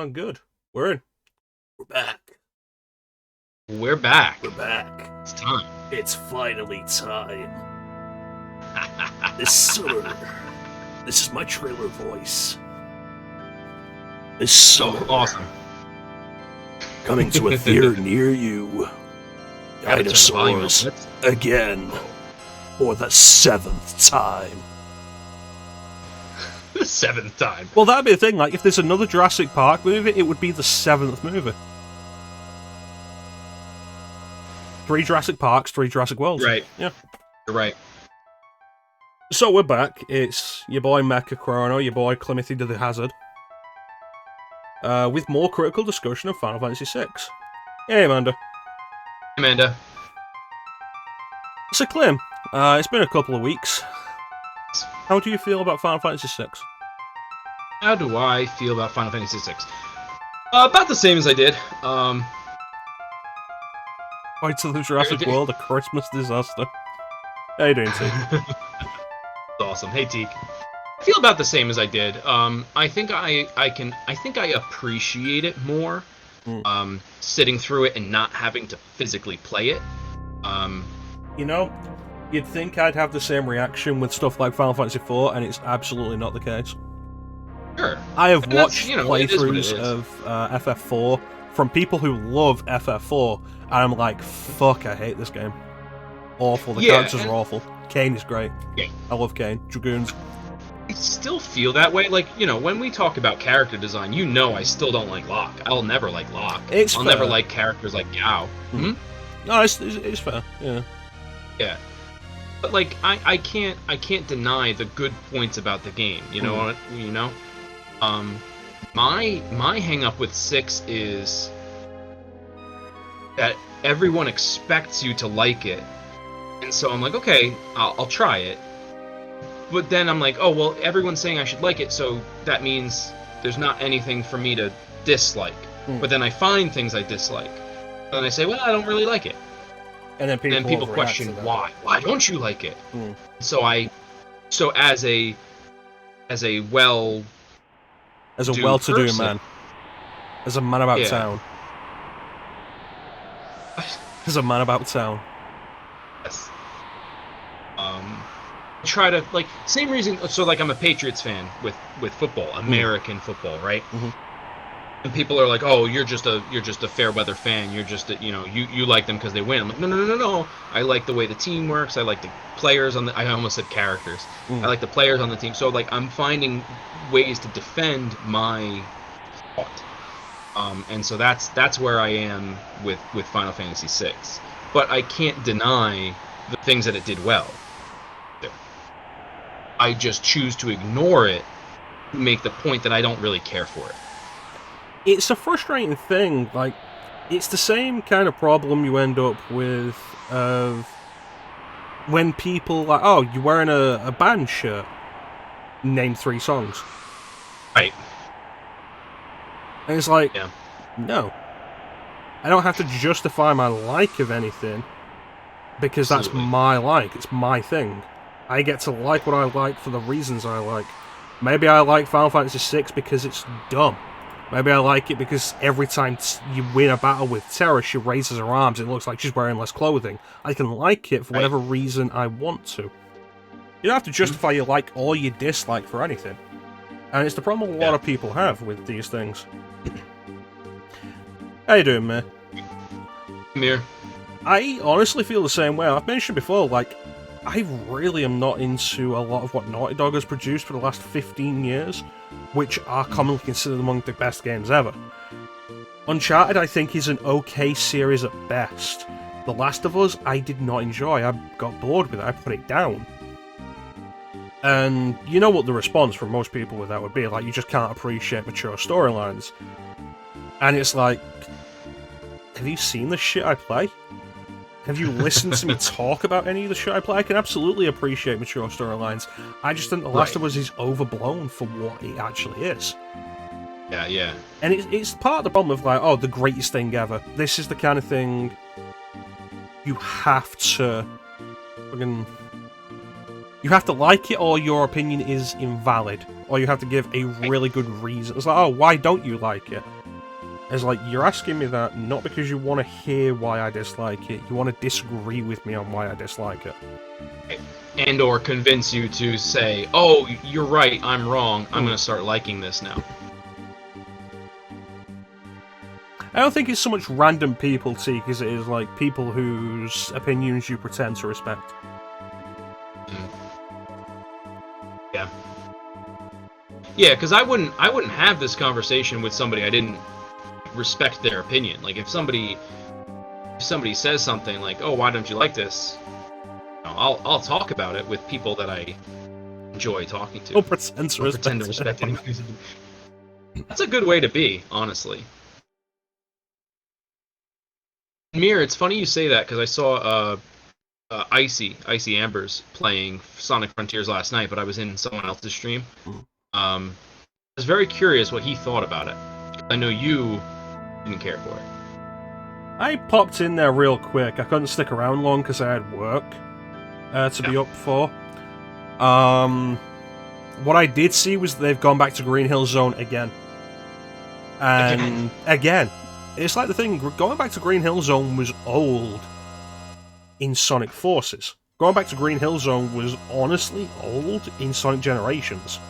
Oh, good. We're in. We're back. We're back. We're back. It's time. It's finally time. This summer. This is my trailer voice. This summer. Oh, awesome. Coming to a theater near you. Dinosaurs again. For the 7th time. The 7th time. Well, that'd be the thing. Like, if there's another Jurassic Park movie, it would be the 7th movie. 3 Jurassic Parks, 3 Jurassic Worlds. Right. Yeah. You're right. So we're back. It's your boy Mecha-chrono, your boy Clim the Hazard. With more critical discussion of Final Fantasy VI. Hey, Amanda. Amanda. So, Clim, it's been a couple of weeks. How do you feel about Final Fantasy VI? How do I feel about Final Fantasy VI? About the same as I did. Fight to the Jurassic World, a Christmas disaster. How you doing, Teak? Awesome. Hey, Teak. I feel about the same as I did. I think I appreciate it more. Sitting through it and not having to physically play it. You know, you'd think I'd have the same reaction with stuff like Final Fantasy IV, and it's absolutely not the case. Sure. I have watched playthroughs of FF4 from people who love FF4, and I'm like, fuck, I hate this game. Awful. The characters are awful. Kane is great. Yeah. I love Kane. Dragoons. I still feel that way. Like, when we talk about character design, I still don't like Locke. I'll never like Locke. I'll never like characters like Gao. Mm-hmm. No, it's fair. Yeah. Yeah. But like, I can't deny the good points about the game. My hang up with 6 is that everyone expects you to like it. And so I'm like, okay, I'll try it. But then I'm like, oh, well, everyone's saying I should like it, so that means there's not anything for me to dislike. But then I find things I dislike. And I say, well, I don't really like it. And then people question why. Why don't you like it? So as a well-to-do man, as a man about town, as a man about town. Yes. Try to same reason. So I'm a Patriots fan with football, American football, right? And people are like, "Oh, you're just a fair weather fan. You're just you like them because they win." I'm like, no. I like the way the team works. I like the players on the. I almost said characters. I like the players on the team. So I'm finding ways to defend my thought. And so that's where I am with Final Fantasy VI. But I can't deny the things that it did well. I just choose to ignore it to make the point that I don't really care for it. It's a frustrating thing. Like, it's the same kind of problem you end up with when people like, oh, you're wearing a band shirt. Name 3 songs. Right. And it's like, no. I don't have to justify my like of anything because that's my like. It's my thing. I get to like what I like for the reasons I like. Maybe I like Final Fantasy VI because it's dumb. Maybe I like it because every time you win a battle with Terra, she raises her arms and it looks like she's wearing less clothing. I can like it for whatever reason I want to. You don't have to justify your like or your dislike for anything. And it's the problem a lot of people have with these things. How you doing, man? Mir. I honestly feel the same way. I've mentioned before, I really am not into a lot of what Naughty Dog has produced for the last 15 years, which are commonly considered among the best games ever. Uncharted, I think, is an okay series at best. The Last of Us, I did not enjoy. I got bored with it. I put it down. And you know what the response from most people with that would be, you just can't appreciate mature storylines. And it's like, have you seen the shit I play? Have you listened to me talk about any of the shit I play? I can absolutely appreciate mature storylines. I just think The Last of Us is overblown for what it actually is. Yeah. And it's part of the problem of the greatest thing ever. This is the kind of thing you have to fucking You have to like it, or your opinion is invalid, or you have to give a really good reason. It's like, oh, why don't you like it? It's like, you're asking me that not because you want to hear why I dislike it, you want to disagree with me on why I dislike it. And or convince you to say, oh, you're right, I'm wrong, I'm going to start liking this now. I don't think it's so much random people, Teak, as it is like people whose opinions you pretend to respect. Yeah. Yeah, because I wouldn't have this conversation with somebody I didn't respect their opinion. Like, if somebody says something like, oh, why don't you like this? I'll talk about it with people that I enjoy talking to. Or pretend to respect it. That's a good way to be, honestly. Mir, it's funny you say that, because I saw Icy Ambers playing Sonic Frontiers last night, but I was in someone else's stream. I was very curious what he thought about it. I know you didn't care for it. I popped in there real quick. I couldn't stick around long because I had work to be up for. What I did see was they've gone back to Green Hill Zone again. And again. It's like the thing, going back to Green Hill Zone was old in Sonic Forces. Going back to Green Hill Zone was honestly old in Sonic Generations.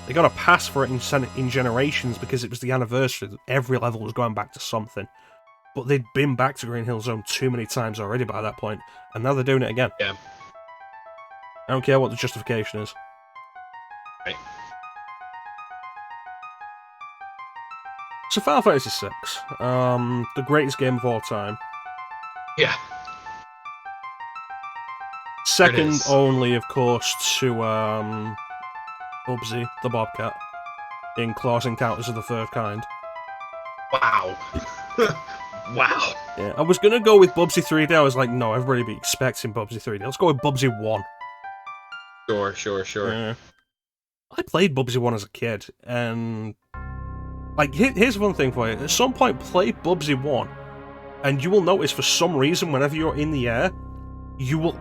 They got a pass for it in Generations because it was the anniversary. Every level was going back to something. But they'd been back to Green Hill Zone too many times already by that point, and now they're doing it again. Yeah. I don't care what the justification is. Right. So Final Fantasy VI, the greatest game of all time. Yeah. Second only, of course, to Bubsy, the Bobcat, in Close Encounters of the Third Kind. Wow. Wow. Yeah, I was gonna go with Bubsy 3D. I was like, no, everybody be expecting Bubsy 3D. Let's go with Bubsy 1. Sure. Yeah. I played Bubsy 1 as a kid, and like, here's one thing for you. At some point, play Bubsy 1, and you will notice for some reason, whenever you're in the air, you're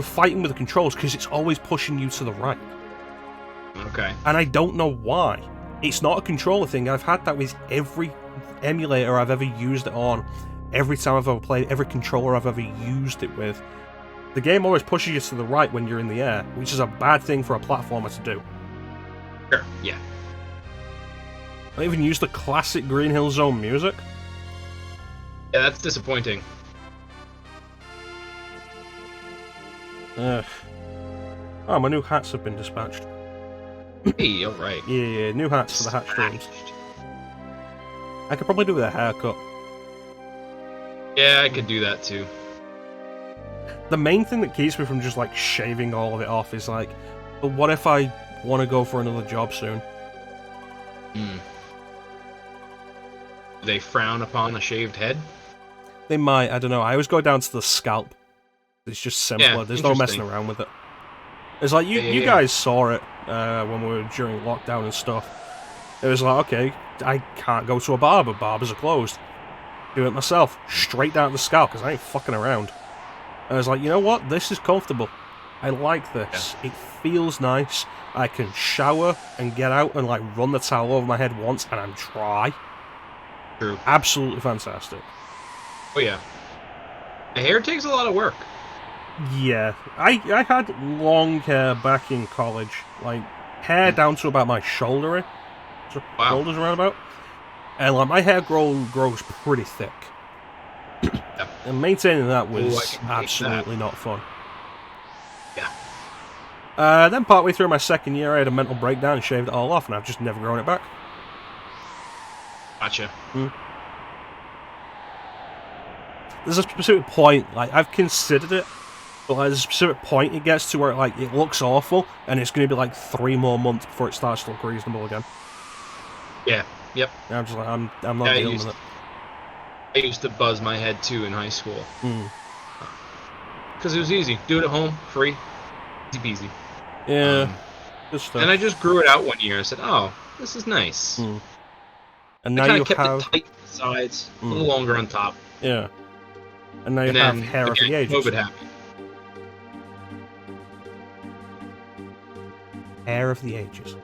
fighting with the controls because it's always pushing you to the right. Okay. And I don't know why. It's not a controller thing. I've had that with every emulator I've ever used it on. Every time I've ever played, every controller I've ever used it with. The game always pushes you to the right when you're in the air, which is a bad thing for a platformer to do. Sure, yeah. I even use the classic Green Hill Zone music. Yeah, that's disappointing. Oh, my new hats have been dispatched. Hey, alright. Yeah, new hats for the hat streams. I could probably do with a haircut. Yeah, I could do that too. The main thing that keeps me from just, like, shaving all of it off is, like, but what if I want to go for another job soon? Do they frown upon a shaved head? They might, I don't know. I always go down to the scalp. It's just simpler. Yeah, there's no messing around with it. It's like, you guys saw it when we were during lockdown and stuff. It was like, okay, I can't go to a barber. Barbers are closed. Do it myself. Straight down to the scalp, because I ain't fucking around. And I was like, you know what? This is comfortable. I like this. Yeah. It feels nice. I can shower and get out and, like, run the towel over my head once, and I'm dry. True. Absolutely fantastic. Oh, yeah. The hair takes a lot of work. Yeah. I had long hair back in college. Like, hair down to about my shoulder. So shoulders around about. And, like, my hair grows pretty thick. Yeah. And maintaining that was absolutely not fun. Yeah. Then partway through my second year, I had a mental breakdown and shaved it all off, and I've just never grown it back. Gotcha. There's a specific point, like, I've considered it, but like, there's a specific point it gets to where like it looks awful, and it's going to be like 3 more months before it starts to look reasonable again. Yeah. Yep. And I'm just like, I'm not dealing with it. I used to buzz my head too in high school. Because it was easy. Do it at home, free, easy peasy. Yeah. Good stuff. And I just grew it out one year. I said, "Oh, this is nice." And now I you kept have it tight on the sides, a little longer on top. Yeah. And now you have hair of the ages. COVID happened. Hair of the ages.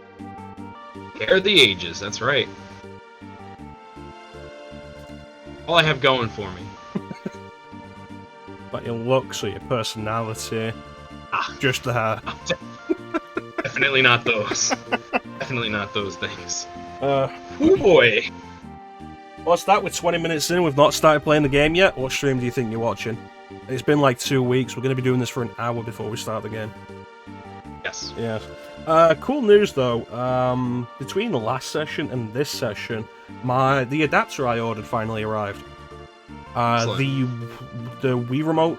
Hair of the ages, that's right. All I have going for me. But your looks or your personality. Just the hair. Definitely not those. Definitely not those things. Oh boy! What's that? We're 20 minutes in, we've not started playing the game yet? What stream do you think you're watching? It's been like 2 weeks, we're going to be doing this for an hour before we start the game. Yes. Yes. Cool news though, between the last session and this session, the adapter I ordered finally arrived. The Wii Remote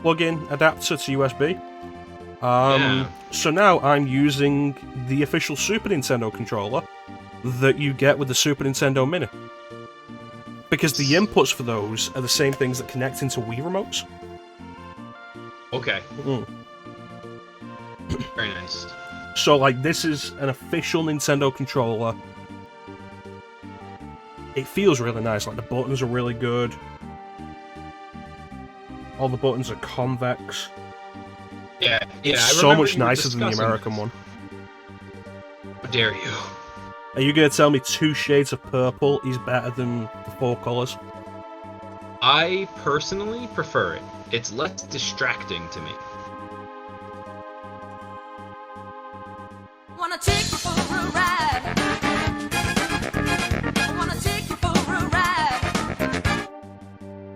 plug-in adapter to USB. So now I'm using the official Super Nintendo controller that you get with the Super Nintendo Mini. Because the inputs for those are the same things that connect into Wii Remotes. Okay. Very nice. So, like, this is an official Nintendo controller. It feels really nice, like, the buttons are really good. All the buttons are convex. Yeah. It's so much nicer than the American one. How dare you? Are you going to tell me 2 shades of purple is better than the 4 colors? I personally prefer it. It's less distracting to me. Wanna take you for a ride. Wanna take you for a ride.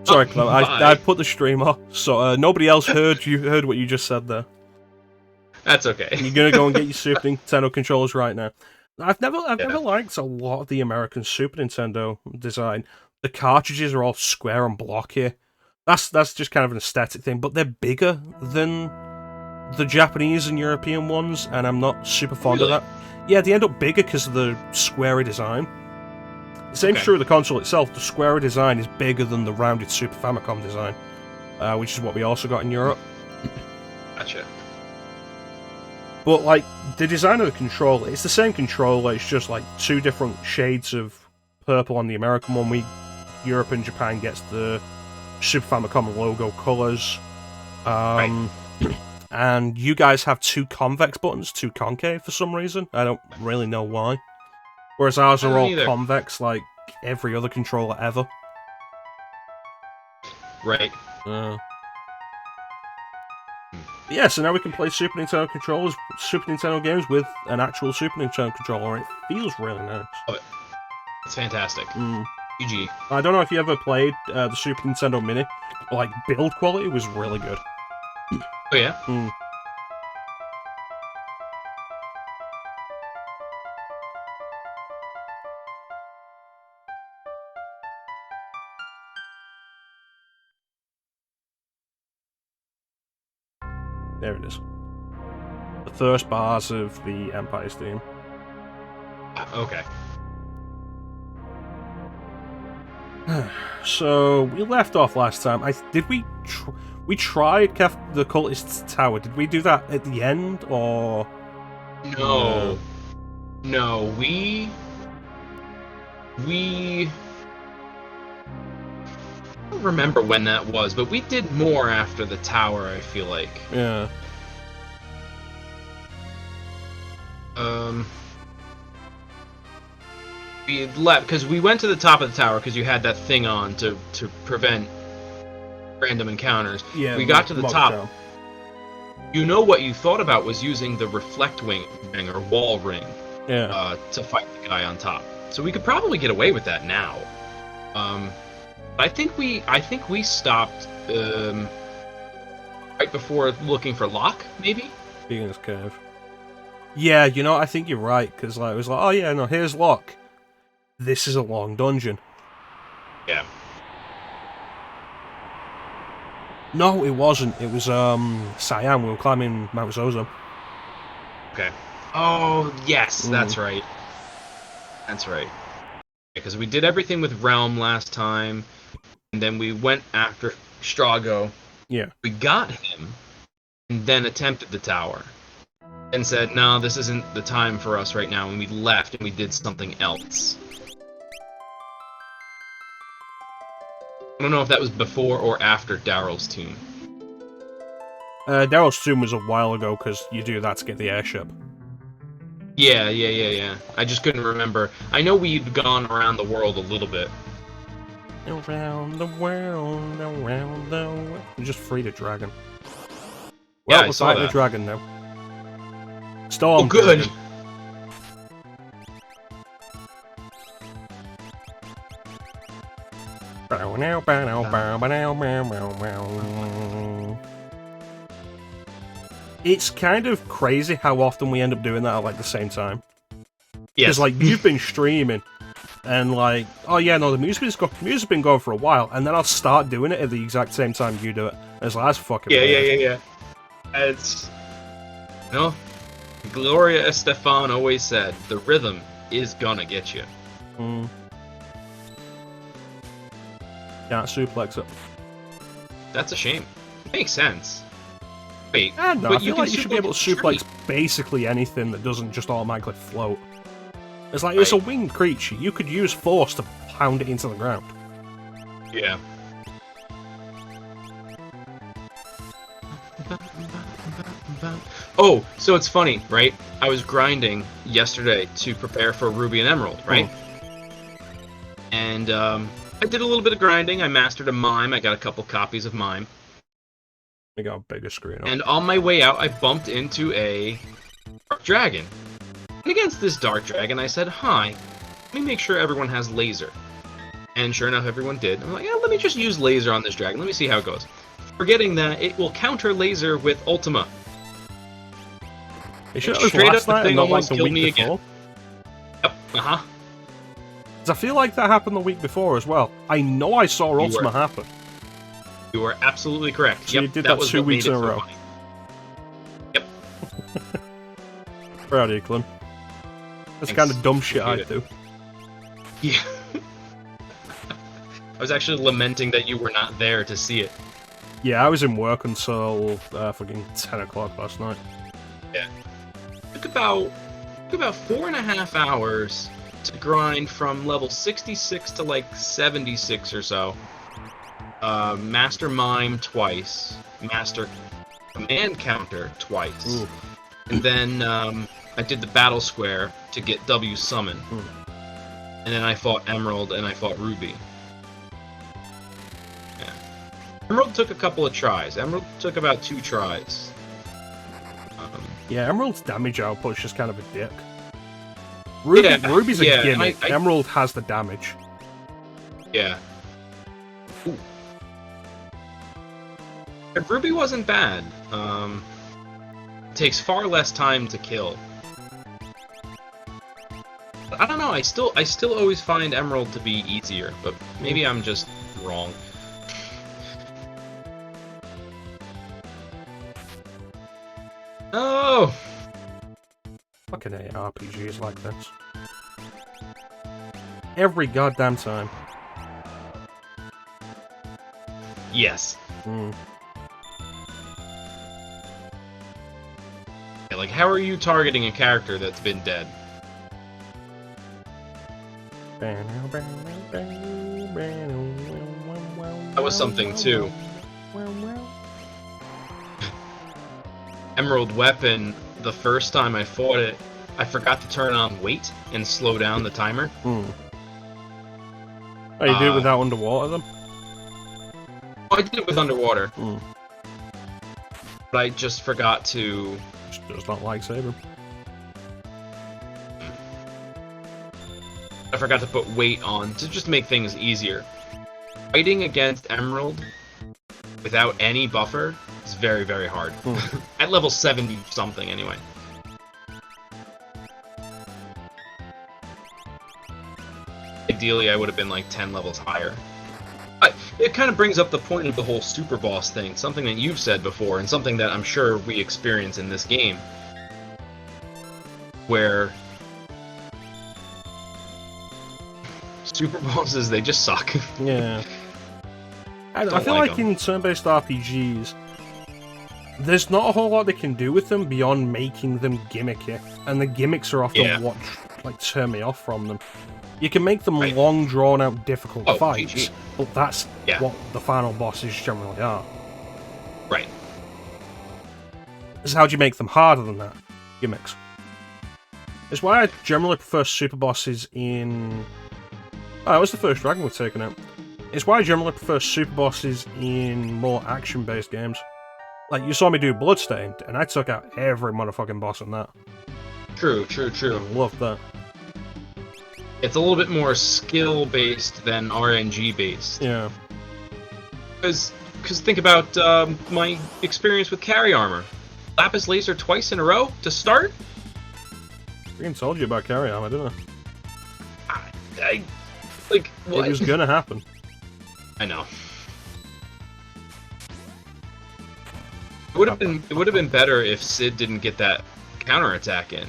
Sorry, Clem, I put the stream off, so nobody else heard what you just said there. That's okay. You're gonna go and get your Super Nintendo controllers right now. I've never liked a lot of the American Super Nintendo design. The cartridges are all square and blocky. That's just kind of an aesthetic thing, but they're bigger than the Japanese and European ones, and I'm not super fond of that. Yeah, they end up bigger because of the squarey design. The same's true of the console itself. The squarey design is bigger than the rounded Super Famicom design, which is what we also got in Europe. Gotcha. But, like, the design of the controller, it's the same controller, it's just, like, 2 different shades of purple on the American one. Europe and Japan gets the Super Famicom logo colours. Right. And you guys have 2 convex buttons, 2 concave for some reason. I don't really know why. Whereas ours are all convex, like every other controller ever. Right. Yeah, so now we can play Super Nintendo games with an actual Super Nintendo controller, and it feels really nice. Oh, it's fantastic. GG. I don't know if you ever played the Super Nintendo Mini, but, like, build quality was really good. Oh, yeah? There it is. The first bars of the Empire's theme. Okay. So, we left off last time. We tried the Cultist's Tower. Did we do that at the end, or...? No. No, we... I don't remember when that was, but we did more after the tower, I feel like. Yeah. We left, because we went to the top of the tower, because you had that thing on to prevent random encounters. Yeah, we got to the top. Down. You know what you thought about was using the reflect ring or wall ring to fight the guy on top. So we could probably get away with that now. I think we stopped right before looking for Locke, maybe? Beginner's Cave. Yeah, you know, I think you're right, because it was like, oh yeah, no, here's Locke. This is a long dungeon. Yeah. No, it wasn't. It was, Cyan. We were climbing Mount Zozo. Okay. Oh, yes, that's right. That's right. Because we did everything with Realm last time, and then we went after Strago. Yeah. We got him, and then attempted the tower. And said, no, this isn't the time for us right now, and we left, and we did something else. I don't know if that was before or after Daryl's tomb. Daryl's tomb was a while ago, because you do that to get the airship. Yeah. I just couldn't remember. I know we'd gone around the world a little bit. Around the world, around the world. You just freed a dragon. Yeah, Well, I we're saw fighting that. a dragon now. Storm Oh, good. dragon. It's kind of crazy how often we end up doing that at like the same time. Because Yes. like you've been streaming, and like, oh yeah, no, the music's been going for a while, and then I'll start doing it at the exact same time you do it. It's like, that's fucking weird. Yeah. It's Gloria Estefan always said, the rhythm is gonna get you. Mm. Can't suplex it. That's a shame. Makes sense. Wait, I don't know, but I feel like you should be able to a tree. suplex basically anything that doesn't just automatically float. It's like, it's a winged creature. You could use force to pound it into the ground. Yeah. Oh, so it's funny, right? I was grinding yesterday to prepare for Ruby and Emerald, right? And I did a little bit of grinding. I mastered a mime. I got a couple copies of mime. We got a bigger screen up. And on my way out, I bumped into a dark dragon. And against this dark dragon, I said, "Hi, let me make sure everyone has laser." And sure enough, everyone did. I'm like, yeah, let me just use laser on this dragon. Let me see how it goes. Forgetting that it will counter laser with Ultima. It should It have straight last up the night thing and not like almost the killed week me before. Yep, uh-huh. 'Cause I feel like that happened the week before as well. I know I saw Ultima happen. You were absolutely correct. So you did that was 2 what made weeks it in a so row. funny. Yep. Proud of you, Clim. That's the kind of dumb shit I do. Yeah. I was actually lamenting that you were not there to see it. Yeah, I was in work until fucking 10 o'clock last night. Yeah. It took about 4.5 hours to grind from level 66 to like 76 or so. Master Mime twice. Master Command Counter twice. Ooh. And then I did the Battle Square to get W Summon. And then I fought Emerald and I fought Ruby. Yeah. Emerald took a couple of tries. Emerald took about 2 tries. Yeah, Emerald's damage output's just kind of a dick. Ruby's a gimmick. Emerald has the damage. Yeah. Ooh. Ruby wasn't bad. Takes far less time to kill. I don't know. I still always find Emerald to be easier, but maybe I'm just wrong. Oh. Fucking RPGs like this. Every goddamn time. Yes. Yeah, like, how are you targeting a character that's been dead? That was something too. Emerald Weapon, the first time I fought it, I forgot to turn on wait and slow down the timer. Oh, you did it without underwater then? I did it with underwater. But I just forgot to... Just not like Saber. I forgot to put weight on to just make things easier. Fighting against Emerald without any buffer is very, very hard. At level 70 something, anyway. Ideally, I would have been like 10 levels higher. But it kind of brings up the point of the whole super boss thing, something that you've said before, and something that I'm sure we experience in this game. Where super bosses, they just suck. Yeah. I feel like in turn-based RPGs, there's not a whole lot they can do with them beyond making them gimmicky, and the gimmicks are often what turn me off from them. You can make them long, drawn-out, difficult fights, but that's what the final bosses generally are. Right. So how do you make them harder than that? Gimmicks. It's why I generally prefer super bosses in... Oh, that was the first dragon we've taken out. It's why I generally prefer super bosses in more action-based games. Like, you saw me do Bloodstained, and I took out every motherfucking boss in that. True. I loved that. It's a little bit more skill-based than RNG-based. Yeah. Because think about my experience with carry armor. Lapis laser twice in a row to start? I even told you about carry armor, didn't I? Like, what? It was gonna happen. I know. It would have been better if Sid didn't get that counterattack in.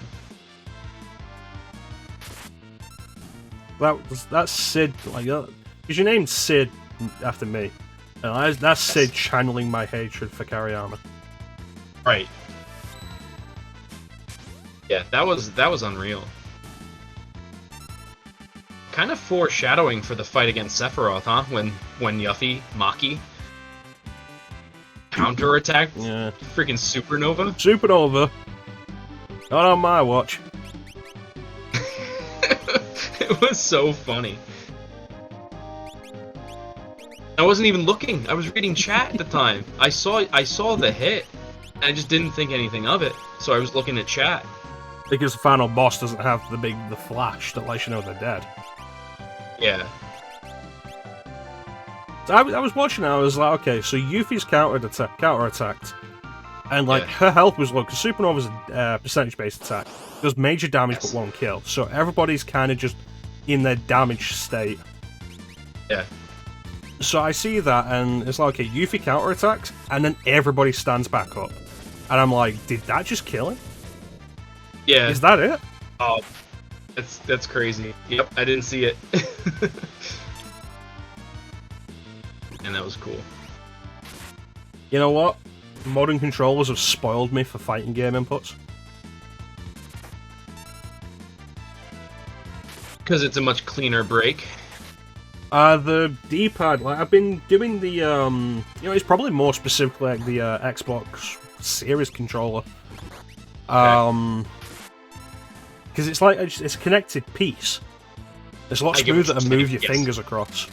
That's Sid, like, because you named Sid after me. And that's Sid channeling my hatred for carry armor. Right. Yeah, that was unreal. Kind of foreshadowing for the fight against Sephiroth, huh? When Yuffie, Maki counterattacked freaking Supernova. Supernova. Not on my watch. It was so funny. I wasn't even looking. I was reading chat at the time. I saw the hit. I just didn't think anything of it. So I was looking at chat. Because the final boss doesn't have the flash that lets you know they're dead. Yeah. So I was watching it, I was like, okay, so Yuffie's counterattacked. And, like, her health was low, because Supernova's a percentage-based attack. Does major damage but won't kill. So everybody's kind of just in their damaged state. Yeah. So I see that, and it's like, okay, Yuffie counterattacks, and then everybody stands back up. And I'm like, did that just kill him? Yeah. Is that it? Oh, that's crazy. Yep, I didn't see it. And that was cool. You know what? Modern controllers have spoiled me for fighting game inputs. Because it's a much cleaner break. The D-pad, like, I've been doing the, it's probably more specifically like the Xbox Series controller. Because it's like, it's a connected piece. It's a lot smoother to move your fingers across.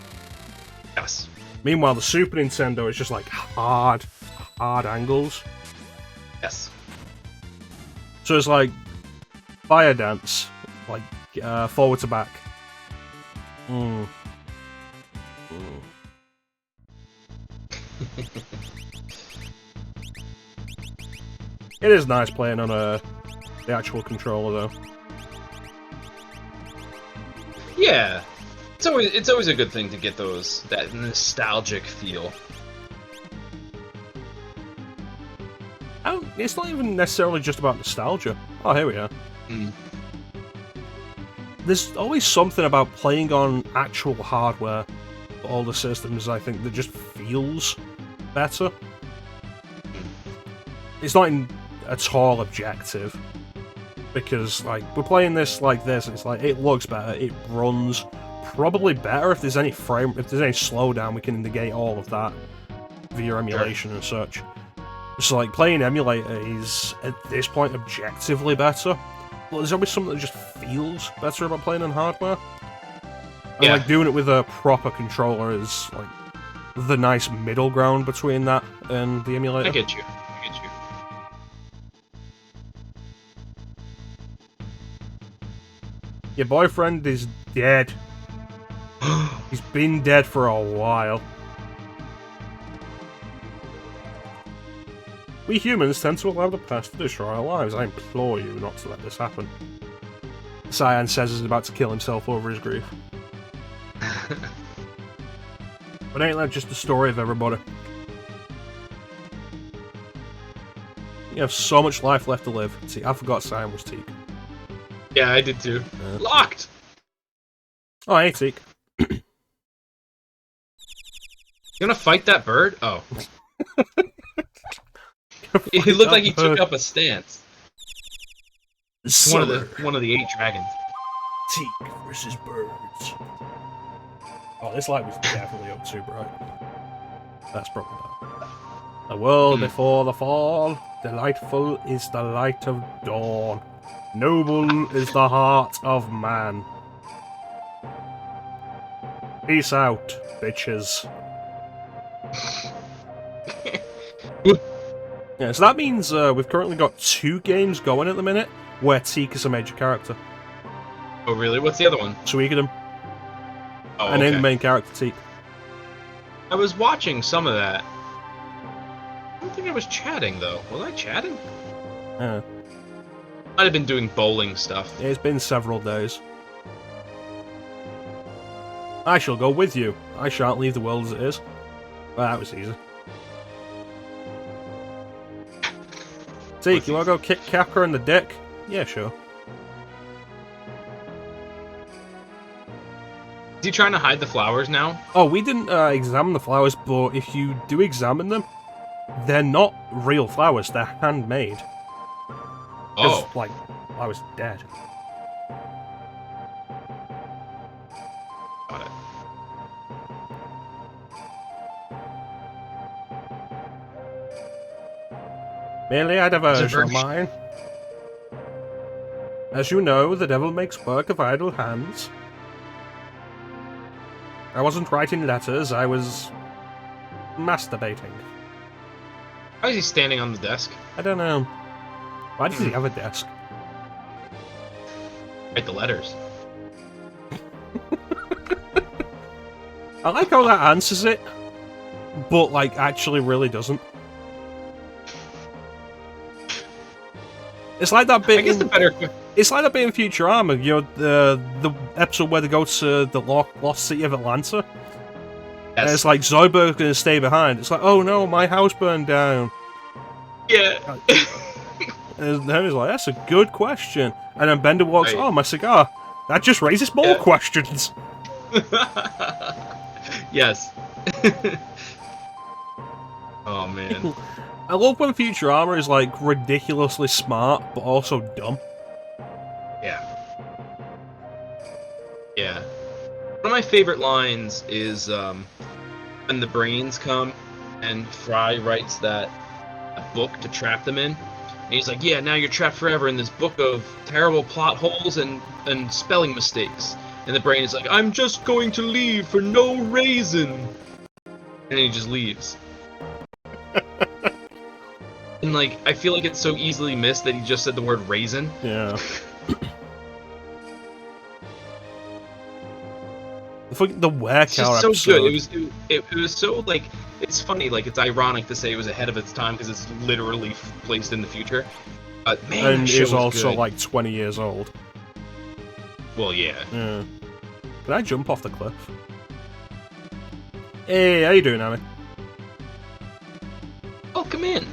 Yes. Meanwhile, the Super Nintendo is just like hard angles. Yes. So it's like Fire Dance, like forward to back. It is nice playing on the actual controller, though. Yeah, it's always a good thing to get that nostalgic feel. It's not even necessarily just about nostalgia. Oh, here we are. There's always something about playing on actual hardware for all the systems, I think, that just feels better. It's not at all objective, because, like, we're playing this like this, it's like, it looks better, it runs probably better. If there's any slowdown, we can negate all of that via emulation and such. So, like, playing emulator is, at this point, objectively better. But there's always something that just feels better about playing on hardware. And, like, doing it with a proper controller is, like, the nice middle ground between that and the emulator. I get you. Your boyfriend is dead. He's been dead for a while. We humans tend to allow the past to destroy our lives. I implore you not to let this happen. Cyan says he's about to kill himself over his grief. But ain't that just the story of everybody? You have so much life left to live. See, I forgot Cyan was Teak. Yeah, I did too. Locked! Oh, hey, Teak. You gonna fight that bird? Oh. It looked like he took up a stance. One of the 8 dragons. Teak versus birds. Oh, this light was definitely up too bright. That's probably bad. A world before the fall, delightful is the light of dawn. Noble is the heart of man. Peace out, bitches. Yeah, so that means we've currently got 2 games going at the minute where Teak is a major character. Oh, really? What's the other one? Suikoden. Oh, I named the okay. main character Teak. I was watching some of that. I don't think I was chatting, though. Was I chatting? Yeah. Might have been doing bowling stuff. It's been several days. I shall go with you. I shan't leave the world as it is. Well, that was easy. Teak, you wanna go kick Capra in the dick? Yeah, sure. Is he trying to hide the flowers now? Oh, we didn't examine the flowers, but if you do examine them, they're not real flowers, they're handmade. Oh. Like, I was dead. Got it. Merely a diversion of Diversion. mine. As you know, the devil makes work of idle hands. I wasn't writing letters, I was masturbating. Why is he standing on the desk? I don't know. Why does he have a desk? Write the letters. I like how that answers it, but, like, actually really doesn't. It's like that bit I guess the better... It's like that bit in Futurama, you know, the episode where they go to the lost city of Atlanta. Yes. And it's like, Zoidberg's gonna stay behind. It's like, oh no, my house burned down. Yeah. And Henry's like, that's a good question. And then Bender walks, Right. oh, my cigar. That just raises more Yeah. questions. Yes. Oh, man. I love when Futurama is, like, ridiculously smart, but also dumb. Yeah. Yeah. One of my favorite lines is when the brains come and Fry writes that a book to trap them in. And he's like, yeah, now you're trapped forever in this book of terrible plot holes and spelling mistakes. And the brain is like, I'm just going to leave for no reason. And he just leaves. And, like, I feel like it's so easily missed that he just said the word raisin. Yeah. The Were It's Cow just so episode. good. It was so, like, it's funny, like, it's ironic to say it was ahead of its time because it's literally placed in the future. But man, And that show is was also good. like 20 years old. Well, yeah. Yeah. Can I jump off the cliff? Hey, how you doing, Amy? Oh, come in.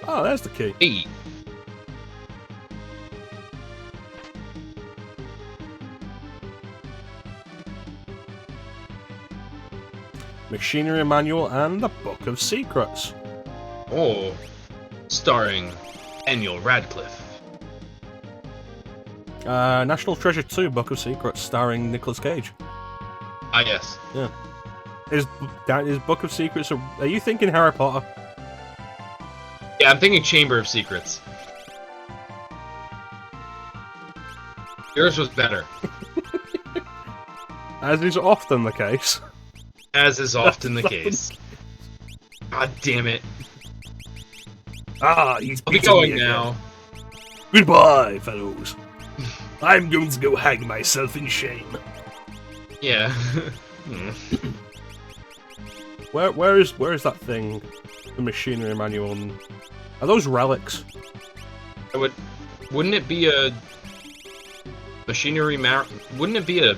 Oh, there's the key. Hey. Machinery Manual and the Book of Secrets. Oh. Starring Daniel Radcliffe. National Treasure 2, Book of Secrets, starring Nicolas Cage. Ah, yes. Yeah. Is Book of Secrets... Are you thinking Harry Potter? Yeah, I'm thinking Chamber of Secrets. Yours was better. As is often the case. As is often the case. God damn it. Ah, he's I'll be beating me going again. now. Goodbye, fellows. I'm going to go hang myself in shame. Yeah. Where is that thing? The Machinery Manual. And... Are those relics? Wouldn't it be a wouldn't it be a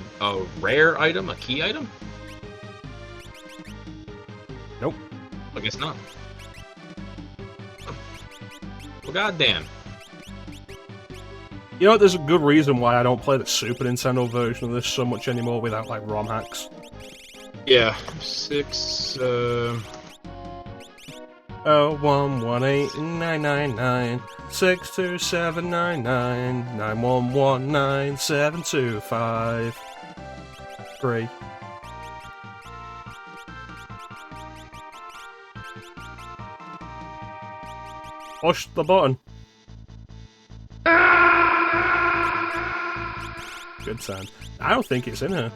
rare item, a key item? Nope. I guess not. Well, goddamn. You know, there's a good reason why I don't play the Super Nintendo version of this so much anymore without, like, ROM hacks. Yeah. 6, 0118999 62799 9119 725 3. Push the button. Good time. I don't think it's in here.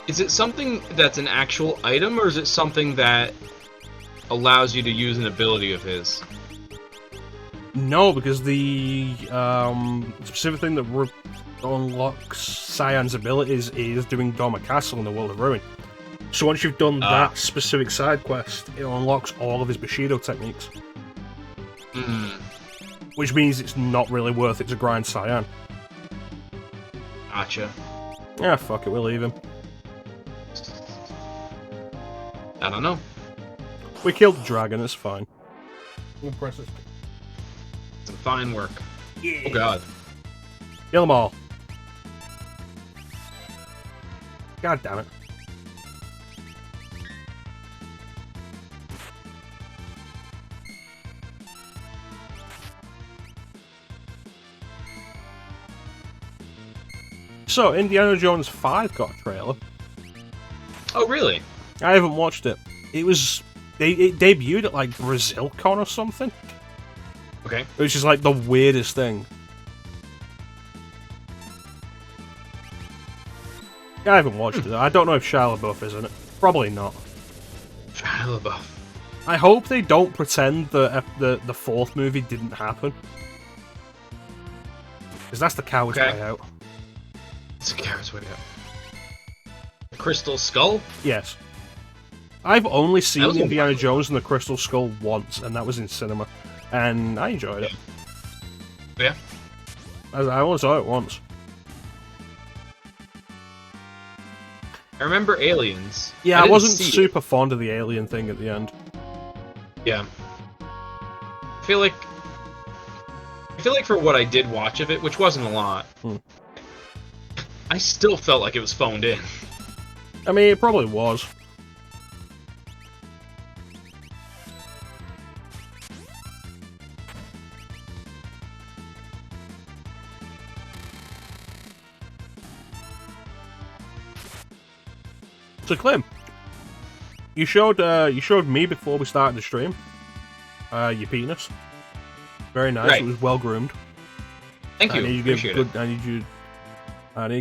Is it something that's an actual item, or is it something that allows you to use an ability of his? No, because the specific thing that unlocks Cyan's abilities is doing Dorma Castle in the World of Ruin. So once you've done that specific side quest, it unlocks all of his Bushido techniques. Which means it's not really worth it to grind Cyan. Gotcha. Yeah, fuck it, we'll leave him. I don't know. We killed the dragon, it's fine. We'll press it. Some fine work. Yeah. Oh god. Kill them all. God damn it. So, Indiana Jones 5 got a trailer. Oh, really? I haven't watched it. It debuted at like BrazilCon or something. Okay. Which is like the weirdest thing. I haven't watched it. I don't know if Shia LaBeouf is in it. Probably not. Shia LaBeouf. I hope they don't pretend that the fourth movie didn't happen. Because that's the coward's way out. It's a coward's way out. Crystal Skull? Yes. I've only seen Indiana Jones and the Crystal Skull once, and that was in cinema. And I enjoyed it. Yeah. I only saw it once. I remember Aliens. Yeah, I wasn't super fond of the alien thing at the end. Yeah. I feel like for what I did watch of it, which wasn't a lot, I still felt like it was phoned in. I mean, it probably was. So, Clim, you showed me before we started the stream. Your penis. Very nice. Right. It was well groomed. Thank you. I need to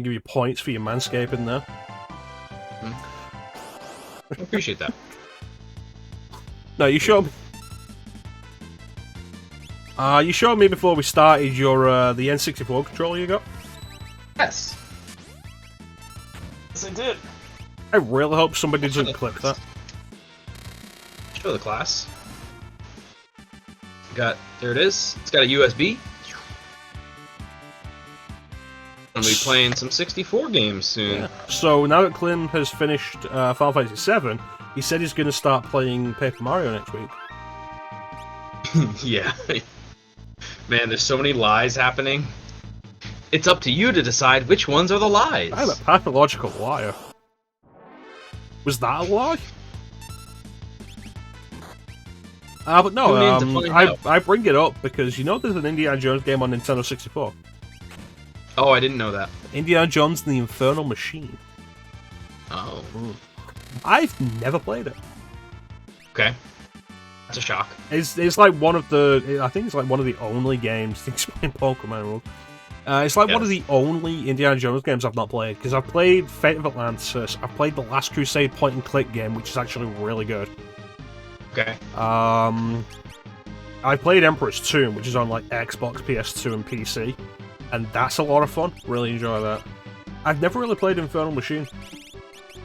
give you points for your manscaping there. I appreciate that. No, you showed me. You showed me before we started your the N64 controller you got. Yes. Yes, I did. I really hope somebody doesn't clip that. Show the class. There it is. It's got a USB. I'm gonna be playing some 64 games soon. Yeah. So now that Clim has finished Final Fantasy VII, he said he's going to start playing Paper Mario next week. Yeah. Man, there's so many lies happening. It's up to you to decide which ones are the lies. I'm a pathological liar. Was that a lie? But no, I bring it up because you know there's an Indiana Jones game on Nintendo 64. Oh, I didn't know that. Indiana Jones and the Infernal Machine. Oh. I've never played it. Okay. That's a shock. It's like one of the... I think it's like one of the only games... Things playing Pokemon World. It's like one of the only Indiana Jones games I've not played, because I've played Fate of Atlantis, I've played the Last Crusade point-and-click game, which is actually really good. Okay. I played Emperor's Tomb, which is on like Xbox, PS2, and PC, and that's a lot of fun. Really enjoy that. I've never really played Infernal Machine.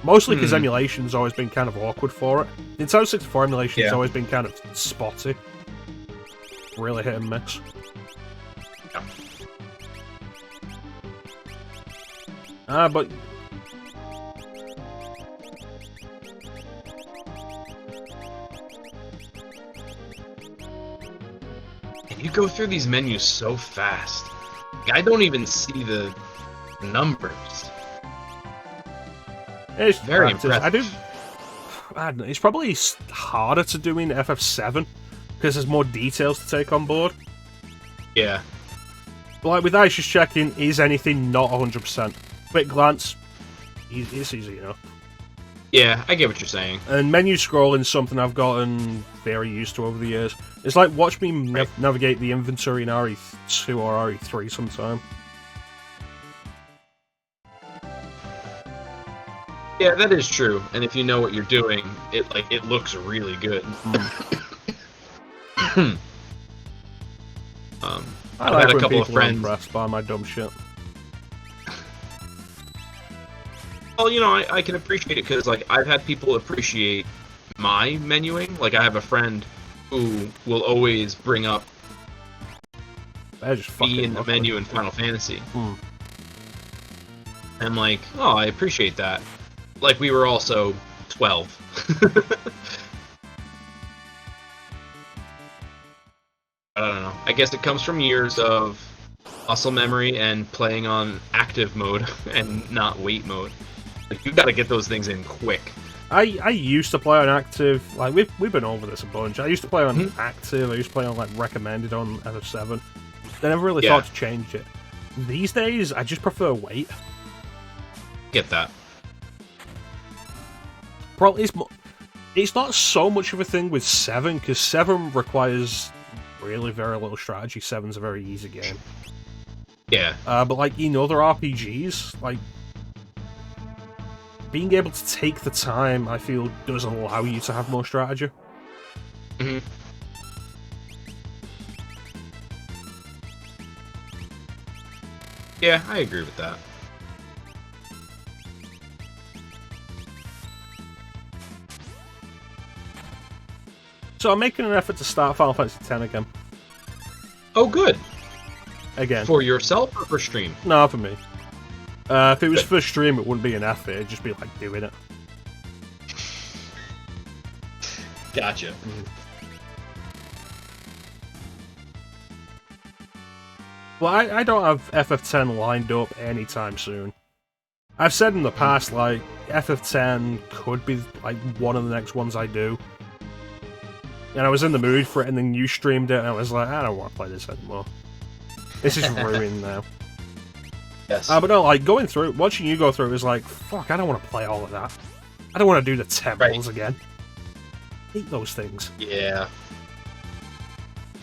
Mostly because emulation's always been kind of awkward for it. Nintendo 64 emulation's always been kind of spotty. Really hit and miss. But... You go through these menus so fast. I don't even see the numbers. It's very impressive. I don't know, it's probably harder to do in FF7 because there's more details to take on board. Yeah. But like with that, it's just checking, is anything not 100%? Quick glance, it's easy enough. Yeah, I get what you're saying. And menu scrolling is something I've gotten very used to over the years. It's like watch me navigate the inventory in RE2 or RE3 sometime. Yeah, that is true. And if you know what you're doing, it looks really good. I I've like had a when couple of people are friends. impressed by my dumb shit. Well, you know, I can appreciate it because, like, I've had people appreciate my menuing. Like, I have a friend who will always bring up They're just me fucking in the lovely. menu in Final Fantasy. Hmm. I'm like, oh, I appreciate that. Like, we were also 12. I don't know. I guess it comes from years of muscle memory and playing on active mode and not wait mode. Like, you gotta get those things in quick. I used to play on active. Like we've been over this a bunch. I used to play on active. I used to play on like recommended on FF7. I never really thought to change it. These days, I just prefer wait. Get that. Probably it's not so much of a thing with 7 because 7 requires really very little strategy. 7's a very easy game. Yeah. But like in other RPGs, like being able to take the time, I feel, does allow you to have more strategy. hmm Yeah, I agree with that. So I'm making an effort to start Final Fantasy X again. Oh, good. Again. For yourself or for stream? No, for me. If it was for stream, it wouldn't be an effort. It'd just be like doing it. Gotcha. Well, I don't have FF10 lined up anytime soon. I've said in the past, like, FF10 could be like one of the next ones I do. And I was in the mood for it, and then you streamed it, and I was like, I don't want to play this anymore. This is ruined now. Yes. But no, like, going through, watching you go through it was like, fuck, I don't want to play all of that. I don't want to do the temples again. I hate those things. Yeah.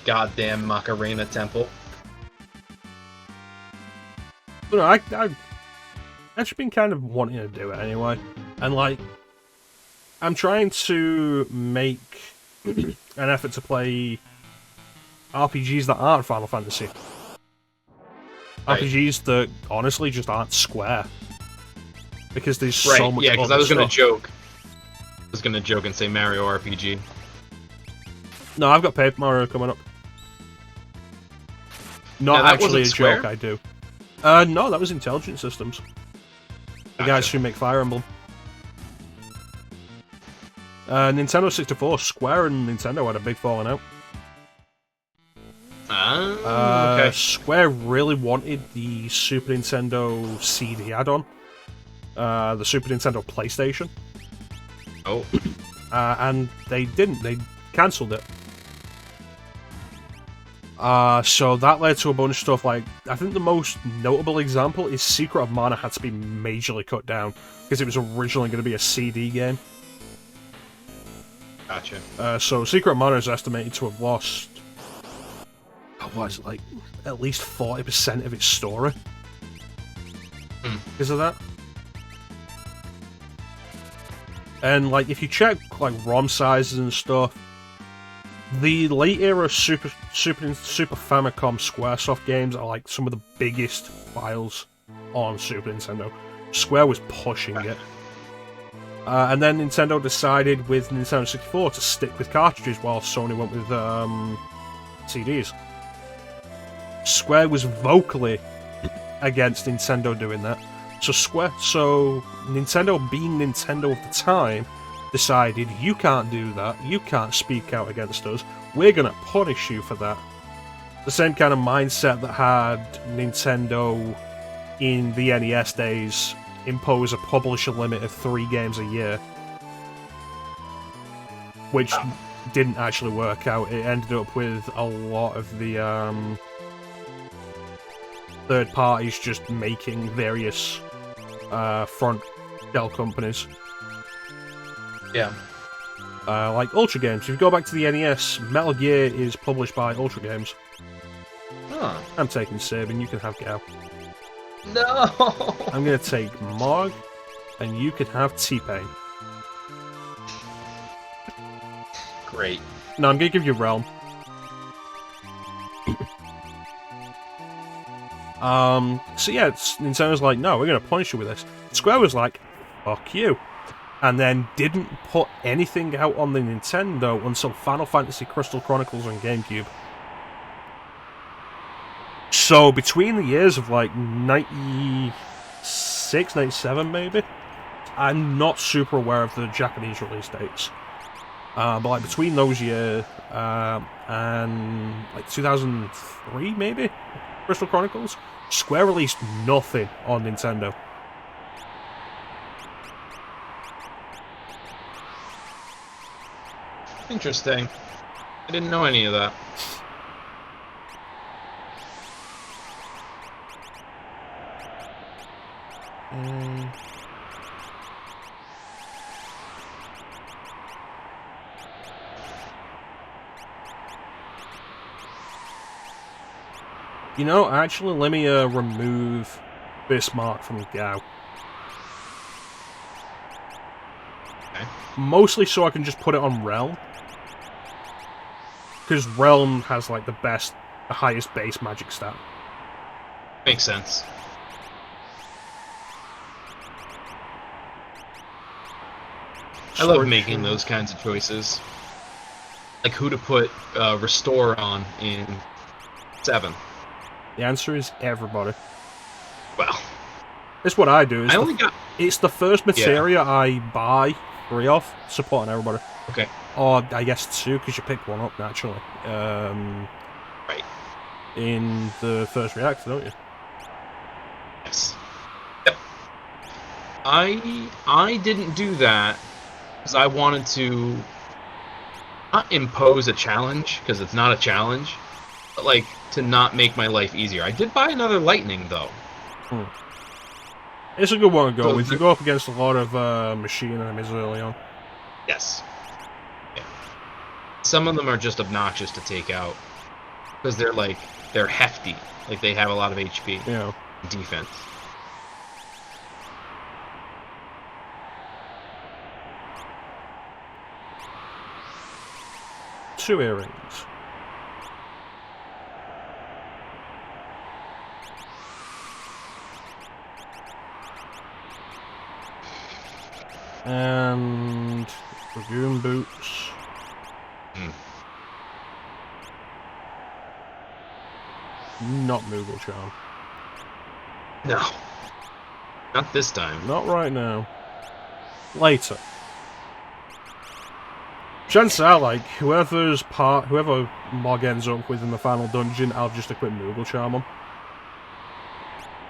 Goddamn Macarena Temple. But no, I've just been kind of wanting to do it anyway. And, like, I'm trying to make an effort to play RPGs that aren't Final Fantasy. Right. RPGs that honestly just aren't Square. Because there's Right, so much yeah, because other I was gonna stuff. joke. I was gonna joke and say Mario RPG. No, I've got Paper Mario coming up. Not Now, that actually a wasn't Square? joke, I do. No, that was Intelligent Systems. The guys Gotcha. who make Fire Emblem. Nintendo 64, Square and Nintendo had a big falling out. Okay. Square really wanted the Super Nintendo CD add-on. The Super Nintendo PlayStation. Oh. And they didn't. They cancelled it. So that led to a bunch of stuff like, I think the most notable example is Secret of Mana had to be majorly cut down because it was originally going to be a CD game. Gotcha. So Secret of Mana is estimated to have lost, what is it, like, at least 40% of its story. Because of that. And, like, if you check, like, ROM sizes and stuff, the late era Super Famicom Squaresoft games are, like, some of the biggest files on Super Nintendo. Square was pushing it. And then Nintendo decided with Nintendo 64 to stick with cartridges while Sony went with CDs. Square was vocally against Nintendo doing that. So Nintendo, being Nintendo at the time, decided, you can't do that, you can't speak out against us, we're gonna punish you for that. The same kind of mindset that had Nintendo in the NES days impose a publisher limit of 3 games a year. Which didn't actually work out. It ended up with a lot of the third parties just making various front shell companies. Yeah. Like Ultra Games. If you go back to the NES, Metal Gear is published by Ultra Games. Huh. I'm taking Sabin, you can have Gao. No. I'm gonna take Mog, and you can have T-Pain. Great. No, I'm gonna give you Realm. So yeah, Nintendo's like, no, we're gonna punish you with this. Square was like, fuck you. And then didn't put anything out on the Nintendo until Final Fantasy Crystal Chronicles on GameCube. So between the years of like 96, 97 maybe, I'm not super aware of the Japanese release dates. But like between those years and like 2003 maybe, Crystal Chronicles, Square released nothing on Nintendo. Interesting. I didn't know any of that. You know, actually, let me remove Bismarck from Gao. Okay. Mostly so I can just put it on Realm. Because Realm has, like, the highest base magic stat. Makes sense. I love making those kinds of choices. Like who to put Restore on in 7. The answer is everybody. Well, It's what I do. It's the first materia I buy free off, supporting everybody. Okay. Or I guess 2, because you pick one up naturally. Right. In the first reactor, don't you? Yes. Yep. I didn't do that because I wanted to not impose a challenge, because it's not a challenge, but like to not make my life easier. I did buy another Lightning though. It's a good one to go So with. You go up against a lot of machine enemies early on. Yes. Yeah. Some of them are just obnoxious to take out because they're hefty. Like they have a lot of HP. Yeah. Defense. Two earrings. And Dragoon boots. Not Moogle Charm. No. Not this time. Not right now. Later. Chances are, like, whoever Mog ends up with in the final dungeon, I'll just equip Moogle Charm on.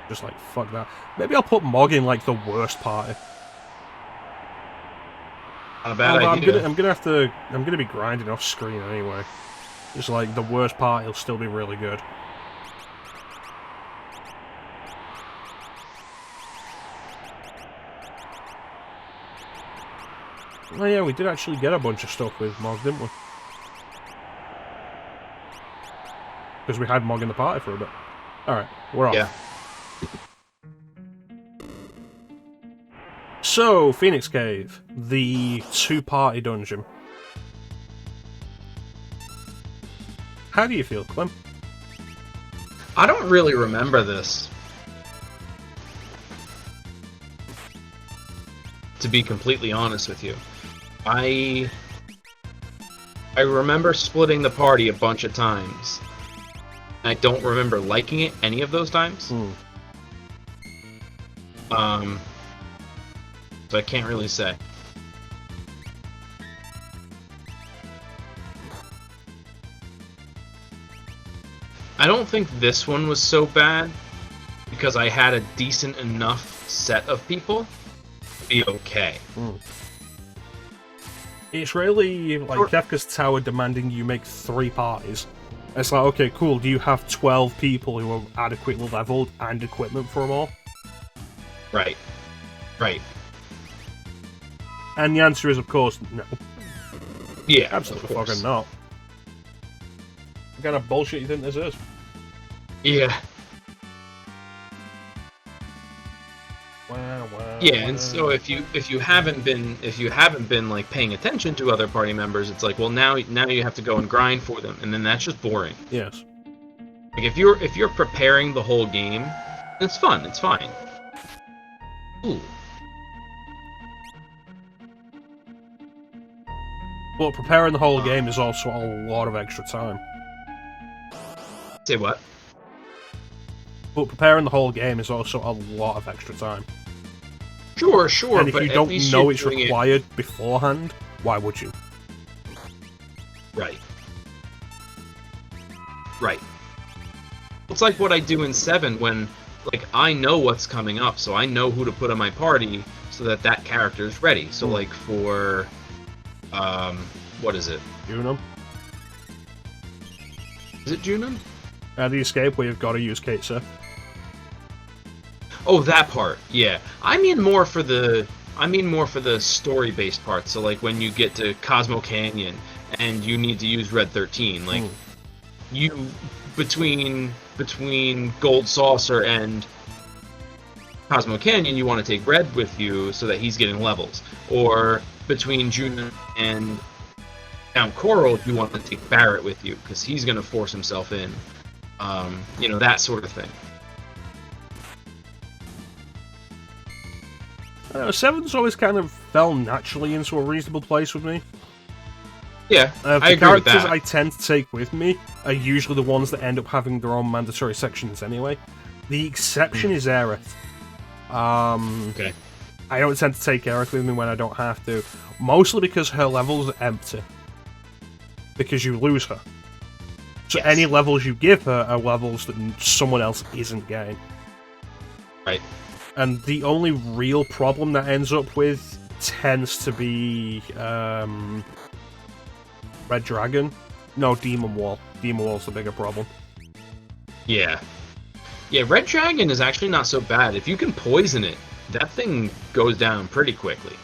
Just like, fuck that. Maybe I'll put Mog in, like, the worst party. Not a bad idea. I'm gonna be grinding off screen anyway. Just like, the worst party will still be really good. Oh yeah, we did actually get a bunch of stuff with Mog, didn't we? Because we had Mog in the party for a bit. Alright, we're off. Yeah. So, Phoenix Cave, the two-party dungeon. How do you feel, Clim? I don't really remember this. To be completely honest with you. I remember splitting the party a bunch of times. I don't remember liking it any of those times. So I can't really say. I don't think this one was so bad because I had a decent enough set of people to be okay. It's really like Kefka's Tower demanding you make 3 parties. It's like, okay, cool, do you have 12 people who are adequately leveled and equipment for them all? Right. Right. And the answer is, of course, no. Yeah, Absolutely fucking not. What kind of bullshit you think this is? Yeah. Wow. Yeah, and so if you haven't been like paying attention to other party members, it's like, well, now you have to go and grind for them, and then that's just boring. Yes. Like if you're preparing the whole game, it's fun. It's fine. Ooh. But preparing the whole game is also a lot of extra time. Say what? But preparing the whole game is also a lot of extra time. Sure. And if but you at don't least know you're it's doing required beforehand, why would you? Right. It's like what I do in 7 when, like, I know what's coming up, so I know who to put on my party so that character is ready. So, like, for, what is it? Junum? Is it Junum? The escape where you've got to use Kate Sith. Oh, that part. Yeah. I mean more for the story-based part. So, like, when you get to Cosmo Canyon and you need to use Red 13, like, you between Gold Saucer and Cosmo Canyon, you want to take Red with you so that he's getting levels. Or between June and Mount Coral, you want to take Barrett with you because he's going to force himself in. That sort of thing. 7's always kind of fell naturally into a reasonable place with me. Yeah, I the agree with characters that. I tend to take with me are usually the ones that end up having their own mandatory sections anyway. The exception is Aerith. Okay. I don't tend to take Aerith with me when I don't have to, mostly because her levels are empty. Because you lose her. So Yes. any levels you give her are levels that someone else isn't getting. Right. And the only real problem that ends up with tends to be Red Dragon. No, Demon Wall. Demon Wall's the bigger problem. Yeah. Yeah, Red Dragon is actually not so bad. If you can poison it, that thing goes down pretty quickly.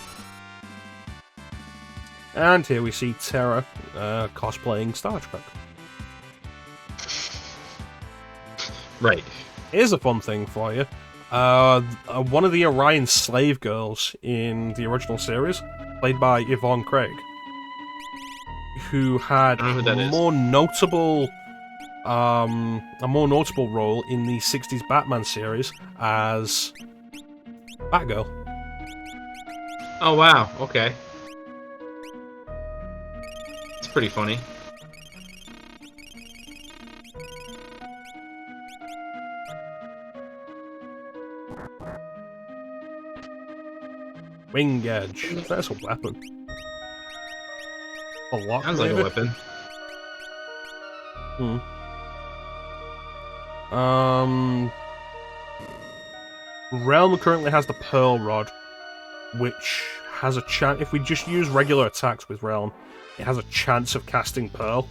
And here we see Terra cosplaying Star Trek. Right. Here's a fun thing for you. One of the Orion slave girls in the original series, played by Yvonne Craig, who had I don't know who that is. a more notable role in the 60s Batman series as Batgirl. Oh, wow. Okay. It's pretty funny. Wing Edge. That's a weapon. A lock, Sounds like maybe? a weapon. Realm currently has the Pearl Rod, which has a chance. If we just use regular attacks with Realm, it has a chance of casting Pearl,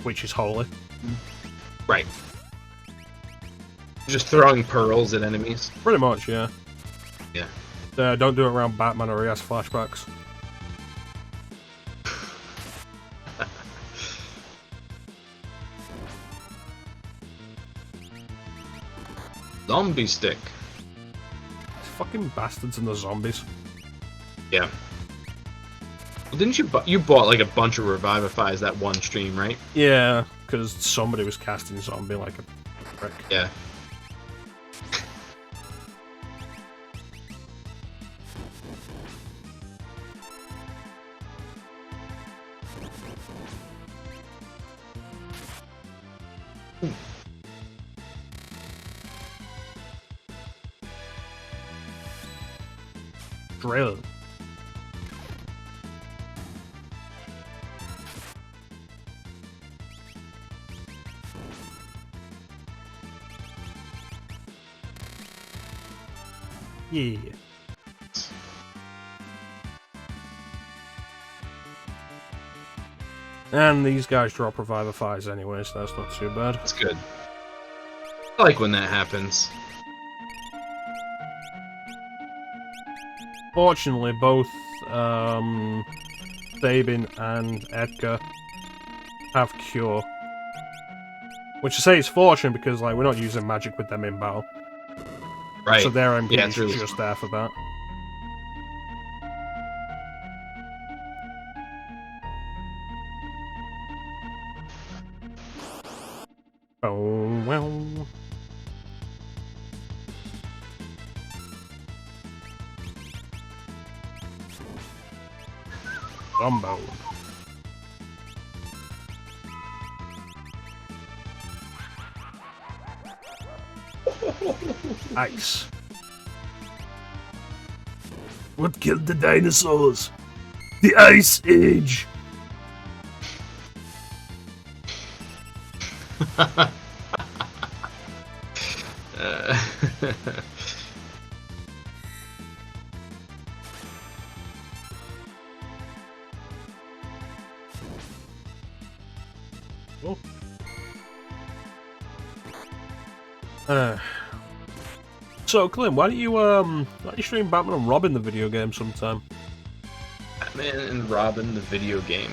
which is holy. Right. Just throwing pearls at enemies. Pretty much, yeah. Yeah. Don't do it around Batman or he has flashbacks. Zombie stick. Fucking bastards and the zombies. Yeah. Well, didn't you bought like a bunch of Revivifies that one stream, right? Yeah, because somebody was casting zombie like a prick. Yeah. Drill. Yeah. And these guys drop Revivifies anyway, so that's not too bad. That's good. I like when that happens. Fortunately, both Sabin and Edgar have Cure. Which I say is fortunate because like we're not using magic with them in battle. Right. So their MP Yeah, is really just there for that. Oh well. Gumbo. Ice. What killed the dinosaurs? The Ice Age! Oh. So, Clim, why don't you stream Batman and Robin the video game sometime? Batman and Robin the video game.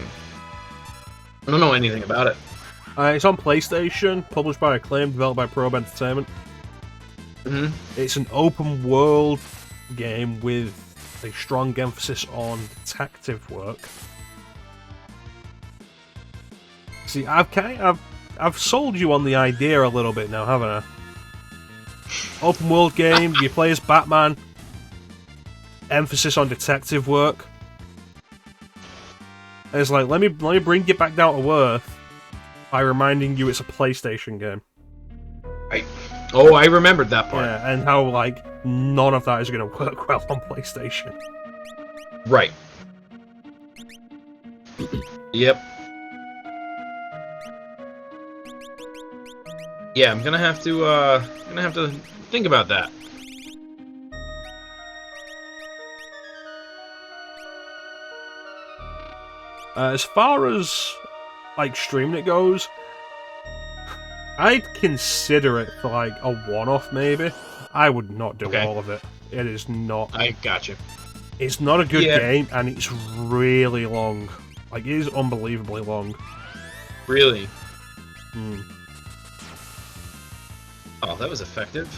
I don't know anything about it. It's on PlayStation, published by Clim, developed by Probe Entertainment. Mm-hmm. It's an open world game with a strong emphasis on detective work. See, I've sold you on the idea a little bit now, haven't I? Open world game, you play as Batman, emphasis on detective work. And it's like, let me bring you back down to earth by reminding you it's a PlayStation game. I remembered that part. Yeah, and how like none of that is going to work well on PlayStation. Right. Yep. Yeah, I'm gonna have to think about that. As far as like streaming it goes, I'd consider it for like a one-off maybe. I would not do all of it. It is not. I gotcha. It's not a good game, and it's really long. Like, it is unbelievably long. Really? Hmm. Oh, that was effective.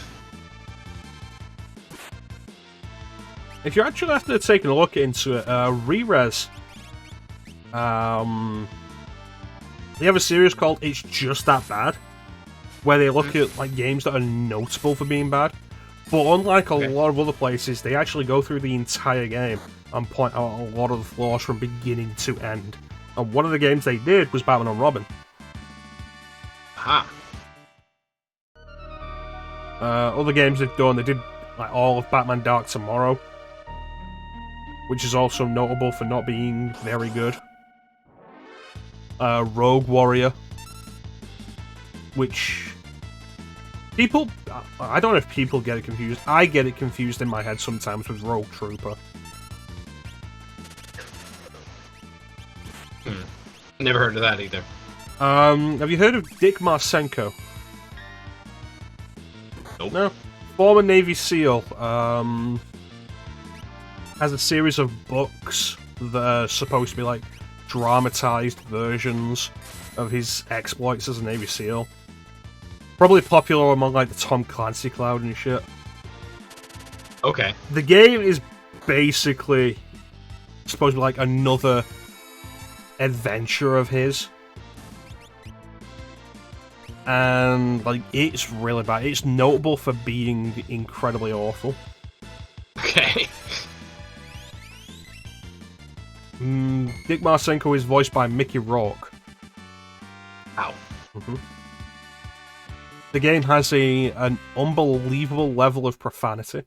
If you're actually after taking a look into it, Re-Res, they have a series called It's Just That Bad, where they look at like games that are notable for being bad. But unlike a lot of other places, they actually go through the entire game and point out a lot of the flaws from beginning to end. And one of the games they did was Batman and Robin. Aha. Other games they've done, they did like all of Batman Dark Tomorrow, which is also notable for not being very good. Rogue Warrior, which people, I don't know if people get it confused. I get it confused in my head sometimes with Rogue Trooper. Never heard of that either. Have you heard of Dick Marcenko? Nope. No. Former Navy SEAL. Has a series of books that are supposed to be like dramatized versions of his exploits as a Navy SEAL. Probably popular among like the Tom Clancy crowd and shit. Okay. The game is basically supposed to be like another adventure of his. And like it's really bad. It's notable for being incredibly awful. Okay. Dick Marcenko is voiced by Mickey Rourke. Ow. The game has an unbelievable level of profanity.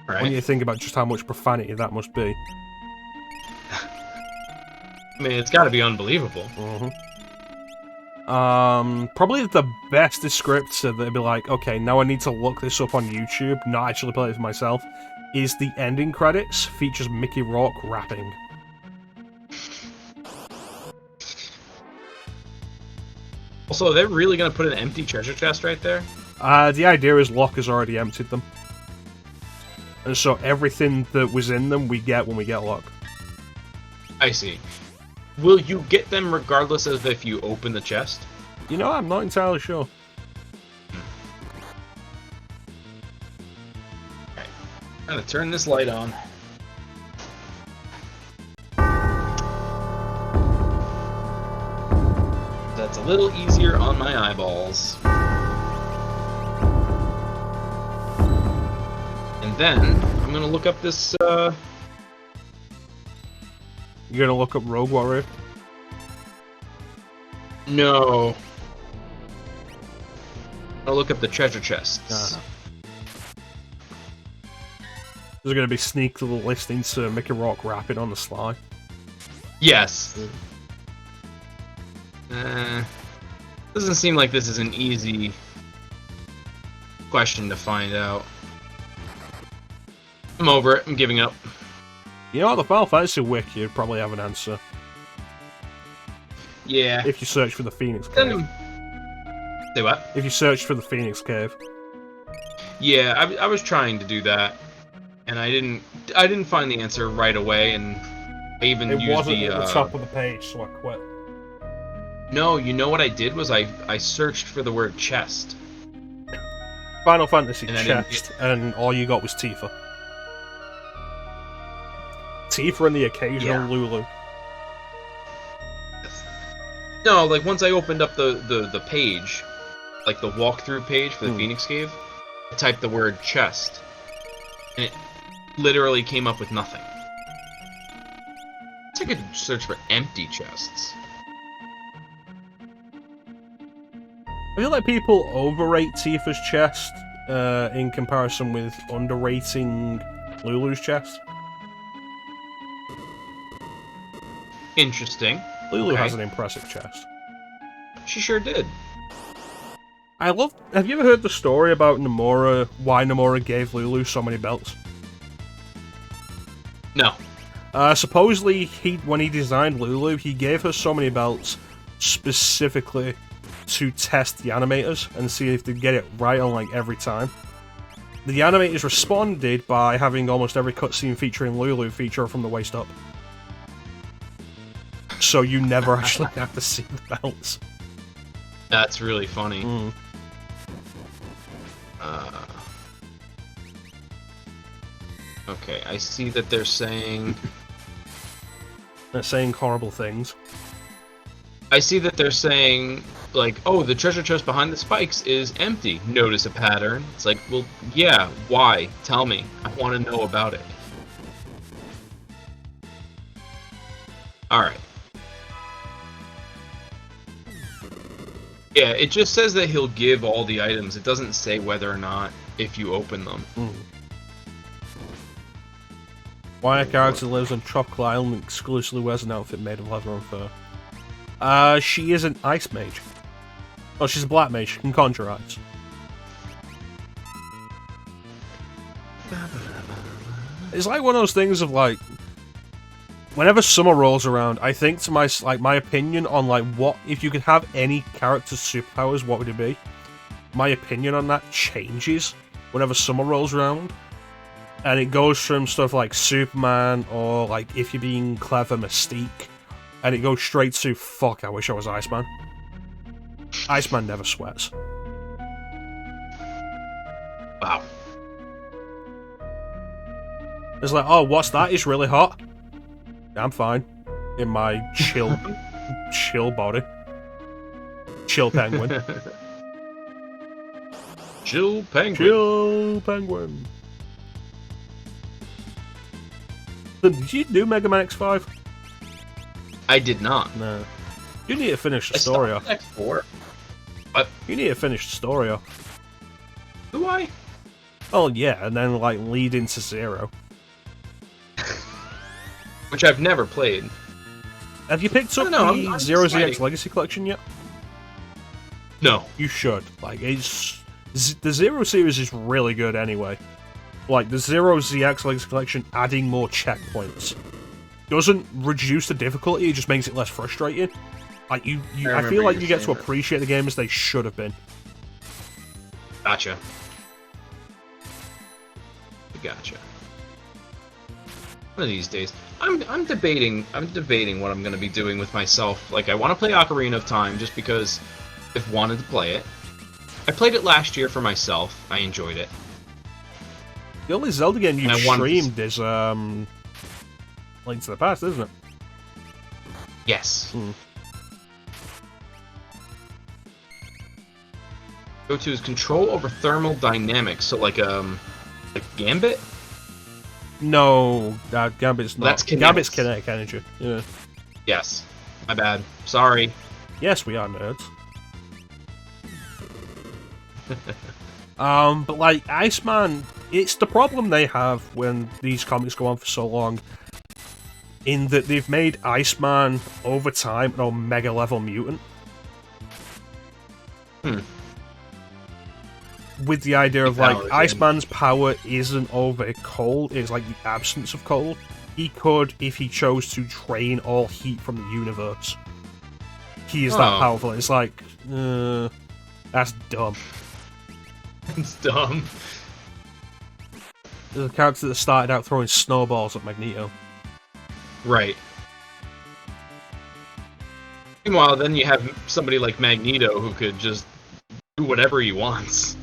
Right. When you think about just how much profanity that must be. I mean, it's got to be unbelievable. Probably the best descriptor that'd be like, okay, now I need to look this up on YouTube, not actually play it for myself, is the ending credits features Mickey Rourke rapping. Also, they're really gonna put an empty treasure chest right there? The idea is Locke has already emptied them. And so everything that was in them, we get when we get luck. I see. Will you get them regardless of if you open the chest? You know, I'm not entirely sure. Okay. I'm gonna turn this light on. That's a little easier on my eyeballs. And then, I'm gonna look up this, You're gonna look up Rogue Warrior? No. I'll look up the treasure chests. There's gonna be sneak little listings to Mickey Rock rapping on the sly. Yes. Doesn't seem like this is an easy question to find out. I'm over it. I'm giving up. You know what, the Final Fantasy wiki would probably have an answer. Yeah. If you search for the Phoenix Cave. Say what? If you search for the Phoenix Cave. Yeah, I was trying to do that, and I didn't find the answer right away, and I even It used wasn't the at the top of the page, so I quit. No, you know what I did was I searched for the word chest. Final Fantasy And I chest, and all you got was Tifa. Tifa and the occasional Lulu. No, like once I opened up the page, like the walkthrough page for the Phoenix Cave, I typed the word chest, and it literally came up with nothing. I could search for empty chests. I feel like people overrate Tifa's chest in comparison with underrating Lulu's chest. Interesting. Lulu has an impressive chest. She sure did. I love... Have you ever heard the story about Nomura, why Nomura gave Lulu so many belts? No. Supposedly, when he designed Lulu, he gave her so many belts specifically to test the animators and see if they'd get it right on like every time. The animators responded by having almost every cutscene featuring Lulu feature from the waist up. So you never actually have to see the belts. That's really funny. Okay, I see that they're saying... They're saying horrible things. I see that they're saying, like, oh, the treasure chest behind the spikes is empty. Notice a pattern. It's like, well, yeah, why? Tell me. I want to know about it. Alright. Yeah, it just says that he'll give all the items. It doesn't say whether or not if you open them. Why a character lives on Tropical Island and exclusively wears an outfit made of leather and fur? She is an ice mage. Oh, she's a black mage. She can conjure ice. It's like one of those things of like, whenever summer rolls around, I think to my opinion on like what if you could have any character's superpowers, what would it be? My opinion on that changes whenever summer rolls around. And it goes from stuff like Superman, or like, if you're being clever, Mystique. And it goes straight to, fuck, I wish I was Iceman. Iceman never sweats. Wow. It's like, oh, what's that? It's really hot. I'm fine. In my chill body. Chill penguin. Chill penguin. Chill penguin. Did you do Mega Man X5? I did not. No. You need to finish the story off. X4. What? You need to finish the story off. Do I? Oh yeah, and then like lead into Zero. Which I've never played. Have you picked up the Zero ZX Legacy Collection yet? No. You should. Like, the Zero series is really good anyway. Like, the Zero ZX Legacy Collection adding more checkpoints doesn't reduce the difficulty, it just makes it less frustrating. Like, I feel like you get to appreciate the game as they should have been. Gotcha. Gotcha. One of these days. I'm debating what I'm gonna be doing with myself. Like, I want to play Ocarina of Time just because I've wanted to play it. I played it last year for myself. I enjoyed it. The only Zelda game you've And I wanted streamed is Link to the Past, isn't it? Yes. Go to is control over thermal dynamics. So like Gambit. No, Gambit's not. That's kinetics. Gambit's kinetic energy. Yeah. Yes. My bad. Sorry. Yes, we are nerds. But like Iceman, it's the problem they have when these comics go on for so long. In that they've made Iceman over time an Omega level mutant. With the idea of like Iceman's power isn't over cold, it's like the absence of cold. He could, if he chose to, drain all heat from the universe. He is that powerful. It's like, that's dumb. It's dumb. There's a character that started out throwing snowballs at Magneto. Right. Meanwhile, then you have somebody like Magneto who could just do whatever he wants.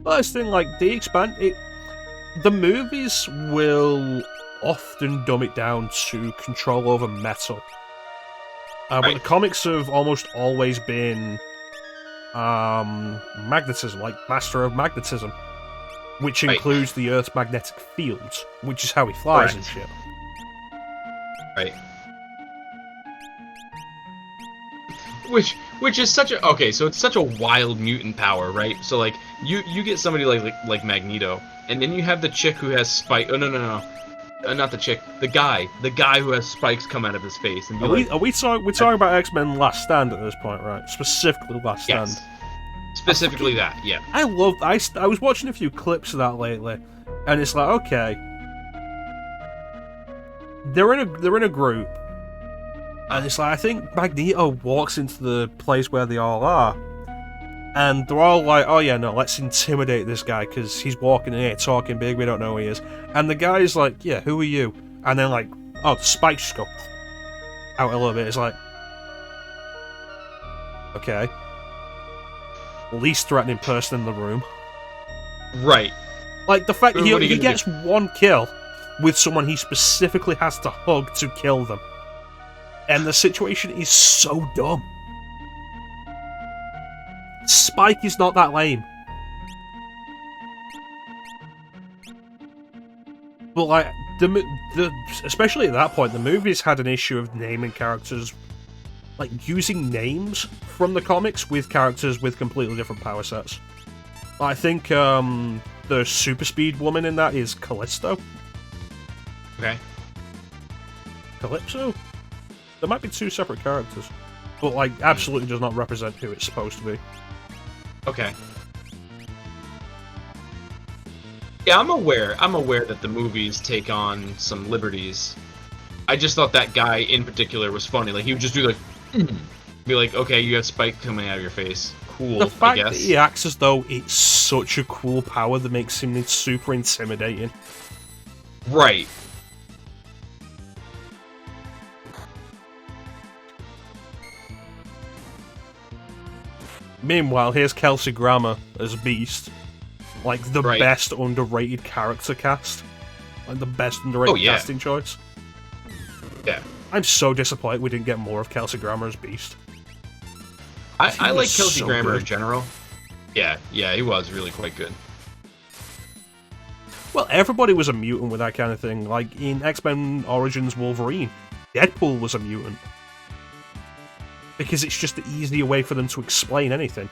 Well, this thing, like, the movies will often dumb it down to control over metal. But the comics have almost always been magnetism, like Master of Magnetism, which includes the Earth's magnetic fields, which is how he flies and shit. Right. Which is such a so it's such a wild mutant power, right? So like you get somebody like Magneto, and then you have the chick who has spike. Oh no, not the chick. The guy who has spikes come out of his face. And we're talking about X-Men Last Stand at this point, right? Specifically Last Stand. Yes. Specifically that, yeah. I was watching a few clips of that lately, and it's like, okay, they're in a group, and it's like I think Magneto walks into the place where they all are, and they're all like, oh yeah, no, let's intimidate this guy because he's walking in here talking big, we don't know who he is. And the guy's like, yeah, who are you? And then like, oh, the spikes just go out a little bit. It's like, okay, least threatening person in the room. Right. Like the fact he gets one kill with someone he specifically has to hug to kill them. And the situation is so dumb. Spike is not that lame. But like especially at that point, the movies had an issue of naming characters, like using names from the comics with characters with completely different power sets. I think the super speed woman in that is Callisto. Okay. Calypso? There might be two separate characters, but like absolutely does not represent who it's supposed to be. Okay. Yeah, I'm aware that the movies take on some liberties. I just thought that guy in particular was funny. Like he would just do like, be like, okay, you have spike coming out of your face. Cool. The fact I guess. that he acts as though it's such a cool power that makes him super intimidating. Right. Meanwhile, here's Kelsey Grammer as Beast. Like, the best underrated character cast. Like, the best underrated casting choice. Yeah. I'm so disappointed we didn't get more of Kelsey Grammer as Beast. I like Kelsey Grammer in general. Yeah, he was really quite good. Well, everybody was a mutant with that kind of thing. Like, in X-Men Origins Wolverine, Deadpool was a mutant. Because it's just the easier way for them to explain anything.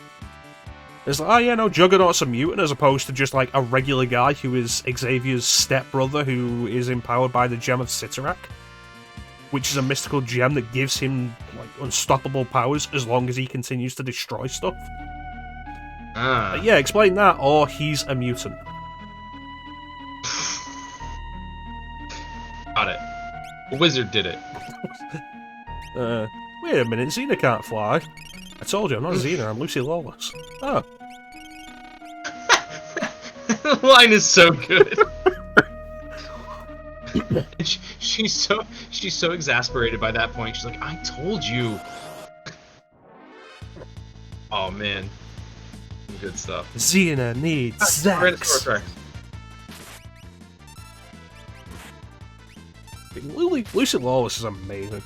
It's like, oh yeah, no, Juggernaut's a mutant as opposed to just like a regular guy who is Xavier's stepbrother who is empowered by the Gem of Cyttorak, which is a mystical gem that gives him like unstoppable powers as long as he continues to destroy stuff. Yeah, explain that, or he's a mutant. Got it. A wizard did it. Wait a minute, Xena can't fly. I told you, I'm not Xena, I'm Lucy Lawless. Oh. The line is so good. And she's so exasperated by that point. She's like, I told you. Oh man, good stuff. Xena needs sex. Lucy Lawless is amazing.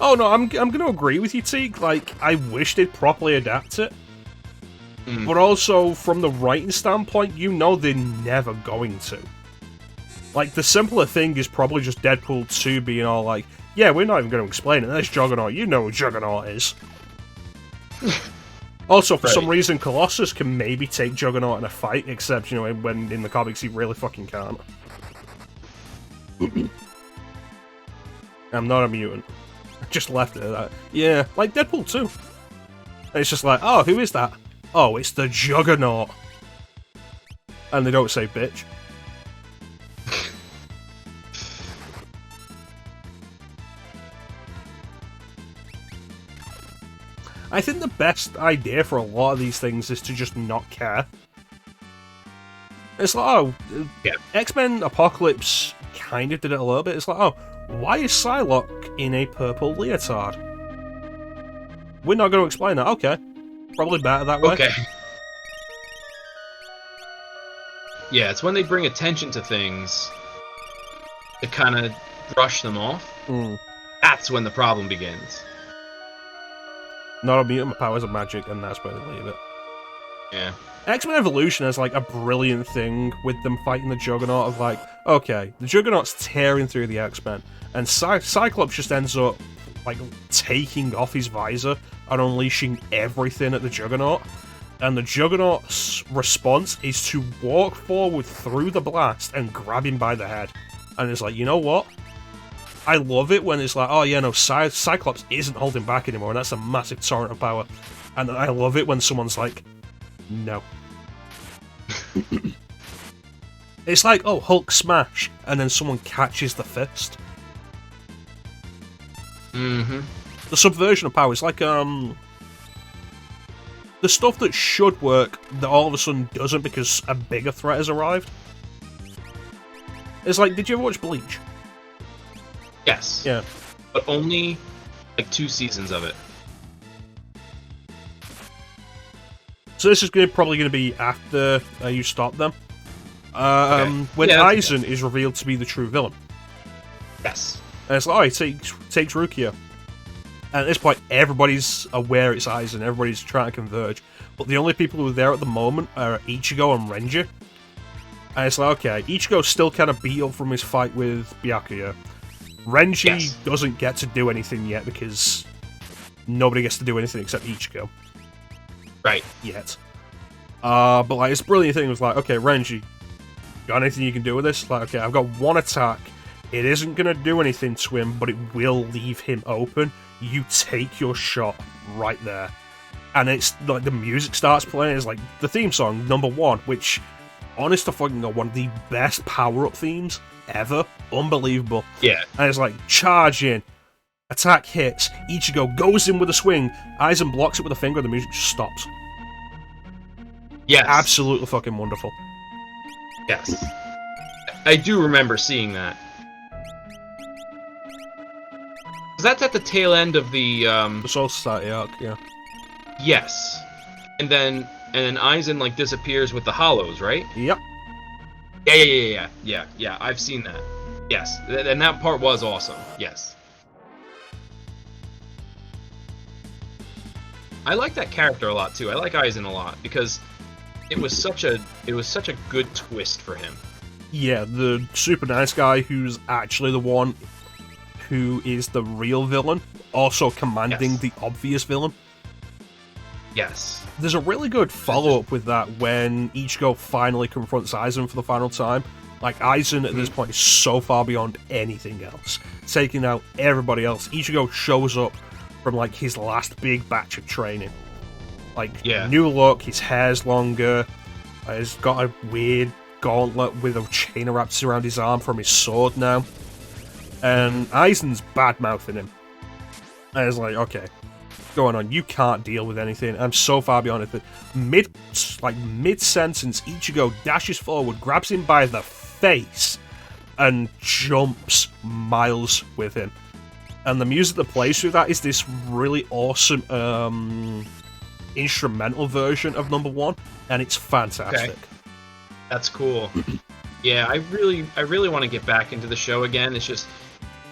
Oh no, I'm gonna agree with you, Teague. Like, I wish they'd properly adapt it. But also, from the writing standpoint, you know they're never going to. Like, the simpler thing is probably just Deadpool 2 being all like, yeah, we're not even going to explain it, there's Juggernaut, you know who Juggernaut is. Also, for some reason, Colossus can maybe take Juggernaut in a fight, except, you know, when in the comics he really fucking can't. I'm not a mutant. I just left it at that. Yeah, like Deadpool 2. And it's just like, oh, who is that? Oh, it's the Juggernaut. And they don't say bitch. I think the best idea for a lot of these things is to just not care. It's like, oh, yeah. X-Men Apocalypse kind of did it a little bit. It's like, oh, why is Psylocke in a purple leotard? We're not going to explain that. Okay. Probably better that way. Okay. Yeah, it's when they bring attention to things to kind of brush them off. That's when the problem begins. Not a mutant, my powers are magic, and that's where they leave it. Yeah. X-Men Evolution has, like, a brilliant thing with them fighting the Juggernaut of, like, okay, the Juggernaut's tearing through the X-Men, and Cyclops just ends up, like, taking off his visor and unleashing everything at the Juggernaut. And the Juggernaut's response is to walk forward through the blast and grab him by the head. And it's like, you know what? I love it when it's like, oh yeah, no, Cyclops isn't holding back anymore, and that's a massive torrent of power. And I love it when someone's like, no. It's like, oh, Hulk smash, and then someone catches the fist. The subversion of power is like, the stuff that should work that all of a sudden doesn't because a bigger threat has arrived. It's like, did you ever watch Bleach? Yes. Yeah. But only, like, 2 seasons of it. So this is probably going to be after you stop them. When Aizen is revealed to be the true villain. Yes. And it's like, oh, he takes Rukia. And at this point, everybody's aware it's Aizen, everybody's trying to converge. But the only people who are there at the moment are Ichigo and Renji. And it's like, okay, Ichigo's still kind of beat up from his fight with Byakuya. Renji doesn't get to do anything yet because nobody gets to do anything except Ichigo. Right. Yet. But like, this brilliant thing was like, okay, Renji, got anything you can do with this? Like, okay, I've got one attack. It isn't going to do anything to him, but it will leave him open. You take your shot right there. And it's like the music starts playing. It's like the theme song, number 1, which, honest to fucking God, one of the best power-up themes ever. Unbelievable. Yeah. And it's like, charge in. Attack hits. Ichigo goes in with a swing. Aizen blocks it with a finger. The music just stops. Yes. Absolutely fucking wonderful. Yes. I do remember seeing that. That's at the tail end of the Soul Society arc, yeah. Yes. And then Aizen, like, disappears with the hollows, right? Yep. Yeah, I've seen that. Yes. And that part was awesome. Yes. I like that character a lot too. I like Aizen a lot because it was such a good twist for him. Yeah, the super nice guy who's actually the one who is the real villain, also commanding the obvious villain. Yes. There's a really good follow-up with that when Ichigo finally confronts Aizen for the final time. Like, Aizen at this point is so far beyond anything else, taking out everybody else. Ichigo shows up from, like, his last big batch of training. Like, new look, his hair's longer, he's got a weird gauntlet with a chain wrapped around his arm from his sword now. And Aizen's bad-mouthing him. And it's like, okay, going on, you can't deal with anything. I'm so far beyond it that like mid-sentence, Ichigo dashes forward, grabs him by the face, and jumps miles with him. And the music that plays through that is this really awesome instrumental version of number 1, and it's fantastic. Okay. That's cool. Yeah, I really want to get back into the show again. It's just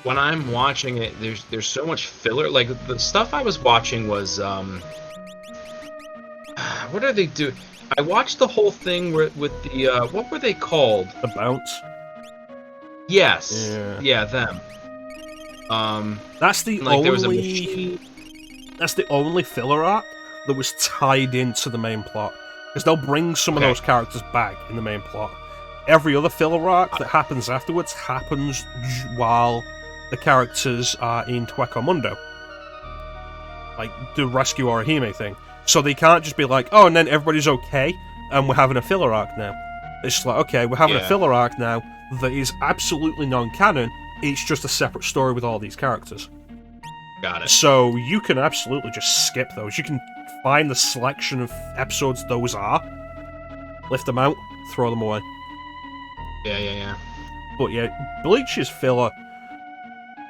when I'm watching it, there's so much filler. Like the stuff I was watching was what are they do? I watched the whole thing with the what were they called? The Bounce. Yes. Yeah, them. That's the like only. there was a machine. That's the only filler arc that was tied into the main plot, because they'll bring some of those characters back in the main plot. Every other filler arc that happens afterwards happens while the characters are in Hueco Mundo, like the rescue Orihime thing. So they can't just be like, oh, and then everybody's okay, and we're having a filler arc now. It's just like, okay, we're having a filler arc now that is absolutely non-canon. It's just a separate story with all these characters. Got it. So you can absolutely just skip those. You can find the selection of episodes those are, lift them out, throw them away. Yeah. But yeah, Bleach's filler,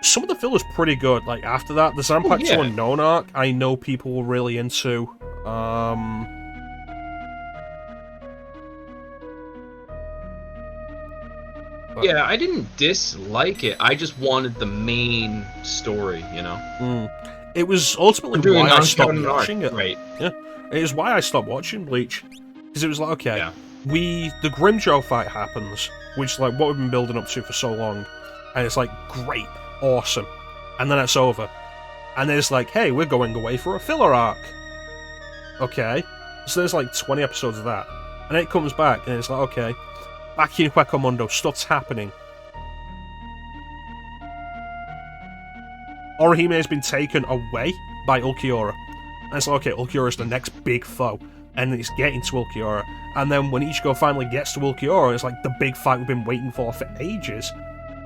some of the filler's pretty good. Like after that, the Zanpakuto Unknown arc, I know people were really into. Yeah, I didn't dislike it. I just wanted the main story, you know? It was ultimately why I stopped watching it. Right. Yeah. It is why I stopped watching Bleach. Because it was like, okay, the Grimjoe fight happens, which is like what we've been building up to for so long. And it's like, great, awesome. And then it's over. And then it's like, hey, we're going away for a filler arc. Okay. So there's like 20 episodes of that. And then it comes back, and it's like, okay, back in Hueco Mundo, stuff's happening. Orihime has been taken away by Ulquiorra. And it's like, okay, Ulquiorra's the next big foe. And it's getting to Ulquiorra. And then when Ichigo finally gets to Ulquiorra, it's like the big fight we've been waiting for ages.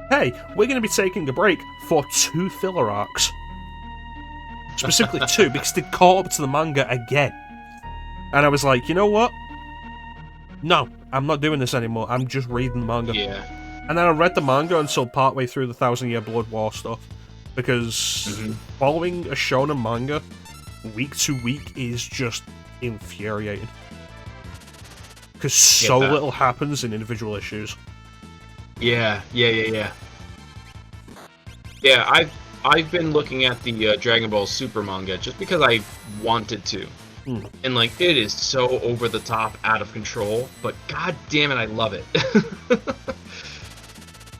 Hey, we're going to be taking a break for 2 filler arcs. Specifically 2, because they caught up to the manga again. And I was like, you know what? No, I'm not doing this anymore. I'm just reading the manga. Yeah. And then I read the manga until partway through the 1,000-Year Blood War stuff. Because following a shonen manga week to week is just infuriating. Because so little happens in individual issues. Yeah. Yeah, I've been looking at the Dragon Ball Super manga just because I wanted to. And like it is so over the top, out of control, but god damn it, I love it.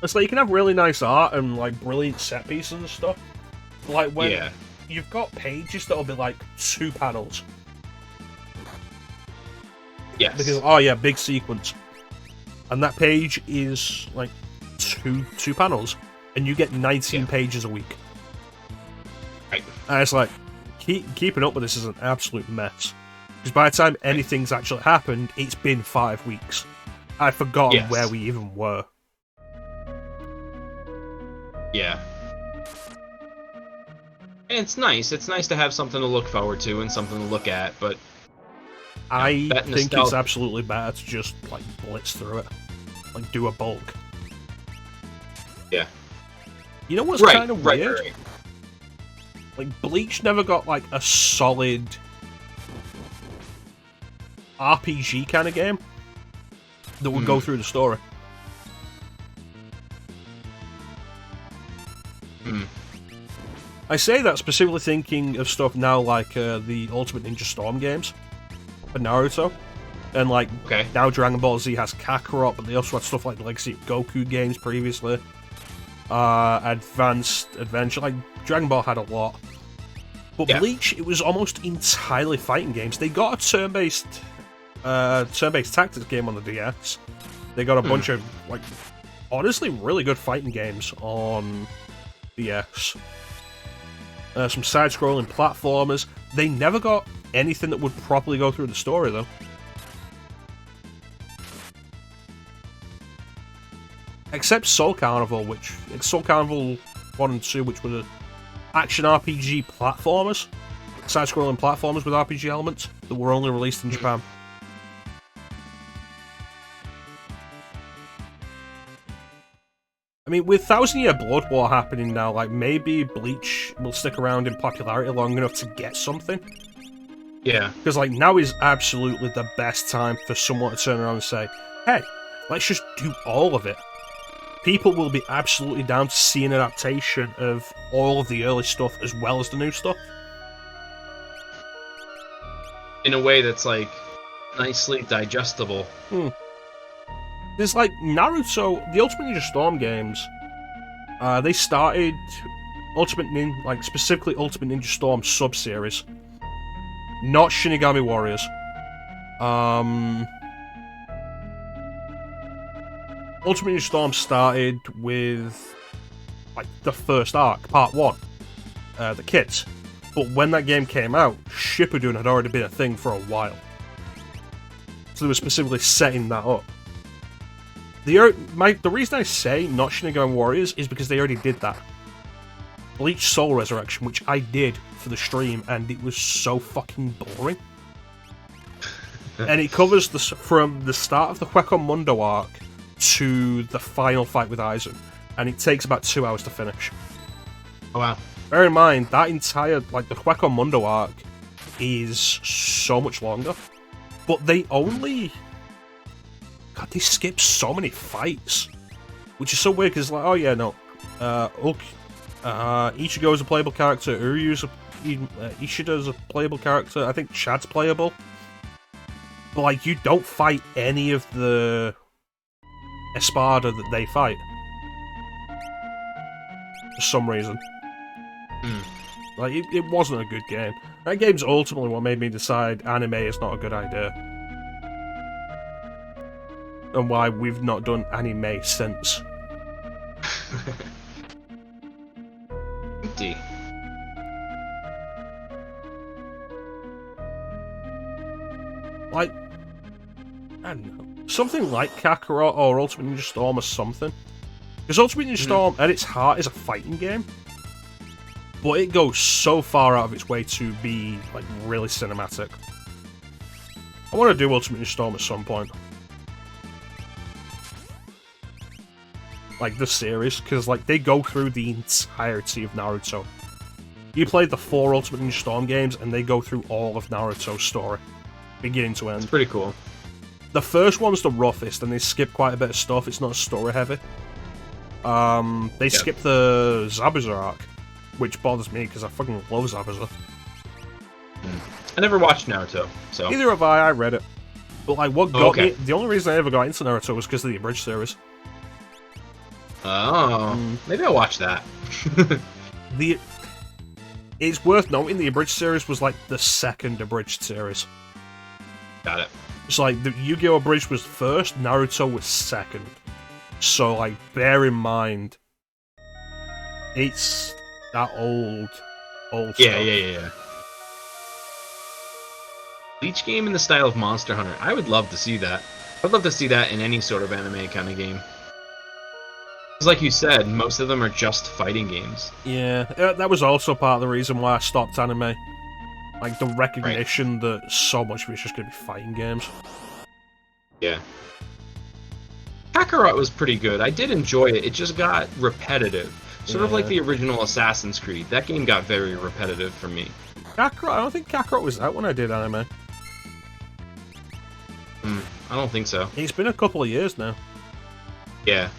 It's like you can have really nice art and like brilliant set pieces and stuff. Like when you've got pages that'll be like 2 panels. Yes. Because oh yeah, big sequence. And that page is like two panels. And you get 19 pages a week. Right. And it's like keeping up with this is an absolute mess. Because by the time anything's actually happened, it's been 5 weeks. I've forgotten where we even were. Yeah. And it's nice. It's nice to have something to look forward to and something to look at, but I think it's absolutely better to just like blitz through it. Like do a bulk. Yeah. You know what's kind of weird? Right. Like, Bleach never got, like, a solid RPG kind of game that would go through the story. I say that specifically thinking of stuff now like the Ultimate Ninja Storm games for Naruto. And, like, now Dragon Ball Z has Kakarot, but they also had stuff like the Legacy of Goku games previously. Advanced Adventure, like, Dragon Ball had a lot. But Bleach, it was almost entirely fighting games. They got a turn-based tactics game on the DS. They got a bunch of, like, honestly really good fighting games on DS. Some side-scrolling platformers. They never got anything that would properly go through the story, though. Except Soul Carnival 1 and 2, which were the action RPG platformers, side-scrolling platformers with RPG elements that were only released in Japan. I mean, with Thousand Year Blood War happening now, like, maybe Bleach will stick around in popularity long enough to get something. Yeah. Because, like, now is absolutely the best time for someone to turn around and say, hey, let's just do all of it. People will be absolutely down to see an adaptation of all of the early stuff as well as the new stuff. In a way that's, like, nicely digestible. There's, like, Naruto, the Ultimate Ninja Storm games, they started specifically Ultimate Ninja Storm sub-series. Not Shinigami Warriors. Ultimate Ninja Storm started with, like, the first arc, part 1, the kids. But when that game came out, Shippuden had already been a thing for a while. So they were specifically setting that up. The reason I say not Shinigami Warriors is because they already did that. Bleach Soul Resurrection, which I did for the stream, and it was so fucking boring. And it covers from the start of the Hueco Mundo arc to the final fight with Aizen, and it takes about 2 hours to finish. Oh wow. Bear in mind, that entire, like, the Hueco Mundo arc is so much longer, but they only... God, they skip so many fights, which is so weird, because, like, oh yeah, no, Ichigo is a playable character, Ishida's a playable character, I think Chad's playable, but, like, you don't fight any of the Espada that they fight. For some reason. Like, it wasn't a good game. That game's ultimately what made me decide anime is not a good idea. And why we've not done anime since. Empty. Like, I don't know. Something like Kakarot or Ultimate Ninja Storm or something. Because Ultimate Ninja Storm, at its heart, is a fighting game. But it goes so far out of its way to be, like, really cinematic. I want to do Ultimate Ninja Storm at some point. Like, the series, because, like, they go through the entirety of Naruto. You play the 4 Ultimate Ninja Storm games, and they go through all of Naruto's story. Beginning to end. It's pretty cool. The first one's the roughest, and they skip quite a bit of stuff. It's not story-heavy. They skip the Zabuza arc, which bothers me, because I fucking love Zabuza. I never watched Naruto, so... Neither have I read it. But, like, what got me... The only reason I ever got into Naruto was because of the abridged series. Oh, maybe I'll watch that. It's worth noting the abridged series was, like, the second abridged series. Got it. It's like, the Yu-Gi-Oh! Abridged was first, Naruto was second. So, like, bear in mind, it's that old stuff. Yeah. Bleach game in the style of Monster Hunter. I would love to see that. I'd love to see that in any sort of anime kind of game. Because like you said, most of them are just fighting games. Yeah, that was also part of the reason why I stopped anime. Like, the recognition that so much of it's just going to be fighting games. Yeah. Kakarot was pretty good. I did enjoy it. It just got repetitive. Sort of like the original Assassin's Creed. That game got very repetitive for me. Kakarot? I don't think Kakarot was out when I did anime. I don't think so. It's been a couple of years now. Yeah.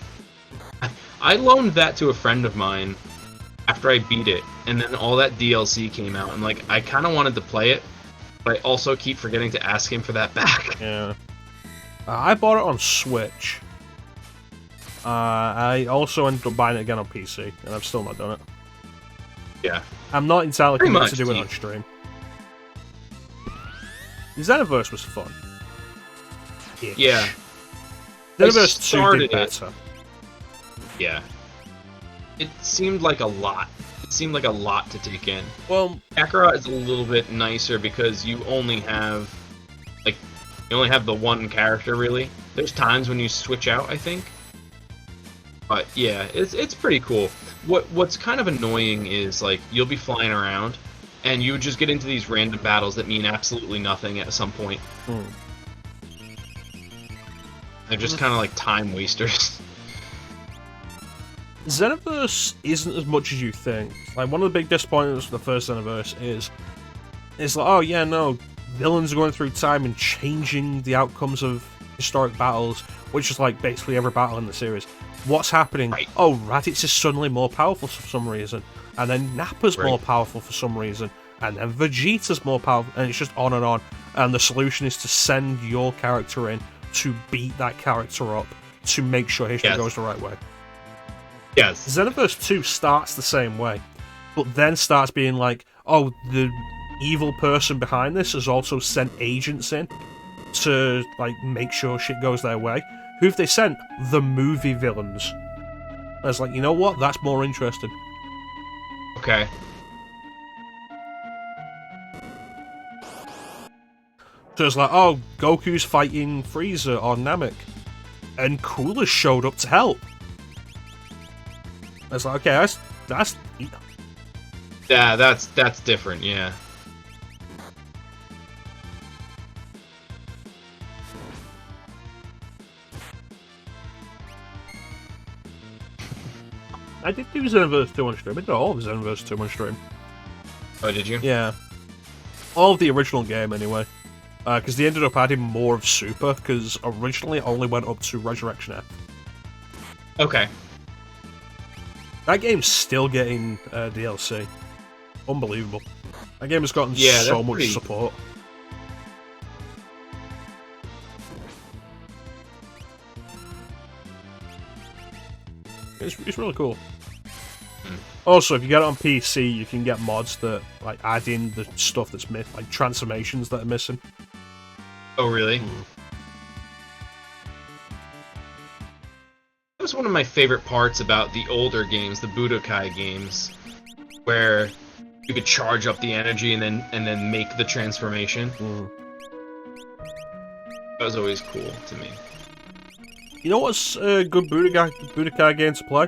I loaned that to a friend of mine after I beat it, and then all that DLC came out, and like I kind of wanted to play it, but I also keep forgetting to ask him for that back. Yeah. I bought it on Switch. I also ended up buying it again on PC, and I've still not done it. Yeah. I'm not entirely Pretty convinced much, to do it on stream. Xenoverse was fun. Itch. Yeah. Xenoverse 2 did better. Yeah. It seemed like a lot. It seemed like a lot to take in. Well, Kakarot is a little bit nicer because you only have the one character really. There's times when you switch out, I think. But yeah, it's pretty cool. What's kind of annoying is like you'll be flying around and you just get into these random battles that mean absolutely nothing at some point. They're just kind of like time wasters. Xenoverse isn't as much as you think. Like, one of the big disappointments for the first Xenoverse is, it's like, oh yeah, no, villains are going through time and changing the outcomes of historic battles, which is like basically every battle in the series. What's happening? Right. Oh, Raditz is suddenly more powerful for some reason, and then Nappa's more powerful for some reason, and then Vegeta's more powerful, and it's just on and on. And the solution is to send your character in to beat that character up to make sure history goes the right way. Yes. Xenoverse 2 starts the same way, but then starts being like, oh, the evil person behind this has also sent agents in to, like, make sure shit goes their way. Who've they sent? The movie villains. I was like, you know what? That's more interesting. Okay. So it's like, oh, Goku's fighting Frieza on Namek, and Cooler showed up to help. I was like, okay, that's Yeah, that's different. Yeah. I did do Xenoverse 2 on stream. I did all of Xenoverse 2 on stream. Oh, did you? Yeah. All of the original game, anyway. Because they ended up adding more of Super, because originally it only went up to Resurrection F. Okay. That game's still getting DLC. Unbelievable. That game has gotten so much support. It's really cool. Also, if you get it on PC, you can get mods that like add in the stuff that's missing, like transformations that are missing. Oh, really? That was one of my favorite parts about the older games, the Budokai games, where you could charge up the energy and then make the transformation. That was always cool to me. You know what's a good Budokai game to play?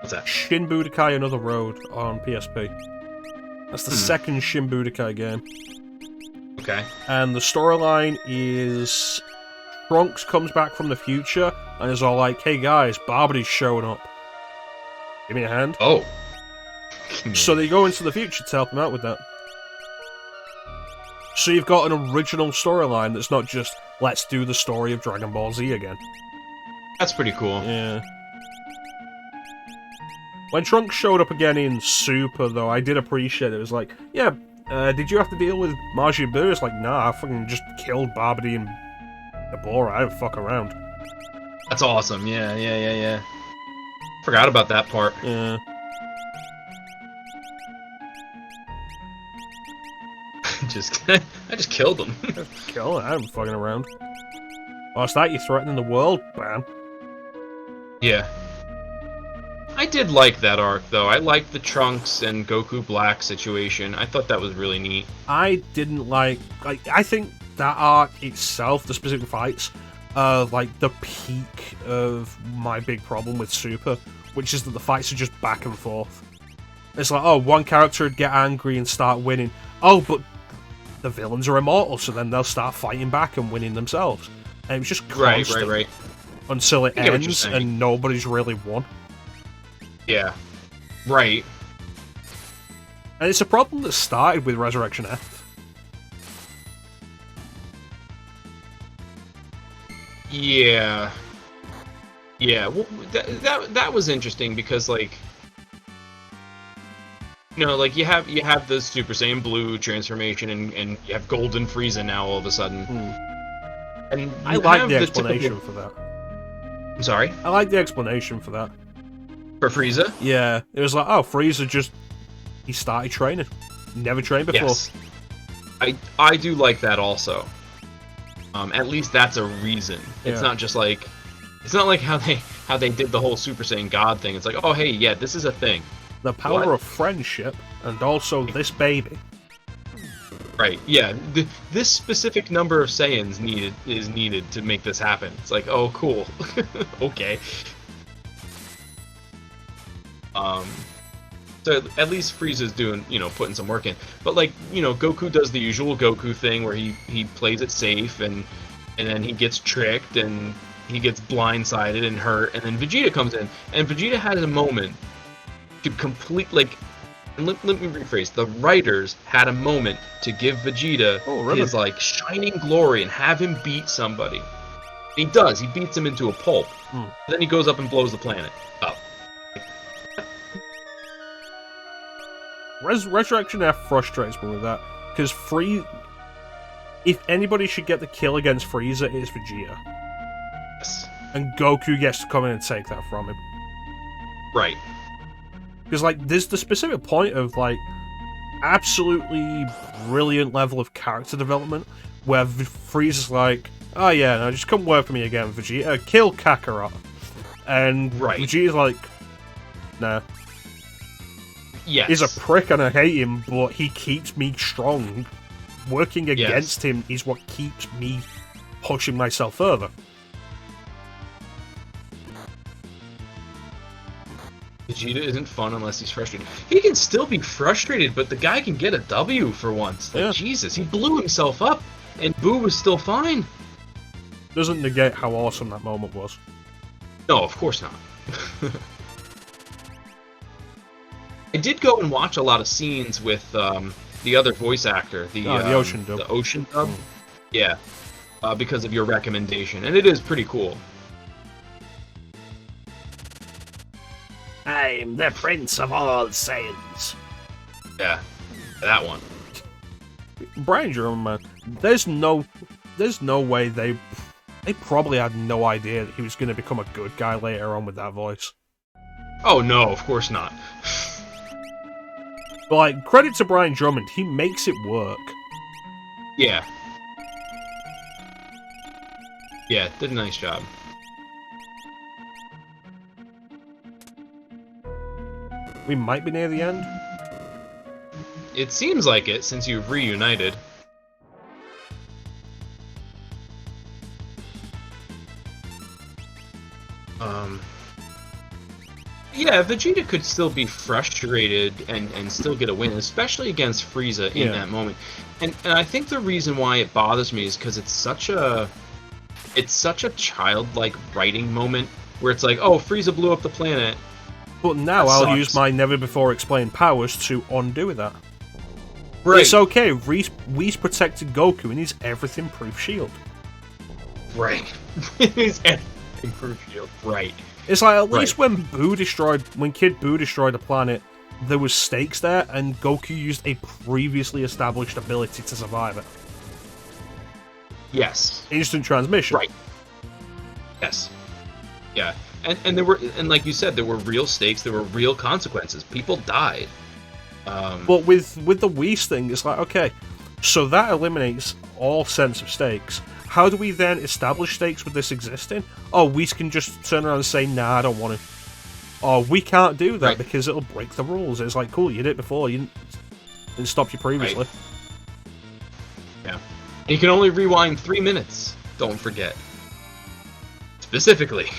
What's that? Shin Budokai Another Road on PSP. That's the second Shin Budokai game. Okay. And the storyline is Trunks comes back from the future and is all like, hey guys, Barbady's showing up. Give me a hand. Oh. So they go into the future to help him out with that. So you've got an original storyline that's not just, let's do the story of Dragon Ball Z again. That's pretty cool. Yeah. When Trunks showed up again in Super, though, I did appreciate it. It was like, yeah, did you have to deal with Majin Buu? It's like, nah, I fucking just killed Barbady and Dabura. I didn't fuck around. That's awesome. Yeah. Forgot about that part. Yeah. I just killed him. Kill it. I didn't fucking around. Oh, it's that? You're threatening the world? Bam. Yeah. I did like that arc, though. I liked the Trunks and Goku Black situation. I thought that was really neat. I didn't like... I think that arc itself, the specific fights, are like the peak of my big problem with Super, which is that the fights are just back and forth. It's like, oh, one character would get angry and start winning. Oh, but the villains are immortal, so then they'll start fighting back and winning themselves. And it was just constant right. until it ends and nobody's really won. Yeah. Right. And it's a problem that started with Resurrection F. Yeah. Yeah, well, that was interesting because, like, you know, like you have the Super Saiyan Blue transformation and you have Golden Frieza now all of a sudden. And I like the explanation for that. I'm sorry? I like the explanation for that. For Frieza? Yeah, it was like, oh, Frieza he started training. Never trained before. Yes. I do like that also. At least that's a reason. It's not just like, it's not like how they did the whole Super Saiyan God thing. It's like, oh hey, yeah, this is a thing. The power of friendship, and also this baby. Right, yeah. This specific number of Saiyans is needed to make this happen. It's like, oh, cool. Okay. So at least Frieza's doing, putting some work in. But, like, Goku does the usual Goku thing where he plays it safe and then he gets tricked and he gets blindsided and hurt, and then Vegeta comes in, and Vegeta has a moment to complete, like, let me rephrase, the writers had a moment to give Vegeta his, like, shining glory and have him beat somebody. He does, he beats him into a pulp. Then he goes up and blows the planet up. Resurrection F frustrates me with that, because if anybody should get the kill against Frieza, it's Vegeta. Yes. And Goku gets to come in and take that from him. Right. Because, like, there's the specific point of, like, absolutely brilliant level of character development where Frieza's like, oh yeah, now just come work for me again, Vegeta, kill Kakarot. And Vegeta's like, nah. Yes. He's a prick and I hate him, but he keeps me strong. Working against him is what keeps me pushing myself further. Vegeta isn't fun unless he's frustrated. He can still be frustrated, but the guy can get a W for once. Like, Jesus, he blew himself up, and Boo was still fine. Doesn't negate how awesome that moment was. No, of course not. I did go and watch a lot of scenes with the other voice actor, the Ocean dub. The Ocean dub. Yeah, because of your recommendation, and it is pretty cool. I'm the Prince of all Saiyans. Yeah, that one. Brian German, man, there's no way they probably had no idea that he was going to become a good guy later on with that voice. Oh no, of course not. But, like, credit to Brian Drummond, he makes it work. Yeah. Yeah, did a nice job. We might be near the end. It seems like it, since you've reunited. Yeah, Vegeta could still be frustrated and still get a win, especially against Frieza in that moment. And I think the reason why it bothers me is because it's such a childlike writing moment where it's like, oh, Frieza blew up the planet. But now I'll use my never-before-explained powers to undo that. Right. It's okay, Whis protected Goku in his everything-proof shield. Right. His everything-proof shield. Right. It's like, at least when Kid Buu destroyed the planet, there was stakes there, and Goku used a previously established ability to survive it. Yes. Instant transmission. Right. Yes. Yeah. And there were, and like you said, there were real stakes, there were real consequences. People died. But with the Whis thing, it's like, okay, so that eliminates all sense of stakes. How do we then establish stakes with this existing? Oh, Whis can just turn around and say, nah, I don't want to. Oh, we can't do that because it'll break the rules. It's like, cool, you did it before, you didn't stop you previously. Right. Yeah. And you can only rewind 3 minutes, don't forget. Specifically.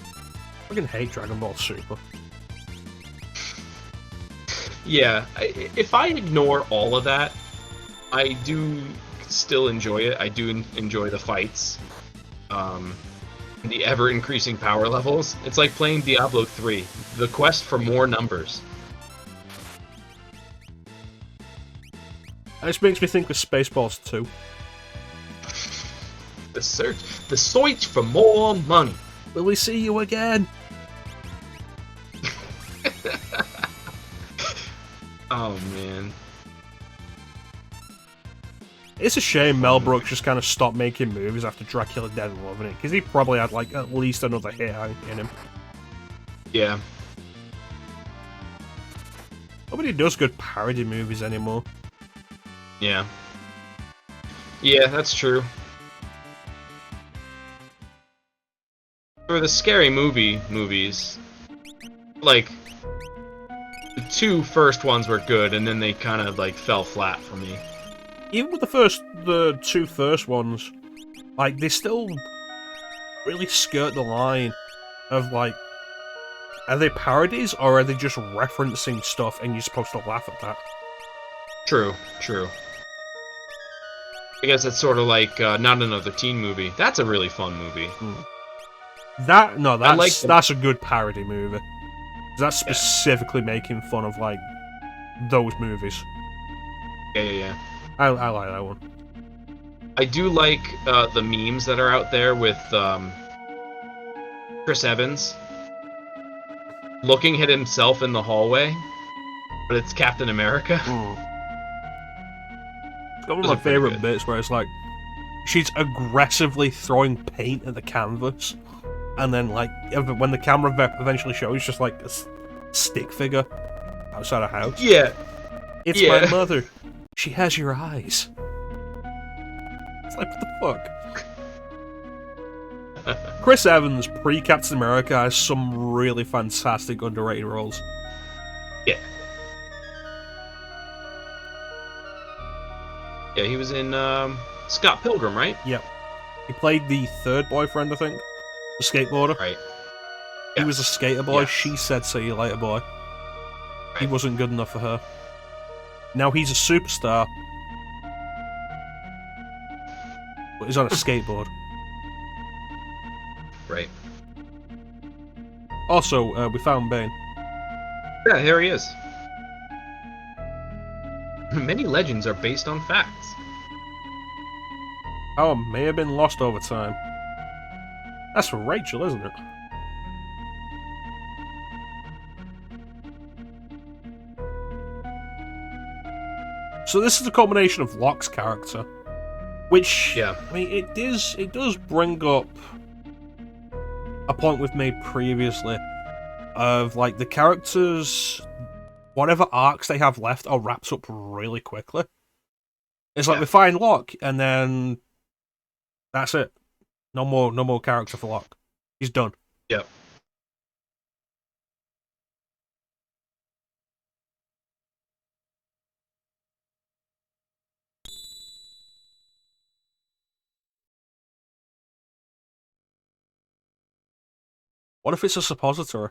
I fucking hate Dragon Ball Super. Yeah, if I ignore all of that, I do still enjoy it. I do enjoy the fights. The ever-increasing power levels. It's like playing Diablo 3. The quest for more numbers. This makes me think of Spaceballs 2. The search for more money. Will we see you again? Oh, man. It's a shame Mel Brooks just kind of stopped making movies after Dracula Dead and Loving It, because he probably had, like, at least another hit in him. Yeah. Nobody does good parody movies anymore. Yeah. Yeah, that's true. For the scary movies, like, the 2 first ones were good, and then they kind of, like, fell flat for me. Even with the 2 first ones, like, they still really skirt the line of, like, are they parodies, or are they just referencing stuff and you're supposed to laugh at that? True, true. I guess it's sort of like Not Another Teen Movie. That's a really fun movie. That's a good parody movie. That's specifically making fun of like those movies. Yeah. I like that one. I do like the memes that are out there with Chris Evans looking at himself in the hallway, but it's Captain America. It's got one of my favourite bits where it's like she's aggressively throwing paint at the canvas, and then like when the camera eventually shows, just like a stick figure outside a house. Yeah, it's my mother. She has your eyes. It's like, what the fuck? Chris Evans pre-Captain America has some really fantastic underrated roles. Yeah, he was in Scott Pilgrim, right? Yep. He played the third boyfriend, I think. The skateboarder. Right. He was a skater boy. Yes. She said, "See you later, boy." Right. He wasn't good enough for her. Now he's a superstar. But he's on a skateboard. Right. Also, we found Bane. Yeah, here he is. Many legends are based on facts. Power may have been lost over time. That's for Rachel, isn't it? So this is a combination of Locke's character, which I mean, it does bring up a point we've made previously of like the characters, whatever arcs they have left are wrapped up really quickly. It's like we find Locke and then that's it. No more character for Locke. He's done. Yep. What if it's a suppository?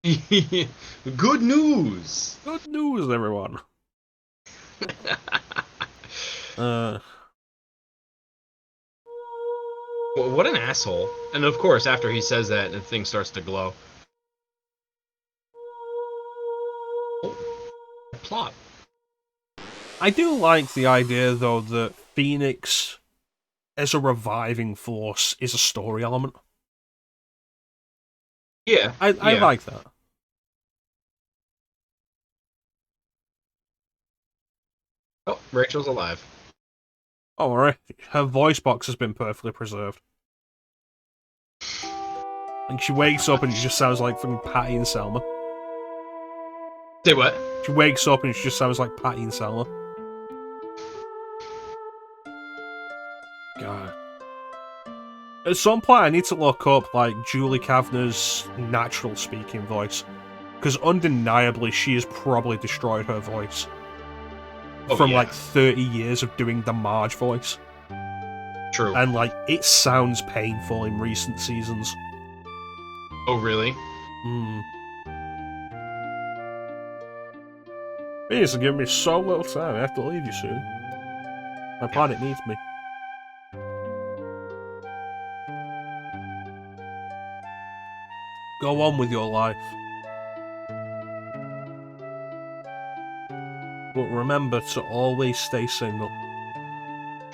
Good news! Good news, everyone. Well, what an asshole. And of course, after he says that, the thing starts to glow. Oh, plot. I do like the idea, though, that Phoenix as a reviving force is a story element. Yeah. I like that. Oh, Rachel's alive. Oh, alright. Her voice box has been perfectly preserved. Like, she wakes up and she just sounds like fucking Patty and Selma. Say what? She wakes up and she just sounds like Patty and Selma. God. At some point, I need to look up, like, Julie Kavner's natural speaking voice. Because undeniably, she has probably destroyed her voice. From, like, 30 years of doing the Marge voice. True. And, like, it sounds painful in recent seasons. Oh, really? This is giving me so little time. I have to leave you soon. My planet needs me. Go on with your life. But remember to always stay single.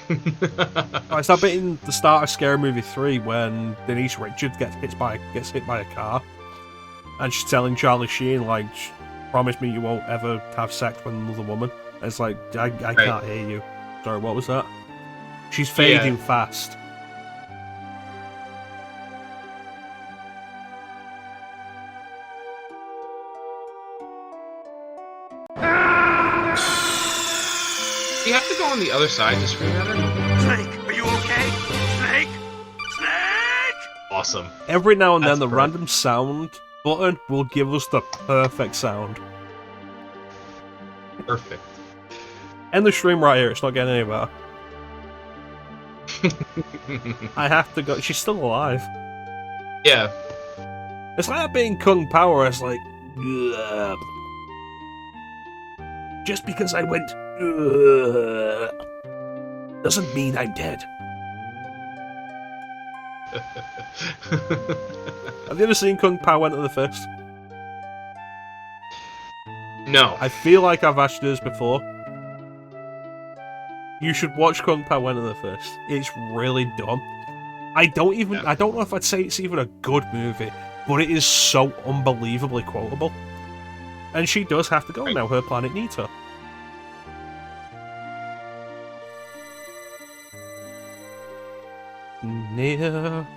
It's that bit in the start of Scary Movie 3 when Denise Richards gets hit by a car. And she's telling Charlie Sheen, like, promise me you won't ever have sex with another woman. And it's like, I can't hear you. Sorry, what was that? She's fading fast. Do you have to go on the other side to scream at her? Snake, are you okay? Snake? Snake! Awesome. Every now and then, the random sound button will give us the perfect sound. Perfect. End the stream right here, it's not getting any better. I have to go. She's still alive. Yeah. It's like that being Kung Power, it's like... Ugh. Just because I went... Ugh. doesn't mean I'm dead. Have you ever seen Kung Pao Enter the Fist? No. I feel like I've asked you this before. You should watch Kung Pao Enter the Fist. It's really dumb. I don't know if I'd say it's even a good movie, but it is so unbelievably quotable. And she does have to go now, her planet needs her. Near,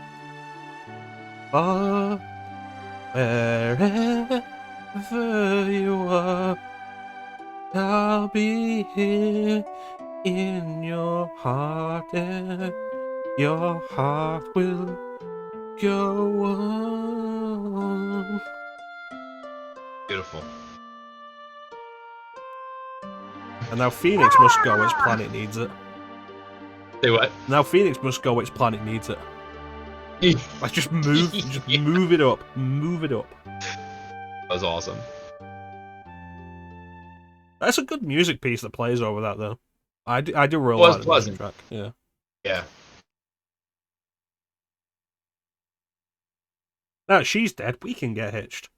far, wherever you are, I'll be here in your heart, and your heart will go on. Beautiful. And now Phoenix must go, its planet needs it. Say what? Now Phoenix must go, its planet needs it. Like, just move it up. Move it up. That was awesome. That's a good music piece that plays over that, though. I do really like the music track. Yeah. Yeah. Now she's dead, we can get hitched.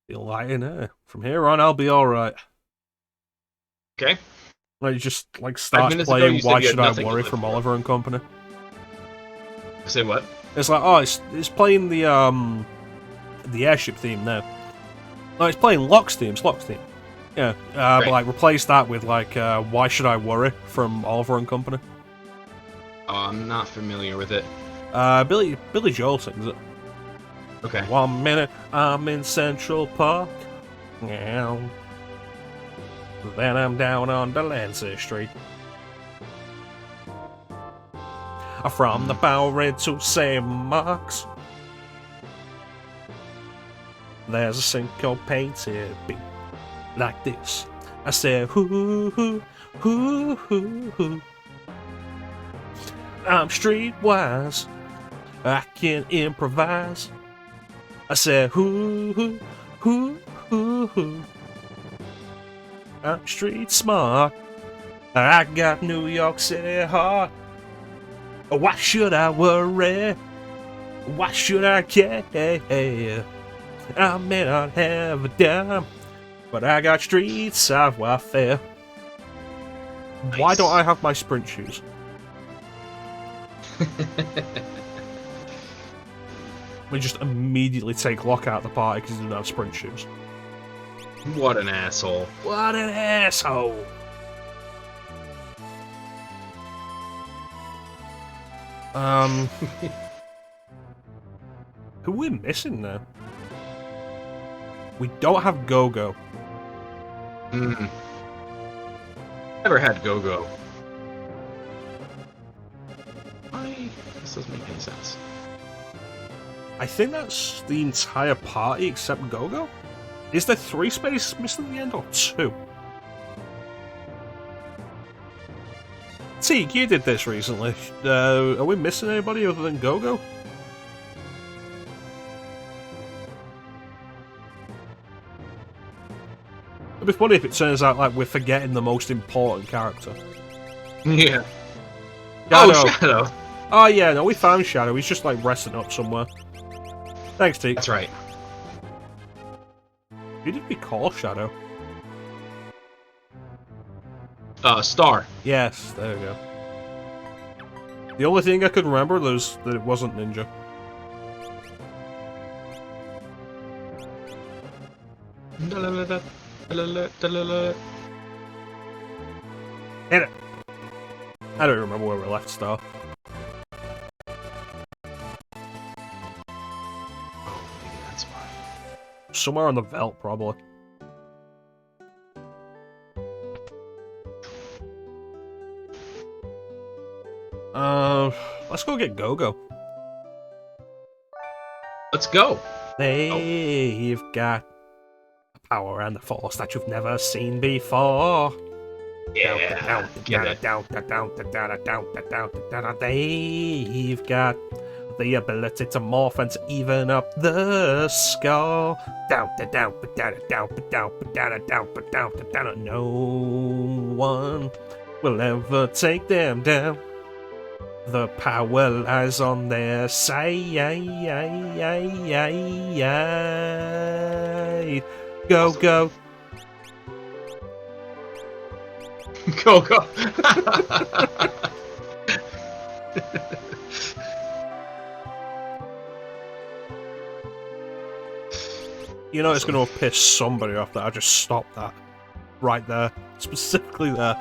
Feel light in her. From here on, I'll be alright. Okay. Like, just, like, starts playing Why Should I Worry from Oliver and Company. Say what? It's like, oh, it's playing the airship theme now. No, it's playing Locke's theme. Yeah, right. But, like, replace that with, like, Why Should I Worry from Oliver and Company. Oh, I'm not familiar with it. Billy Joel sings it. Okay. 1 minute, I'm in Central Park. Yeah. Then I'm down on Delancey Street. From the Bowery to St. Mark's, there's a syncopated beat like this. I say, hoo hoo hoo hoo hoo. I'm streetwise, I can improvise. I say, hoo hoo hoo hoo hoo. I'm street smart, I got New York City heart. Why should I worry? Why should I care? I may not have a dime, but I got street savoir-faire. Nice. Why don't I have my sprint shoes? We just immediately take Locke out of the party because he doesn't have sprint shoes. What an asshole. What an asshole. Who are we missing now? We don't have Go-Go. Never had Go-Go. Why? This doesn't make any sense. I think that's the entire party except Go-Go? Is there 3 spaces missing at the end, or 2? Teague, you did this recently. Are we missing anybody other than Go-Go? It'd be funny if it turns out like we're forgetting the most important character. Yeah. Shadow. Oh, Shadow. Oh yeah, no, we found Shadow. He's just like resting up somewhere. Thanks, Teague. That's right. Who did we call Shadow? Star. Yes, there we go. The only thing I could remember was that it wasn't Ninja. Hit it! I don't remember where we left Star. Oh, maybe that's why. Somewhere on the Veldt, probably. Let's go get Go-Go. Let's go. They've got a power and the force that you've never seen before. Yeah. They've got the ability to morph and to even up the score. Down, down, down, down, down, down, down, down, down, down. No one will ever take them down. The power lies on their side. Go, go. Go, go. You know it's going to piss somebody off that I just stopped that. Right there. Specifically there.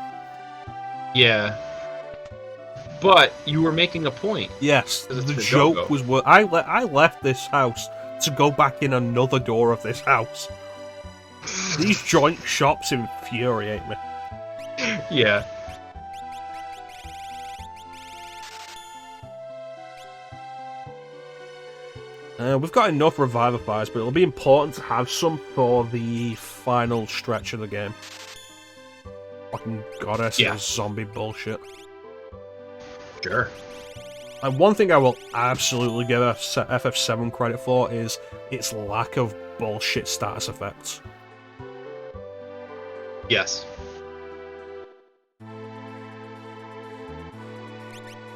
Yeah. But you were making a point. Yes, It's the the joke go-go. was... I left this house to go back in another door of this house. These joint shops infuriate me. Yeah. We've got enough revivifiers, but it'll be important to have some for the final stretch of the game. Fucking goddess Yeah. of zombie bullshit. Sure. And one thing I will absolutely give FF7 credit for is its lack of bullshit status effects. Yes.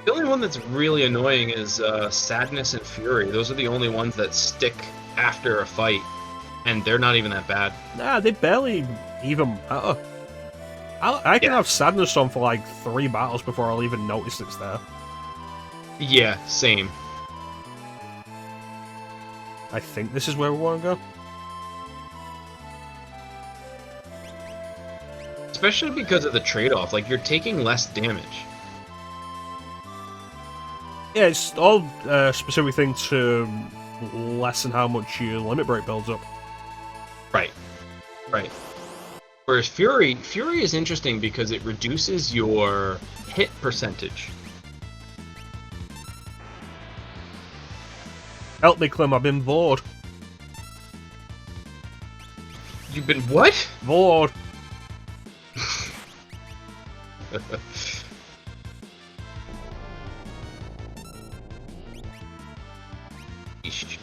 The only one that's really annoying is Sadness and Fury. Those are the only ones that stick after a fight, and they're not even that bad. Nah, they barely even matter. I can have Sadness on for like 3 battles before I'll even notice it's there. Yeah, same. I think this is where we want to go. Especially because of the trade-off. Like, you're taking less damage. Yeah, it's all specific thing to lessen how much your limit break builds up. Right. Right. Whereas Fury is interesting because it reduces your hit percentage. Help me, Clim, I've been bored. You've been what? Bored. Eesh.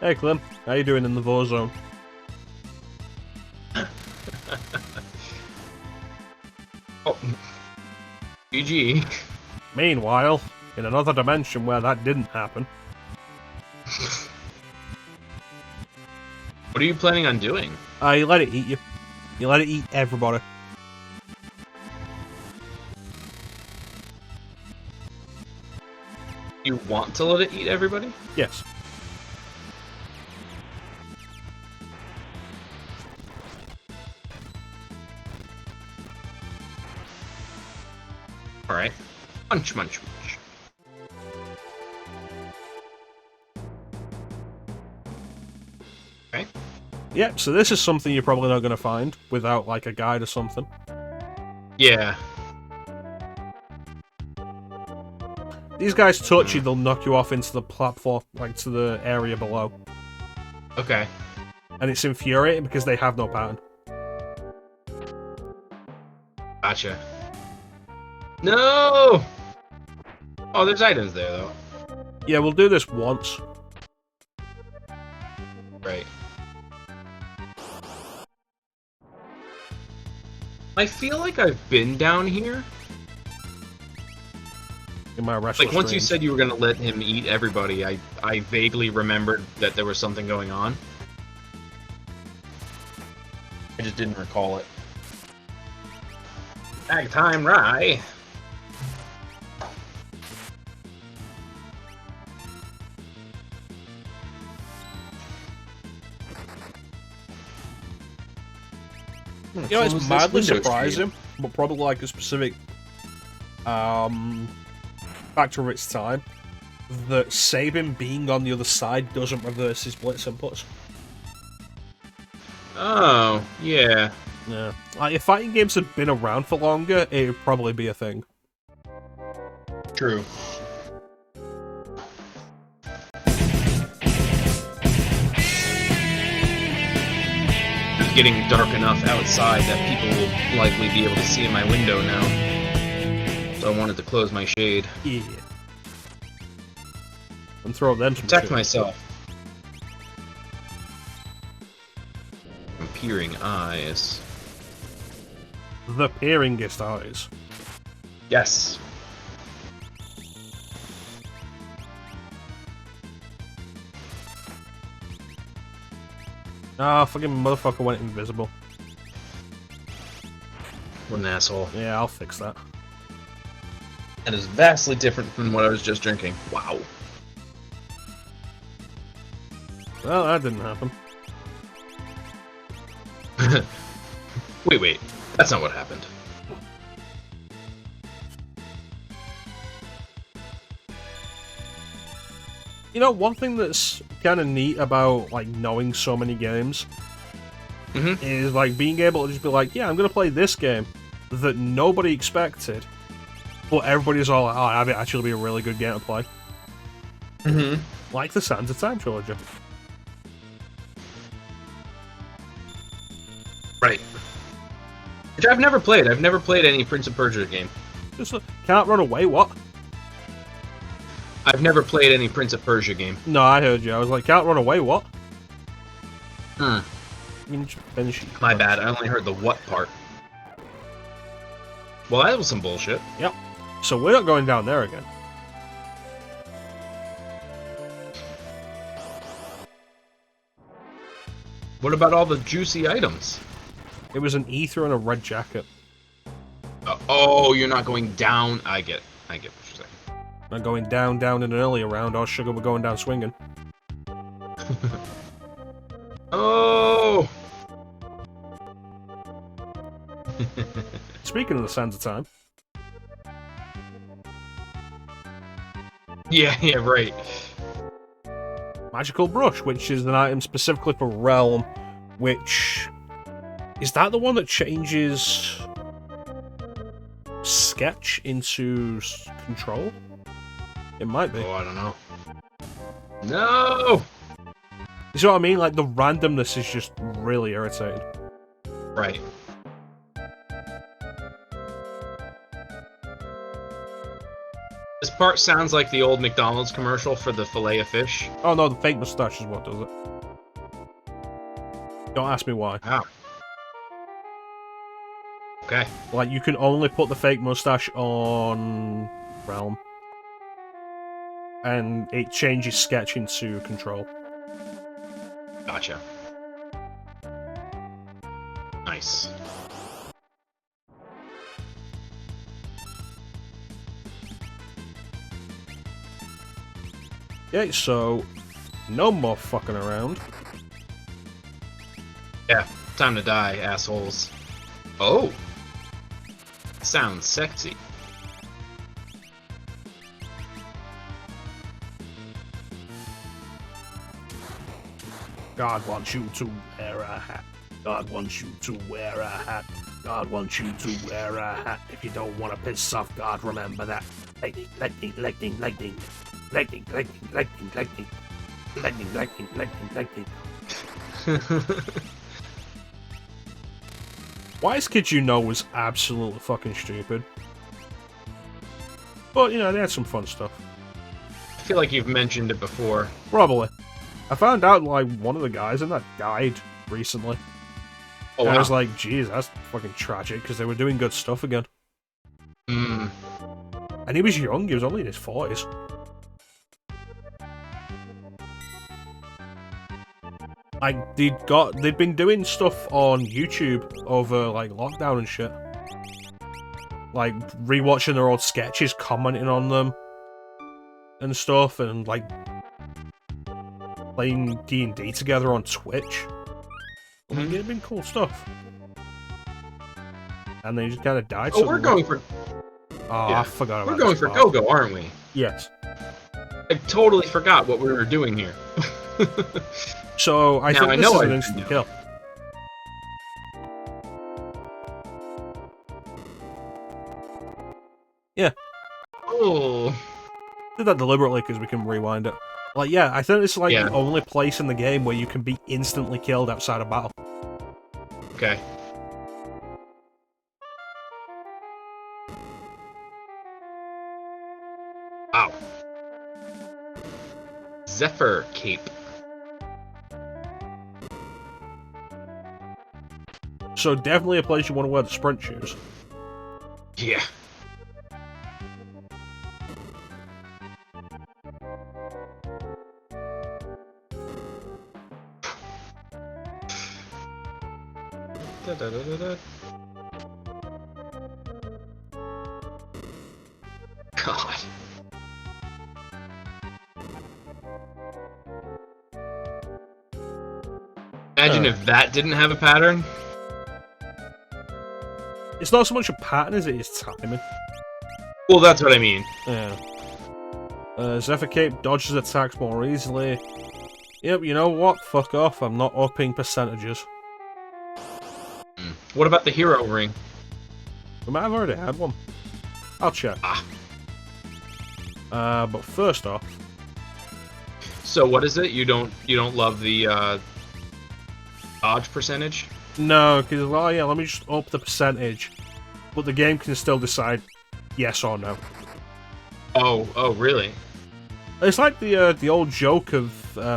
Hey, Clim, how you doing in the war zone? Oh. GG. Meanwhile, in another dimension where that didn't happen, What are you planning on doing? you let it eat you. You let it eat everybody. You want to let it eat everybody? Yes. Alright. Munch, munch, munch. Okay. Yep, so this is something you're probably not going to find without, like, a guide or something. Yeah. These guys touch you, they'll knock you off into the platform, like, to the area below. Okay. And it's infuriating because they have no pattern. Gotcha. No! Oh, there's items there, though. Yeah, we'll do this once. Right. I feel like I've been down here. In my wrestling Like, once you streams. said you were gonna let him eat everybody, I vaguely remembered that there was something going on. I just didn't recall it. Tag time, Rye! You know, it's mildly surprising, but probably like a specific factor of its time, that Sabin being on the other side doesn't reverse his blitz inputs. Oh, yeah. Yeah. Like, if fighting games had been around for longer, it would probably be a thing. True. getting dark enough outside that people will likely be able to see in my window now. So I wanted to close my shade. Yeah. And throw them some Protect shit. myself. From peering eyes. The peeringest eyes. Yes. Ah, fucking motherfucker went invisible. What an asshole. Yeah, I'll fix that. That is vastly different from what I was just drinking. Wow. Well, that didn't happen. Wait. That's not what happened. You know, one thing that's kind of neat about, like, knowing so many games is, like, being able to just be like, yeah, I'm going to play this game that nobody expected, but everybody's all like, oh, that'd actually be a really good game to play. Like the Sands of Time trilogy. Right. Which I've never played. I've never played any Prince of Persia game. Just can't run away, what? I've never played any Prince of Persia game. No, I heard you. I was like, can't run away, what? Hmm. You need to finish it. My bad. I only heard the what part. Well, that was some bullshit. Yep. So we're not going down there again. What about all the juicy items? It was an ether and a red jacket. Oh, you're not going down. I get what you're saying. Not going down in an earlier round, or Sugar were going down swinging. Oh! Speaking of the Sands of Time. Yeah, right. Magical Brush, which is an item specifically for Realm, which... Is that the one that changes... Sketch into Control? It might be. Oh, I don't know. No! You see what I mean? Like, the randomness is just really irritating. Right. This part sounds like the old McDonald's commercial for the fillet of fish. Oh no, the fake moustache is what does it. Don't ask me why. Wow. Okay. Like, you can only put the fake moustache on Realm. And it changes Sketch into Control. Gotcha. Nice. Okay, so no more fucking around. Yeah, time to die, assholes. Oh! Sounds sexy. God wants you to wear a hat. God wants you to wear a hat. God wants you to wear a hat. If you don't want to piss off God, remember that. Lightning, lightning, lightning, lightning. Lightning, lightning, lightning, lightning. Lightning, lightning, lightning, lightning. Wise Kids You Know was absolutely fucking stupid. But, you know, they had some fun stuff. I feel like you've mentioned it before. Probably. I found out, like, one of the guys in that died recently. Oh, and wow. I was like, geez, that's fucking tragic, because they were doing good stuff again. Hmm. And he was young, he was only in his 40s. Like, they'd been doing stuff on YouTube over, like, lockdown and shit. Like, rewatching their old sketches, commenting on them, and stuff, and, like, playing D&D together on Twitch. Like, it'd been cool stuff. And they just kind of died. Oh, we're going for... Oh, yeah. I forgot about We're going this for part. Go-Go, aren't we? Yes. I totally forgot what we were doing here. So, I think this is an instant kill. Yeah. Oh. Did that deliberately because we can rewind it. Like, yeah, I think it's like Yeah. the only place in the game where you can be instantly killed outside of battle. Okay. Wow. Zephyr Cape. So definitely a place you want to wear the sprint shoes. Yeah. Da-da-da-da-da. God. Imagine if that didn't have a pattern. It's not so much a pattern as it is timing. Well, that's what I mean. Yeah. Zephyr Cape dodges attacks more easily. Yep, you know what? Fuck off. I'm not upping percentages. What about the hero ring? We might have already had one. I'll check. But first off, So what is it? You don't love the dodge percentage? no, because well, yeah, let me just up the percentage, but the game can still decide yes or no. Oh, really? It's like the old joke of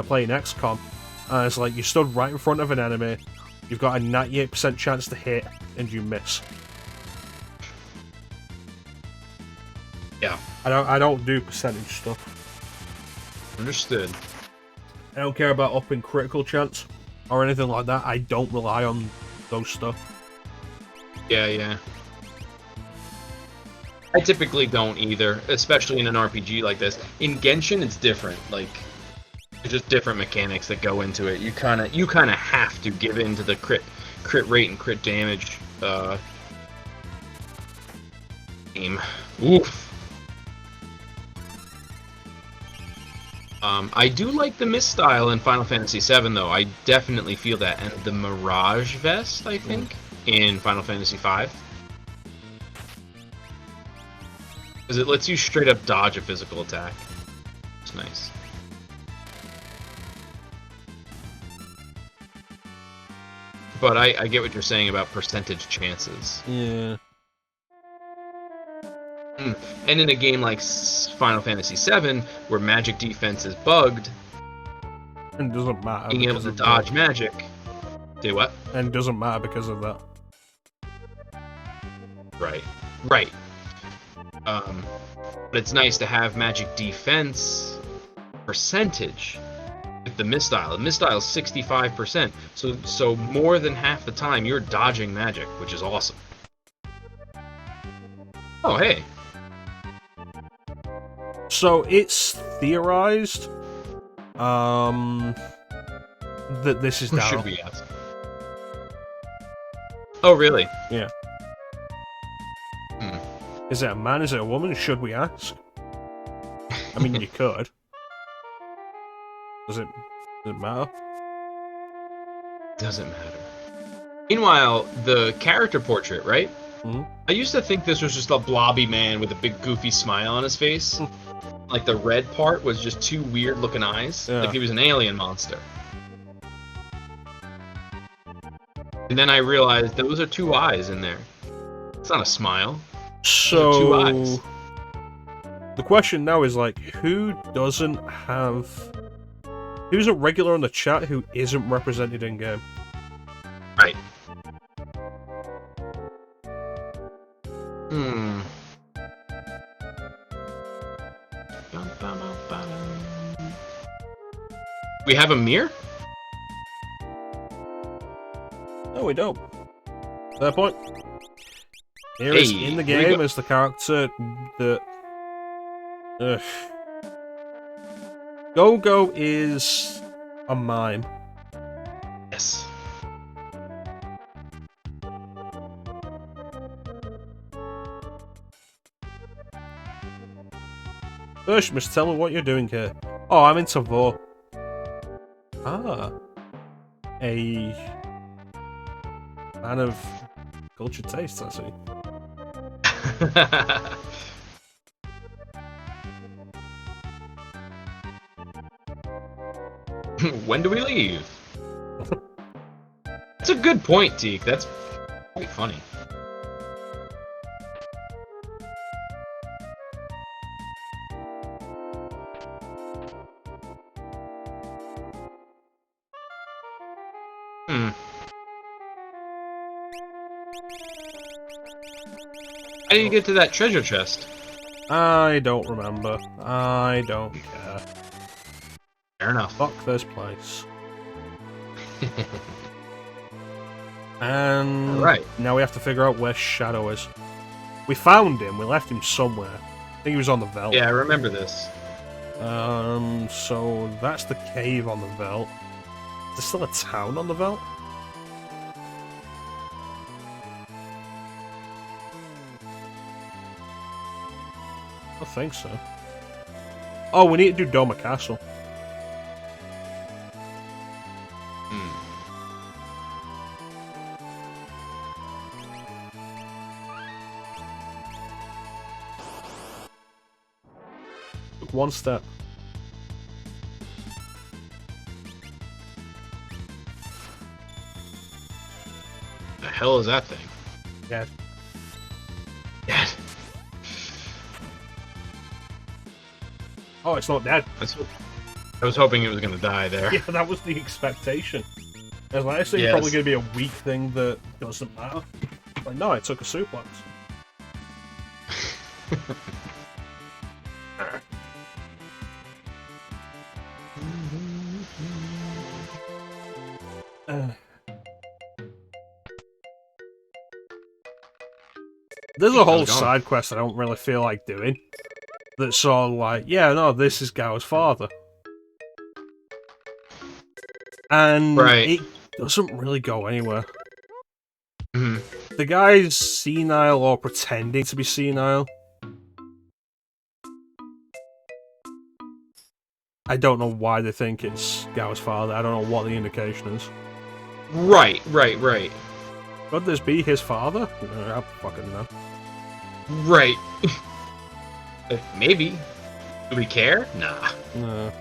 playing XCOM. It's like you stood right in front of an enemy, you've got a 98% chance to hit, and you miss. Yeah. I don't do percentage stuff. Understood. I don't care about upping critical chance or anything like that. I don't rely on those stuff. Yeah. I typically don't either, especially in an RPG like this. In Genshin, it's different. Like, there's just different mechanics that go into it. You kind of have to give in to the crit rate and crit damage game. Oof. I do like the mist style in Final Fantasy VII, though. I definitely feel that, and the Mirage Vest, I think, in Final Fantasy V. Because it lets you straight up dodge a physical attack. It's nice. But I get what you're saying about percentage chances. Yeah. And in a game like Final Fantasy VII, where magic defense is bugged, And it doesn't matter. being able to because of dodge that. magic. Say what? And it doesn't matter because of that. Right. But it's nice to have magic defense percentage with the mistile. The mistile is 65%, so more than half the time you're dodging magic, which is awesome. Oh, hey. So it's theorized that this is Who Daryl. should we ask? Oh, really? Yeah. Is it a man? Is it a woman? Should we ask? I mean, you could. Does it matter? Doesn't matter. Meanwhile, the character portrait, right? Mhm. I used to think this was just a blobby man with a big goofy smile on his face. Like the red part was just two weird looking eyes. Yeah. Like he was an alien monster. And then I realized those are two eyes in there. It's not a smile. So two eyes. the question now is like, who's a regular in the chat who isn't represented in game? Right. We have a mirror? No, we don't. Fair point. Here is Hey, in the here we game go. is the character that. Go-Go is a mime. Yes. First, you must tell me what you're doing here. Oh, I'm in Tavor. Ah. A man of cultured tastes, I see. When do we leave? That's a good point, Teak. That's pretty funny. Hmm. How do you get to that treasure chest? I don't remember. I don't care. Fair enough. Fuck this place. And Alright. now we have to figure out where Shadow is. We found him, we left him somewhere. I think he was on the Veldt. Yeah, I remember this. So that's the cave on the Veldt. Is there still a town on the Veldt? I think so. Oh, we need to do Doma Castle. Took one step. The hell is that thing? Yeah. Dead. Oh, it's not dead. I was hoping it was gonna die there. Yeah, that was the expectation. I was like, it's Yes. probably going to be a weak thing that doesn't matter. Like, no, it took a suplex. There's a whole side quest I don't really feel like doing. That's sort of like, yeah, no, this is Gao's father. And it doesn't really go anywhere. The guy's senile or pretending to be senile. I don't know why they think it's Gao's father. I don't know what the indication is. Right. Could this be his father? I don't fucking know. Right. Maybe. Do we care? Nah. No.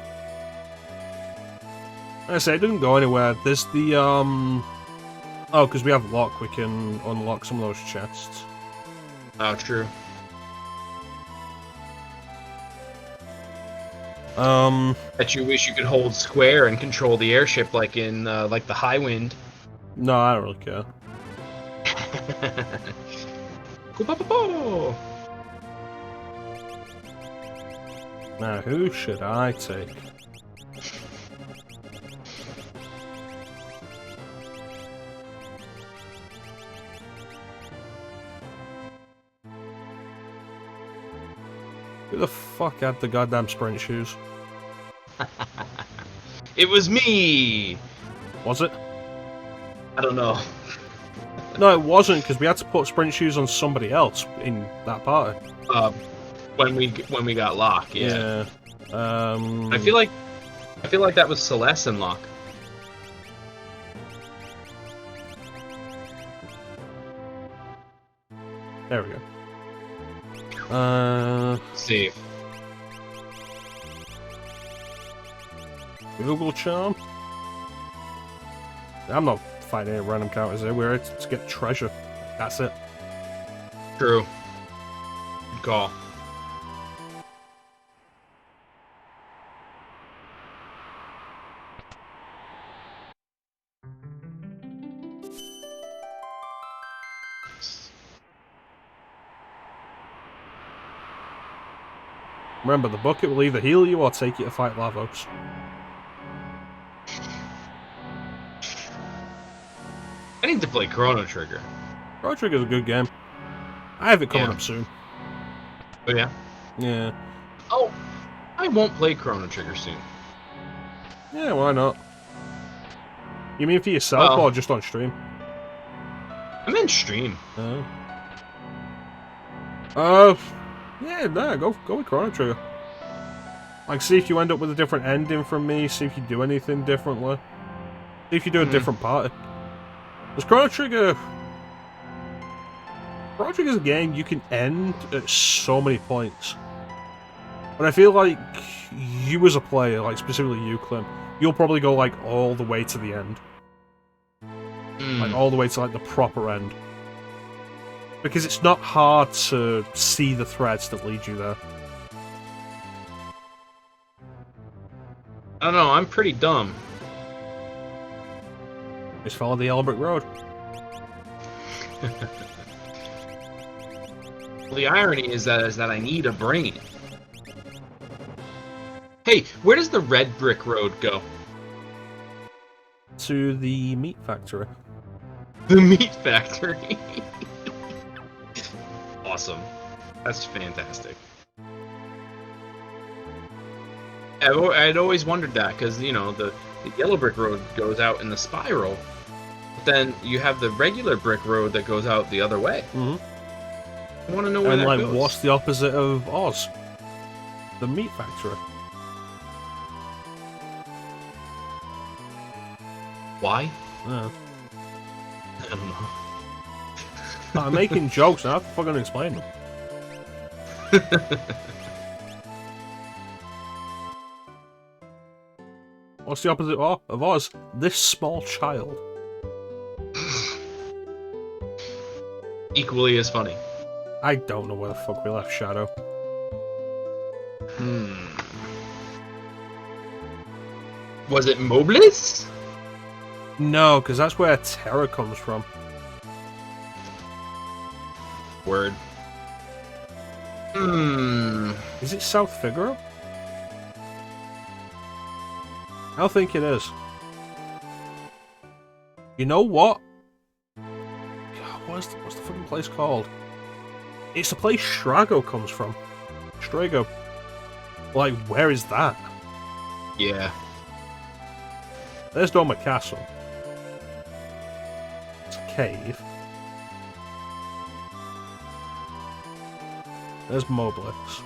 Like I say, it doesn't go anywhere. There's the, Oh, because we have lock, we can unlock some of those chests. Oh, true. Bet you wish you could hold square and control the airship like in, like the High Wind. No, I don't really care. Now, who should I take? Who the fuck had the goddamn sprint shoes? It was me! Was it? I don't know. No, it wasn't, because we had to put sprint shoes on somebody else in that party. When we got Locke, yeah. I feel like that was Celeste and Locke. There we go. Save. Google Charm? I'm not fighting any random counters here. We're here to get treasure. That's it. True. Good call. Remember, the bucket will either heal you or take you to fight Lavos. I need to play Chrono Trigger. Chrono Trigger's a good game. I have it coming up soon. Oh, yeah? Yeah. Oh, I won't play Chrono Trigger soon. Yeah, why not? You mean for yourself or just on stream? I'm in stream. Yeah, no, go with Chrono Trigger. Like, see if you end up with a different ending from me, see if you do anything differently. See if you do a different party. Because Chrono Trigger's a game you can end at so many points. But I feel like you as a player, like specifically you, Clim, you'll probably go like all the way to the end. Like, all the way to, like, the proper end. Because it's not hard to see the threads that lead you there. I don't know, I'm pretty dumb. Just follow the yellow brick road. Well, the irony is that I need a brain. Hey, where does the red brick road go? To the meat factory. The meat factory. Awesome. That's fantastic. I'd always wondered that, because, you know, the yellow brick road goes out in the spiral. But then you have the regular brick road that goes out the other way. I want to know where that like, goes. what's the opposite of Oz? The meat factory. Why? Yeah. I don't know. I'm making jokes, and I have to fucking explain them. What's the opposite of Oz? This small child. Equally as funny. I don't know where the fuck we left Shadow. Was it Mobliz? No, because that's where Terra comes from. Word. Is it South Figaro? I don't think it is. You know what? God, what's the fucking place called? It's the place Strago comes from. Strago. Like, where is that? Yeah. There's Dorma Castle. It's a cave. There's Moblix.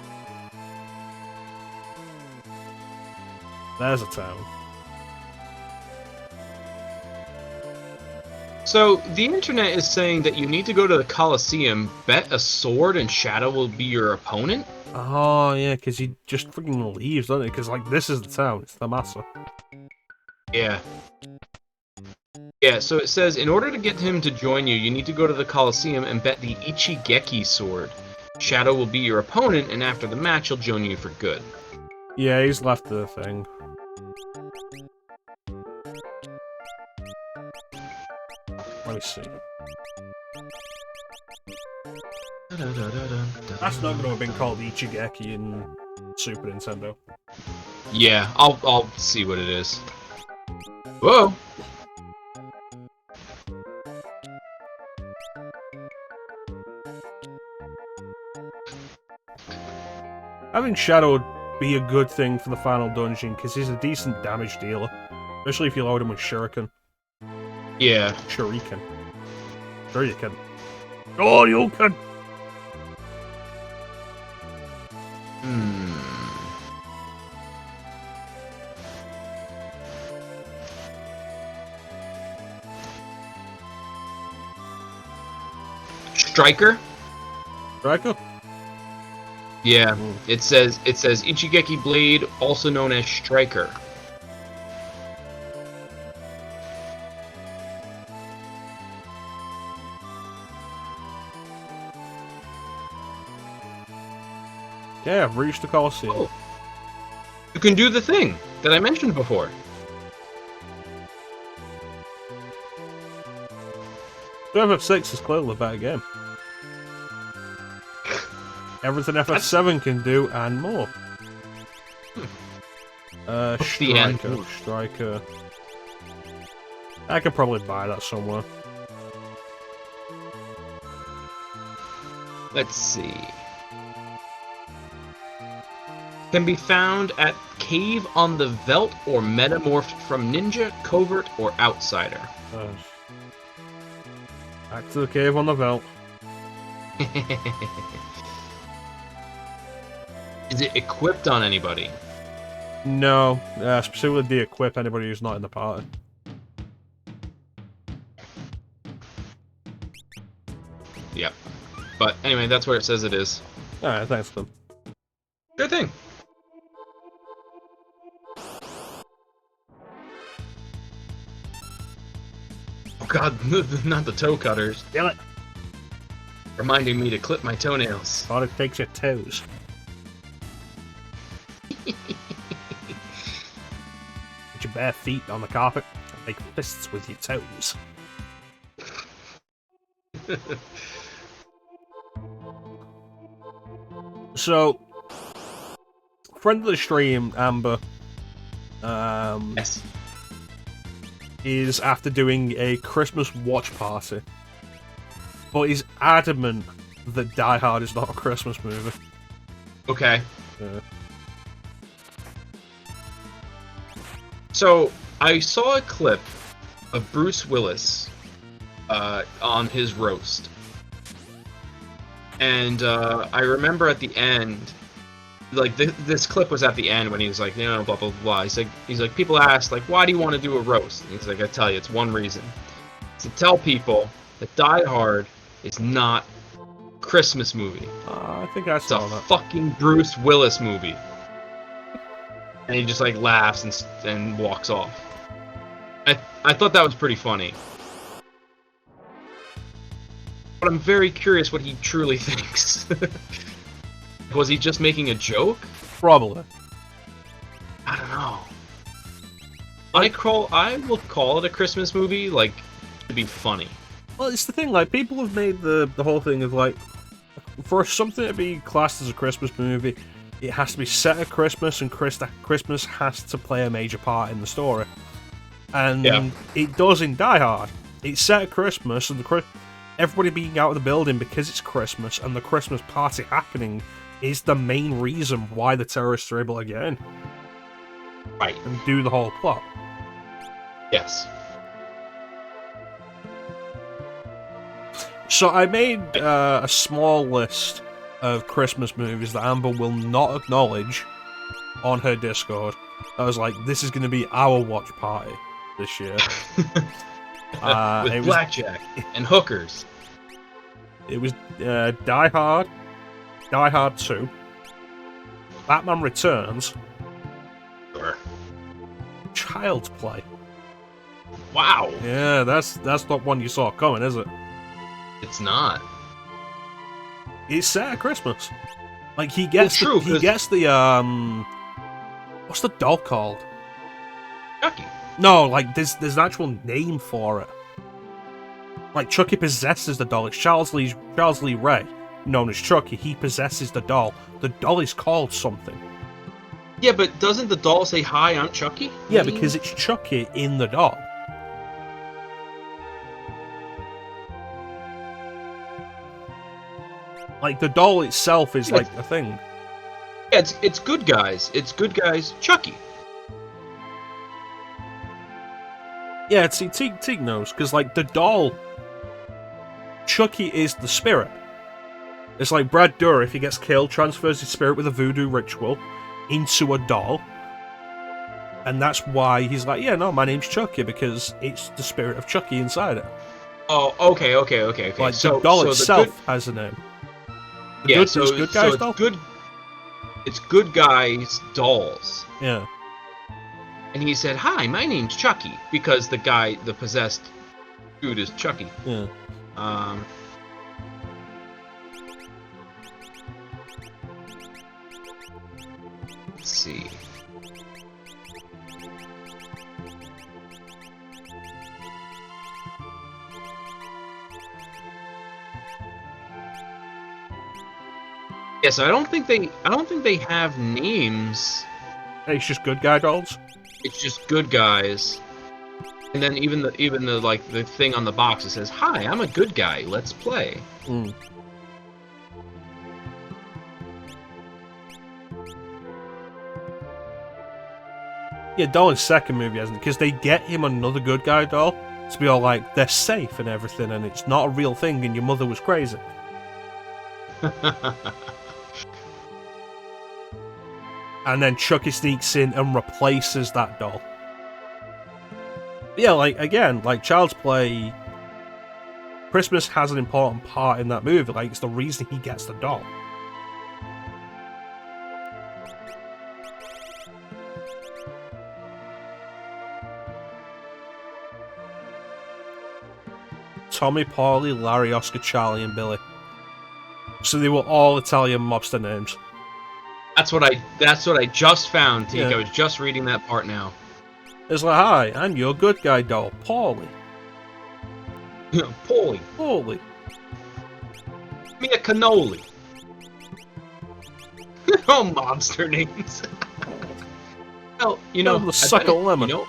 There's a town. So, the internet is saying that you need to go to the Colosseum, bet a sword, and Shadow will be your opponent? Oh, yeah, because he just freaking leaves, doesn't he? Because, like, this is the town. It's the Massa. Yeah. Yeah, so it says, in order to get him to join you, you need to go to the Colosseum and bet the Ichigeki sword. Shadow will be your opponent, and after the match, he'll join you for good. Yeah, he's left the thing. Let me see. That's not going to have been called Ichigeki in Super Nintendo. Yeah, I'll see what it is. Whoa! Having Shadow be a good thing for the final dungeon, because he's a decent damage dealer. Especially if you load him with Shuriken. Yeah. Shuriken. Shuriken. Oh, you can! Striker? Striker? Yeah. It says Ichigeki Blade, also known as Striker. Yeah, I've reached the Colosseum. Oh. You can do the thing that I mentioned before. FF6 is clearly a better game. Everything FF7 can do and more. Striker. I could probably buy that somewhere. Let's see. Can be found at Cave on the Veldt or Metamorphed from Ninja, Covert, or Outsider. Back to the cave on the Veldt. Is it equipped on anybody? No, specifically de-equip anybody who's not in the party. Yep. But anyway, that's where it says it is. Alright, thanks, Clim. Good thing. God, not the toe cutters. Damn it. Reminding me to clip my toenails. God, it takes your toes. Put your bare feet on the carpet and make fists with your toes. So, friend of the stream, Amber, Yes. is after doing a Christmas watch party, but he's adamant that Die Hard is not a Christmas movie. Okay. Yeah. So I saw a clip of Bruce Willis on his roast, and I remember at the end, like this clip was at the end when he was like, you know, blah blah blah. He's like, people ask like, why do you want to do a roast? And he's like, I tell you, it's one reason. It's to tell people that Die Hard is not a Christmas movie. I think I It's saw a that. fucking Bruce Willis movie. And he just like laughs and walks off. I thought that was pretty funny. But I'm very curious what he truly thinks. Was he just making a joke? Probably. I don't know. I will call it a Christmas movie, like, to be funny. Well, it's the thing, like, people have made the whole thing of, like, for something to be classed as a Christmas movie, it has to be set at Christmas, and Christmas has to play a major part in the story. And it does in Die Hard. It's set at Christmas, and everybody being out of the building because it's Christmas, and the Christmas party happening is the main reason why the terrorists are able to get in. Right. And do the whole plot. Yes. So I made a small list of Christmas movies that Amber will not acknowledge on her Discord. I was like, this is going to be our watch party this year. With blackjack and hookers. It was Die Hard, Die Hard 2, Batman Returns, Sure. Child's Play. Wow. Yeah, that's not one you saw coming, is it? It's not. It's set at Christmas. Like he gets Well, he gets the what's the doll called? Chucky. No, like there's an actual name for it. Like Chucky possesses the doll. It's Charles Lee Ray, known as Chucky. He possesses the doll. The doll is called something. Yeah, but doesn't the doll say, "Hi, I'm Chucky"? Yeah, because it's Chucky in the doll. Like the doll itself is like a thing. Yeah, it's good guys. It's good guys. Chucky. Yeah, see, Teague knows, because, like, the doll, Chucky is the spirit. It's like Brad Dourif, if he gets killed, transfers his spirit with a voodoo ritual into a doll. And that's why he's like, yeah, no, my name's Chucky, because it's the spirit of Chucky inside it. Oh, okay. Like, so, the doll so itself has a name. Good Guys doll? It's good guys dolls. Yeah. And he said, "Hi, my name's Chucky," because the possessed dude is Chucky. Yeah. Let's see. Yeah, so I don't think they have names. It's just good guy dolls? It's just good guys. And then even the like the thing on the box that says, "Hi, I'm a good guy. Let's play." Mm. Yeah, Doll's second movie, hasn't it? Because they get him another good guy doll to be all like, they're safe and everything, and it's not a real thing, and your mother was crazy. And then Chucky sneaks in and replaces that doll. But yeah, like, again, like, Child's Play, Christmas has an important part in that movie. Like, it's the reason he gets the doll. Tommy, Paulie, Larry, Oscar, Charlie, and Billy. So they were all Italian mobster names. That's what I just found, Teak. Yeah. I was just reading that part now. It's like, hi, I'm your good guy doll, Paulie. Paulie. Paulie. Give me a cannoli. Oh, mobster names. Well, you know, the sucker lemon. You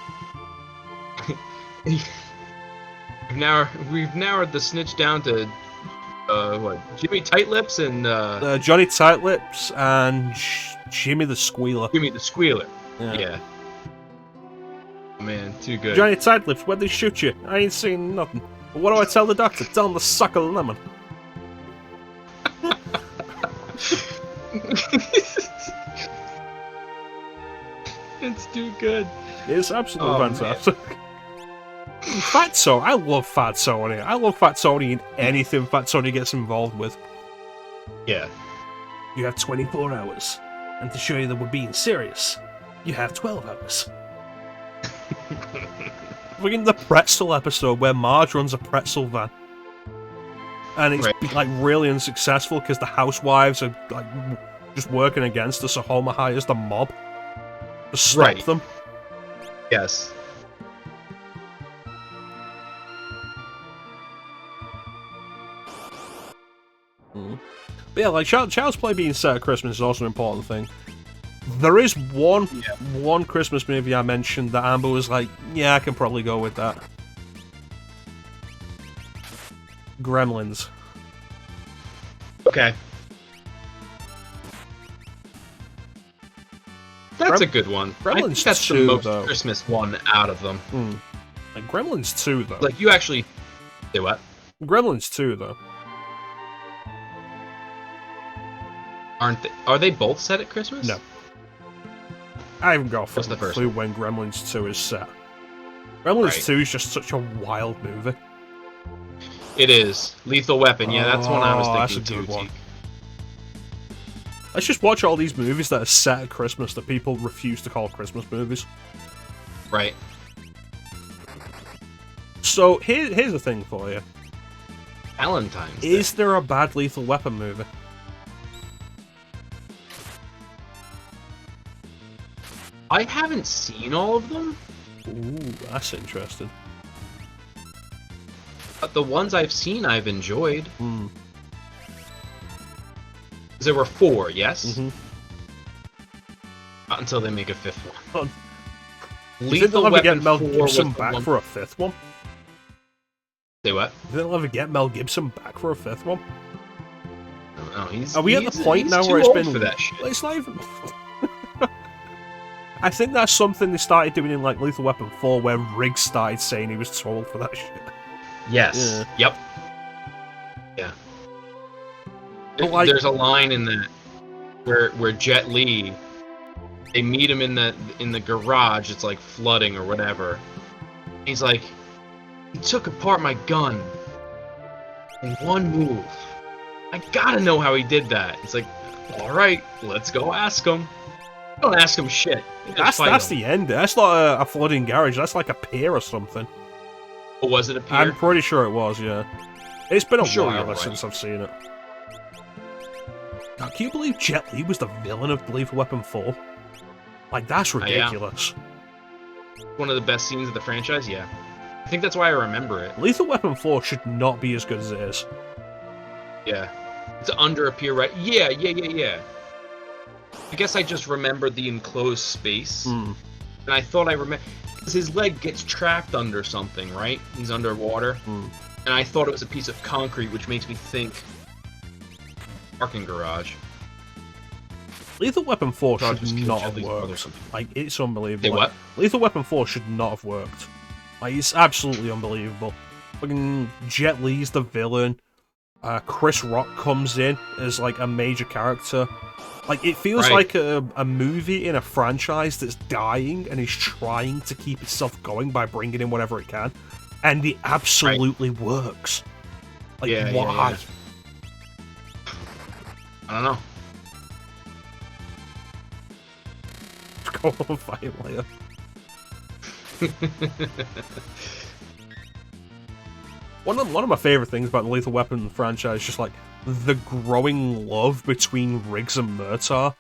know, we've narrowed the snitch down to what? Jimmy Tightlips and Johnny Tightlips and Jimmy the Squealer. Jimmy the Squealer. Yeah. Yeah. Oh, man, too good. Johnny Tightlips, where'd they shoot you? I ain't seen nothing. But what do I tell the doctor? Tell him to suck a lemon. It's too good. It's absolutely fantastic. Fatso, I love Fatsoni. I love Fatsoni in anything Fatsoni gets involved with. Yeah. You have 24 hours. And to show you that we're being serious, you have 12 hours. We're in the pretzel episode where Marge runs a pretzel van. And it's like really unsuccessful because the housewives are like just working against us, so Homer hires the mob to stop them. Yes. But yeah, like Child's Play being set at Christmas is also an important thing. There is one Christmas movie I mentioned that Amber was like, yeah, I can probably go with that. Gremlins. Okay. That's a good one. I think that's 2, the most though. Christmas one out of them. Like Gremlins 2, though. Like, you actually... Say what? Gremlins 2, though. Are they both set at Christmas? No. I haven't got a What's the fucking first clue when Gremlins 2 is set. Gremlins 2 is just such a wild movie. It is. Lethal Weapon, yeah, that's one I was that's thinking a good too. one. Let's just watch all these movies that are set at Christmas that people refuse to call Christmas movies. Right. So, here's the thing for you. Valentine's Day. Is there a bad Lethal Weapon movie? I haven't seen all of them, Ooh, that's interesting. but the ones I've seen I've enjoyed. There were 4, yes? Not until they make a 5th one. You think they'll ever get Mel 4 Gibson was the back one- for a 5th one? Say what? You think they'll ever get Mel Gibson back for a 5th one? No, he's. Are we at he's- the point he's now too where it's old been... for that shit? It's not even... I think that's something they started doing in like Lethal Weapon 4 where Riggs started saying he was too old for that shit. Yes. Yep. Yeah. But, like- There's a line in that where Jet Li, they meet him in the garage. It's like flooding or whatever. He's like, he took apart my gun in one move. I gotta know how he did that. It's like, all right, let's go ask him. Don't ask him shit. That's the end. That's not a flooding garage. That's like a pier or something. Or was it a pier? I'm pretty sure it was, yeah. It's been a Sure while you're right. since I've seen it. God, can you believe Jet Li was the villain of Lethal Weapon 4? Like, that's ridiculous. One of the best scenes of the franchise, yeah. I think that's why I remember it. Lethal Weapon 4 should not be as good as it is. Yeah. It's under a pier, right? Yeah. I guess I just remembered the enclosed space. And I thought I remember... Because his leg gets trapped under something, right? He's underwater. And I thought it was a piece of concrete, which makes me think... parking garage. Lethal Weapon 4 Probably just should killed not Jet have Li's brother or worked. something. Like, it's unbelievable. Say what? Lethal Weapon 4 should not have worked. Like, it's absolutely unbelievable. Fucking Jet Li's the villain. Chris Rock comes in as, like, a major character. Like, it feels like a movie in a franchise that's dying and is trying to keep itself going by bringing in whatever it can. And it absolutely works. Like, why? Yeah. I don't know. Go on and fight later. One of my favorite things about the Lethal Weapon franchise is just like the growing love between Riggs and Murtaugh.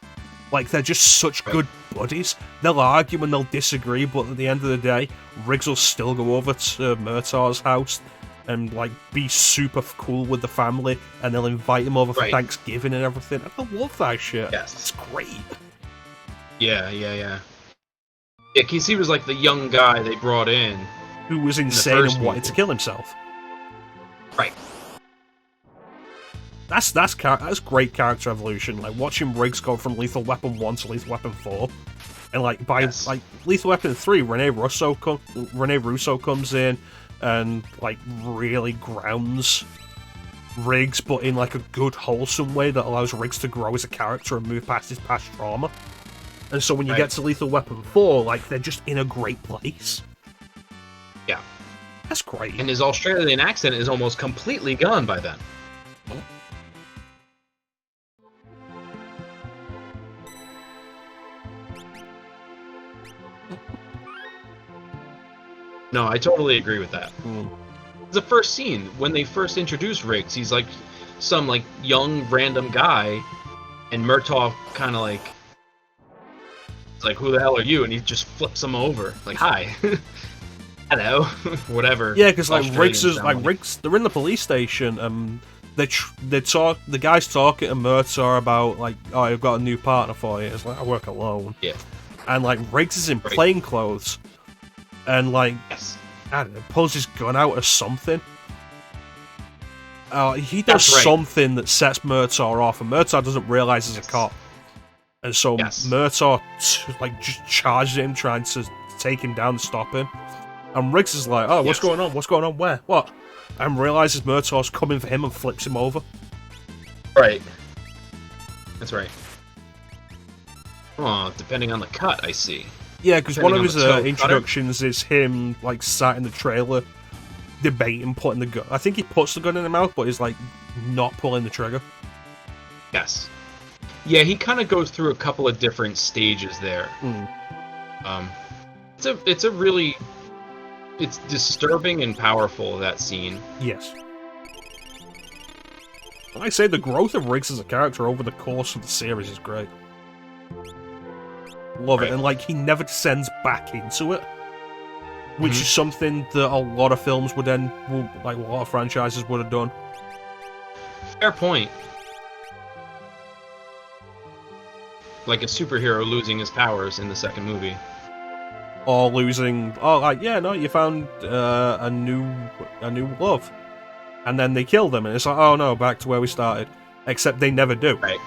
Like, they're just such good buddies. They'll argue and they'll disagree, but at the end of the day, Riggs will still go over to Murtaugh's house and, like, be super cool with the family, and they'll invite him over for Thanksgiving and everything. I love that shit. Yes. It's great. Yeah. Yeah, because he was, like, the young guy they brought in. Who was insane and wanted to kill himself. Right. That's great character evolution. Like watching Riggs go from Lethal Weapon 1 to Lethal Weapon 4, and like by like Lethal Weapon 3, Rene Russo comes in and like really grounds Riggs, but in like a good, wholesome way that allows Riggs to grow as a character and move past his past trauma. And so when you get to Lethal Weapon 4, like they're just in a great place. Yeah, that's great. And his Australian accent is almost completely gone by then. No, I totally agree with that. The first scene, when they first introduce Riggs, he's like some like young random guy, and Murtaugh kind of like, it's like, who the hell are you? And he just flips him over, like, hi, hello, whatever. Yeah, because like Riggs they're in the police station, the guy's talking to Murtaugh about like, oh, I've got a new partner for you. It's like, I work alone. Yeah. And like Riggs is in plain clothes. And like, I don't know, pulls his gun out or something. He does something that sets Murtaugh off, and Murtaugh doesn't realize he's a cop. And so Murtaugh like just charges him, trying to take him down and stop him. And Riggs is like, "Oh, what's going on? What's going on? Where? What?" And realizes Murtaugh's coming for him and flips him over. Right. That's right. Oh, depending on the cut, I see. Yeah, because one of his introductions is him, like, sat in the trailer, debating putting the gun... I think he puts the gun in the mouth, but he's, like, not pulling the trigger. Yes. Yeah, he kind of goes through a couple of different stages there. It's a really... It's disturbing and powerful, that scene. Yes. Like I say, the growth of Riggs as a character over the course of the series is great. Love it, and like he never descends back into it, which is something that a lot of films like a lot of franchises would have done. Fair point. Like a superhero losing his powers in the second movie, or losing. Oh, like you found a new love, and then they kill them, and it's like, oh no, back to where we started. Except they never do. Right.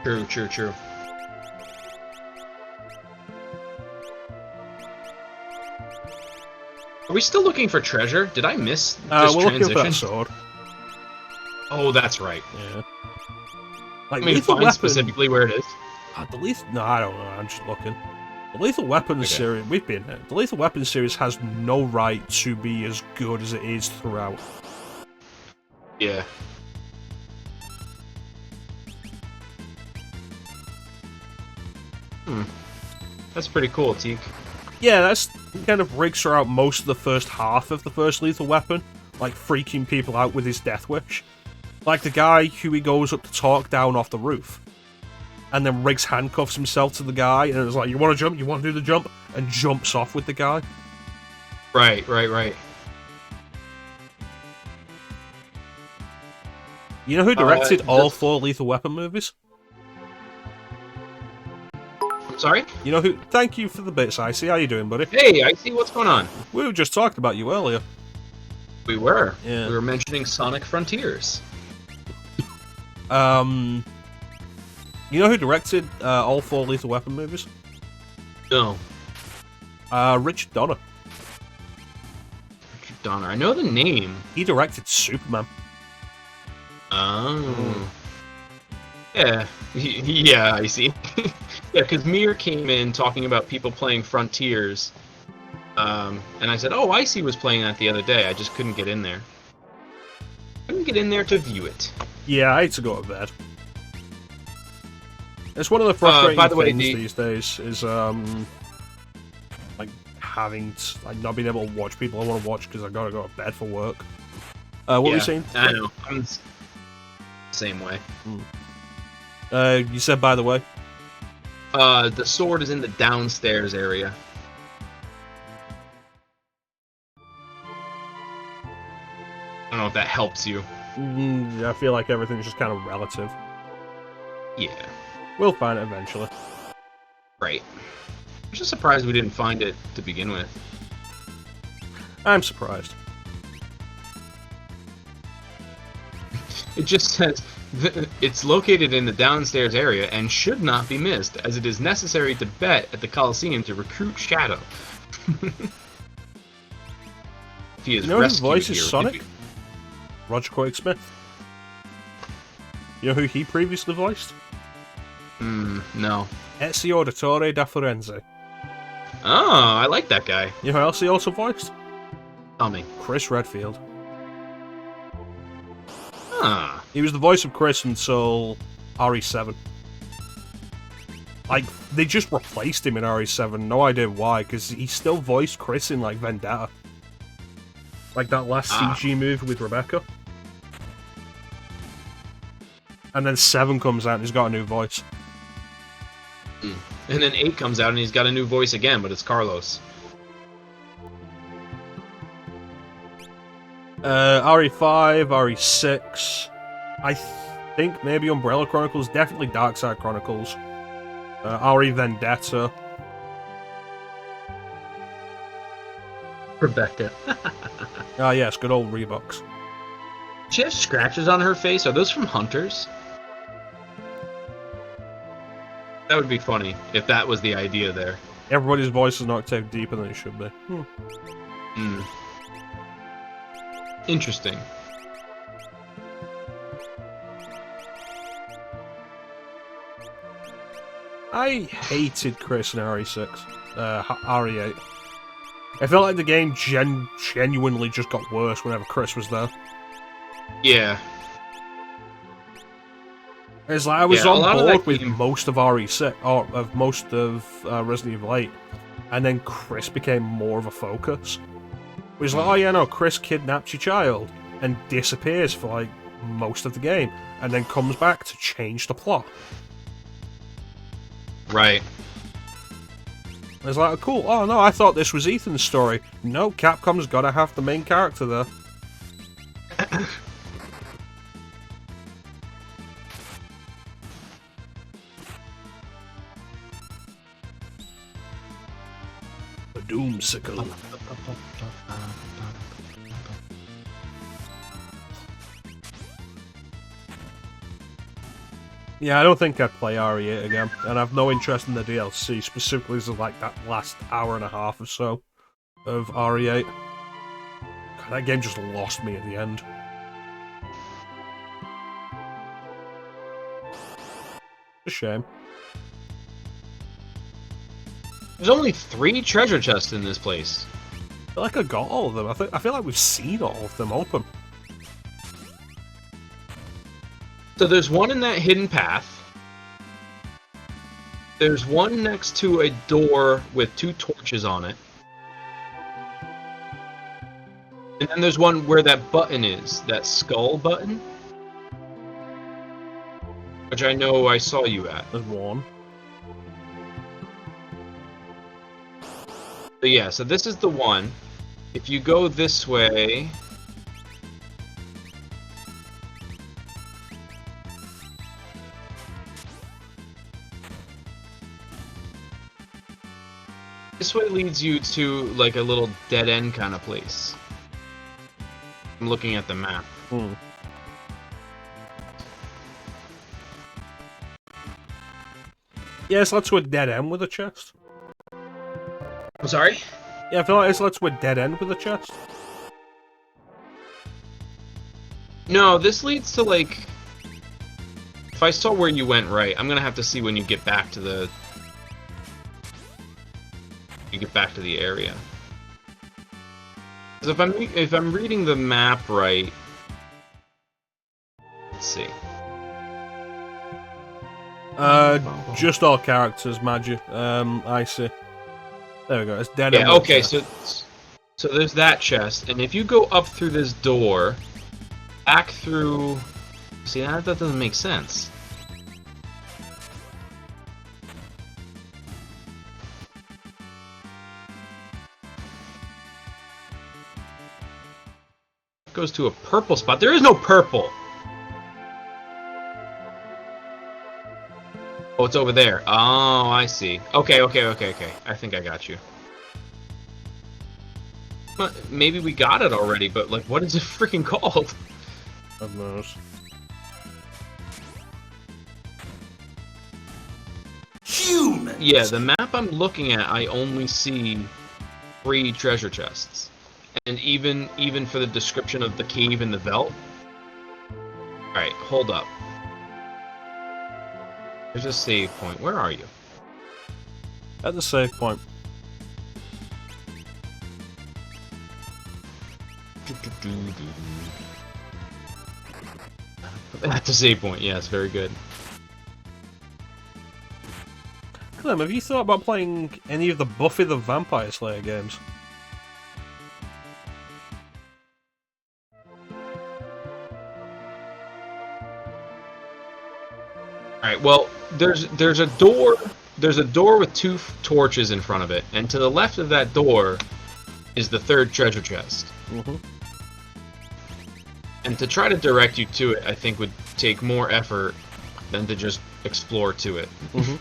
True. Are we still looking for treasure? Did I miss this we're transition? looking for that sword. Oh, that's right. Yeah. Like, I mean, find specifically where it is. No, I don't know. I'm just looking. The Lethal Weapons series, we've been here. The Lethal Weapons series has no right to be as good as it is throughout. Yeah. That's pretty cool, Teak. Yeah, that's kind of Riggs throughout most of the first half of the first Lethal Weapon, like freaking people out with his death wish. Like the guy who he goes up to talk down off the roof. And then Riggs handcuffs himself to the guy, and it's like, you want to jump? You want to do the jump? And jumps off with the guy. Right. You know who directed all 4 Lethal Weapon movies? Sorry? You know who? Thank you for the bits, Icy. How you doing, buddy? Hey, Icy, what's going on? We were just talking about you earlier. We were. Yeah. We were mentioning Sonic Frontiers. You know who directed all 4 Lethal Weapon movies? No. Richard Donner. Richard Donner. I know the name. He directed Superman. Oh. Yeah. Yeah, I see. Yeah, because Mir came in talking about people playing Frontiers. And I said, oh, Icy was playing that the other day. I just couldn't get in there. Couldn't get in there to view it. Yeah, I had to go to bed. It's one of the frustrating things these days is like having like not being able to watch people I want to watch because I gotta go to bed for work. What were you saying? I know. I'm the same way. You said, by the way? The sword is in the downstairs area. I don't know if that helps you. I feel like everything's just kind of relative. Yeah. We'll find it eventually. Right. I'm just surprised we didn't find it to begin with. I'm surprised. It just says it's located in the downstairs area and should not be missed, as it is necessary to bet at the Coliseum to recruit Shadow. If he is You know whose rescued voice here, is Sonic? Roger Quake Smith. You know who he previously voiced? No. Ezio Auditore da Firenze. Oh, I like that guy. You know who else he also voiced? Tell me. Chris Redfield. Huh. He was the voice of Chris until RE7. Like, they just replaced him in RE7, no idea why, because he still voiced Chris in, like, Vendetta. Like that last CG movie with Rebecca. And then 7 comes out and he's got a new voice. And then 8 comes out and he's got a new voice again, but it's Carlos. RE5, RE6. I think maybe Umbrella Chronicles, definitely Darkside Chronicles. RE Vendetta. Rebecca. Ah, yes, good old Reeboks. She has scratches on her face. Are those from Hunters? That would be funny if that was the idea there. Everybody's voice is not octave deeper than it should be. Interesting. I hated Chris in RE6. RE8. I felt like the game genuinely just got worse whenever Chris was there. Yeah. It's like I was on of board with game... most of RE6, or of most of Resident Evil 8, and then Chris became more of a focus. It was like, oh yeah, no, Chris kidnapped your child, and disappears for like most of the game, and then comes back to change the plot. Right. It's like, cool, oh no, I thought this was Ethan's story. No, Capcom's gotta have the main character there. A Doomsicle. Yeah, I don't think I'd play RE8 again, and I've no interest in the DLC, specifically as like that last hour and a half or so of RE8. God, that game just lost me at the end. A shame. There's only 3 treasure chests in this place. I feel like I got all of them. I feel like we've seen all of them open. So there's one in that hidden path. There's one next to a door with 2 torches on it. And then there's one where that button is, that skull button. Which I know I saw you at. There's one. So yeah, so this is the one. If you go this way... This way leads you to, like, a little dead-end kind of place. I'm looking at the map. Yeah, it's led to a dead end with a chest. I'm sorry? Yeah, I feel like it's led to a dead end with a chest. No, this leads to, like... If I saw where you went right, I'm gonna have to see when you get back to the... You get back to the area. Because if I'm reading the map right... Let's see. Just all characters, Magi. I see. There we go. It's dead. Yeah. Okay. So there's that chest, and if you go up through this door, back through... See, that doesn't make sense. It goes to a purple spot. There is no purple! Oh, it's over there. Oh, I see. Okay. I think I got you. Maybe we got it already, but, like, what is it freaking called? God knows. Humans! Yeah, the map I'm looking at, I only see 3 treasure chests. And even for the description of the cave in the belt. Alright, hold up. There's a save point. Where are you? At the save point. At the save point, yes, very good. Clim, have you thought about playing any of the Buffy the Vampire Slayer games? Alright, well, there's a door with 2 torches in front of it, and to the left of that door is the 3rd treasure chest. Mm-hmm. And to try to direct you to it, I think would take more effort than to just explore to it. Mm-hmm.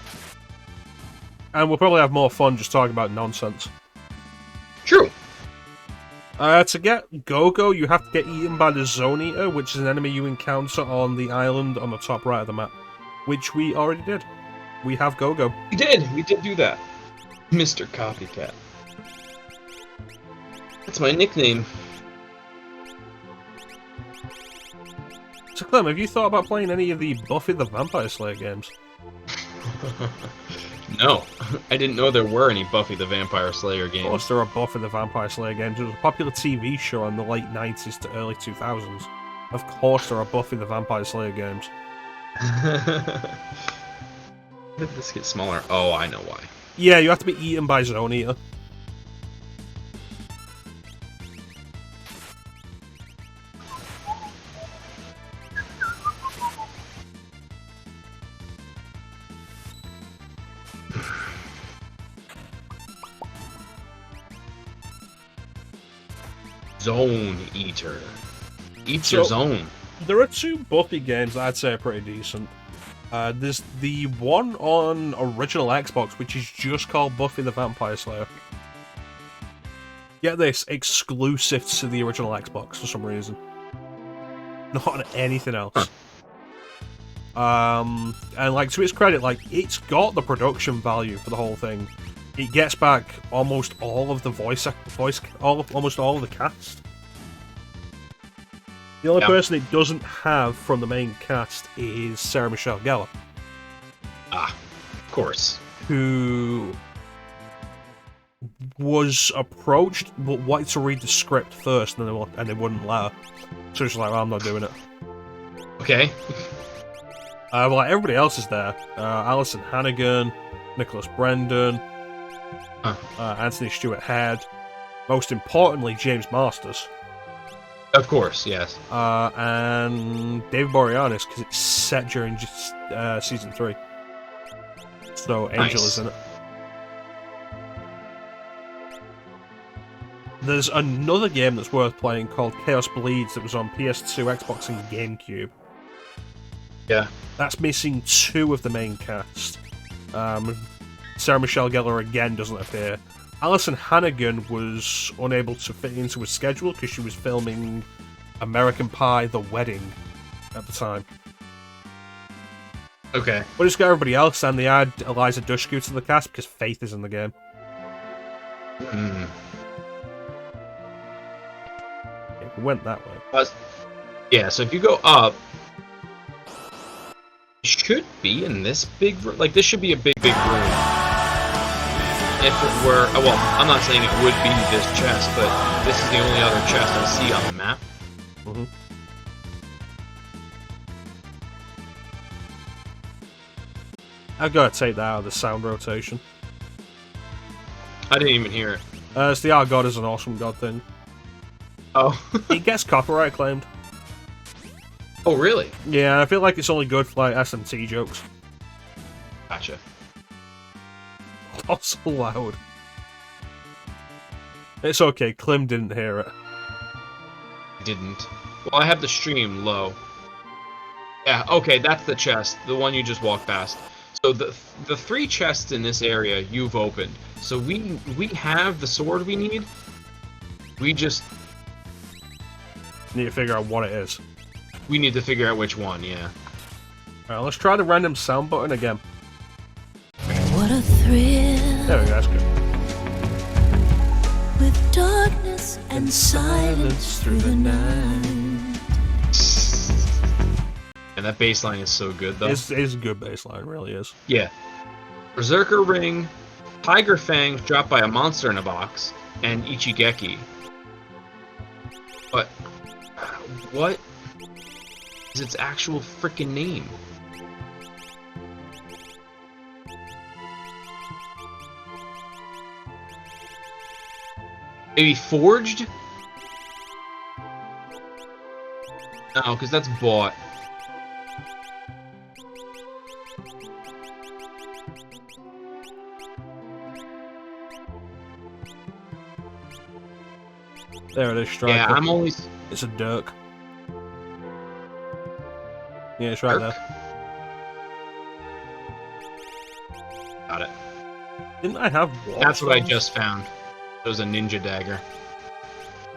And we'll probably have more fun just talking about nonsense. True. To get Go-Go, you have to get eaten by the Zone Eater, which is an enemy you encounter on the island on the top right of the map. Which we already did. We have Go-Go. We did do that. Mr. Copycat. That's my nickname. So Clem, have you thought about playing any of the Buffy the Vampire Slayer games? No, I didn't know there were any Buffy the Vampire Slayer games. Of course there are Buffy the Vampire Slayer games. It was a popular TV show in the late 90s to early 2000s. Of course there are Buffy the Vampire Slayer games. How did this get smaller? Oh, I know why. Yeah, you have to be eaten by Zone Eater. Zone Eater. Eats your zone. There are 2 Buffy games that I'd say are pretty decent. There's the one on original Xbox, which is just called Buffy the Vampire Slayer. Get this, exclusive to the original Xbox for some reason. Not on anything else. Huh. And like to its credit, like it's got the production value for the whole thing. It gets back almost all of the almost all of the cast. The only person it doesn't have from the main cast is Sarah Michelle Gellar. Ah, of course. Who was approached but wanted to read the script first, and they wouldn't let her. So she's like, well, I'm not doing it. Okay. Well, like, everybody else is there. Alison Hannigan, Nicholas Brendan, Anthony Stewart Head, most importantly, James Masters. Of course, yes. And David Boreanaz, because it's set during season 3. So Angel is in it. There's another game that's worth playing called Chaos Bleeds that was on PS2, Xbox, and GameCube. Yeah. That's missing 2 of the main cast. Sarah Michelle Gellar again doesn't appear. Alison Hannigan was unable to fit into a schedule because she was filming American Pie: The Wedding at the time. Okay. But it's got everybody else, and they add Eliza Dushku to the cast because Faith is in the game. Hmm. It went that way. Yeah, so if you go up, it should be in this big room. Like, this should be a big room. If it were... Well, I'm not saying it would be this chest, but this is the only other chest I see on the map. Mm-hmm. I've got to take that out of the sound rotation. I didn't even hear it. It's the Our God is an Awesome God thing. Oh. It gets copyright claimed. Oh, really? Yeah, I feel like it's only good for like SMT jokes. Gotcha. Not so loud. It's okay, Clim didn't hear it. Didn't. Well, I have the stream low. Yeah, okay, that's the chest, the one you just walked past. So the 3 chests in this area you've opened. So we have the sword we need. We just Need to figure out what it is. we need to figure out which one. Yeah. Alright, let's try the random sound button again. What a thrill There we go, that's good. with darkness and silence through the night. And that bass line is so good though. It's a good baseline, really is. Yeah. Berserker Ring, Tiger Fangs dropped by a monster in a box, and Ichigeki. But what is its actual freaking name? Maybe Forged? No, because that's bought. There it is, Striker. Yeah, I'm only... It's a Dirk. Yeah, it's right Dirk? there. Got it. Didn't I have warp That's what I stones? just found. It was a ninja dagger.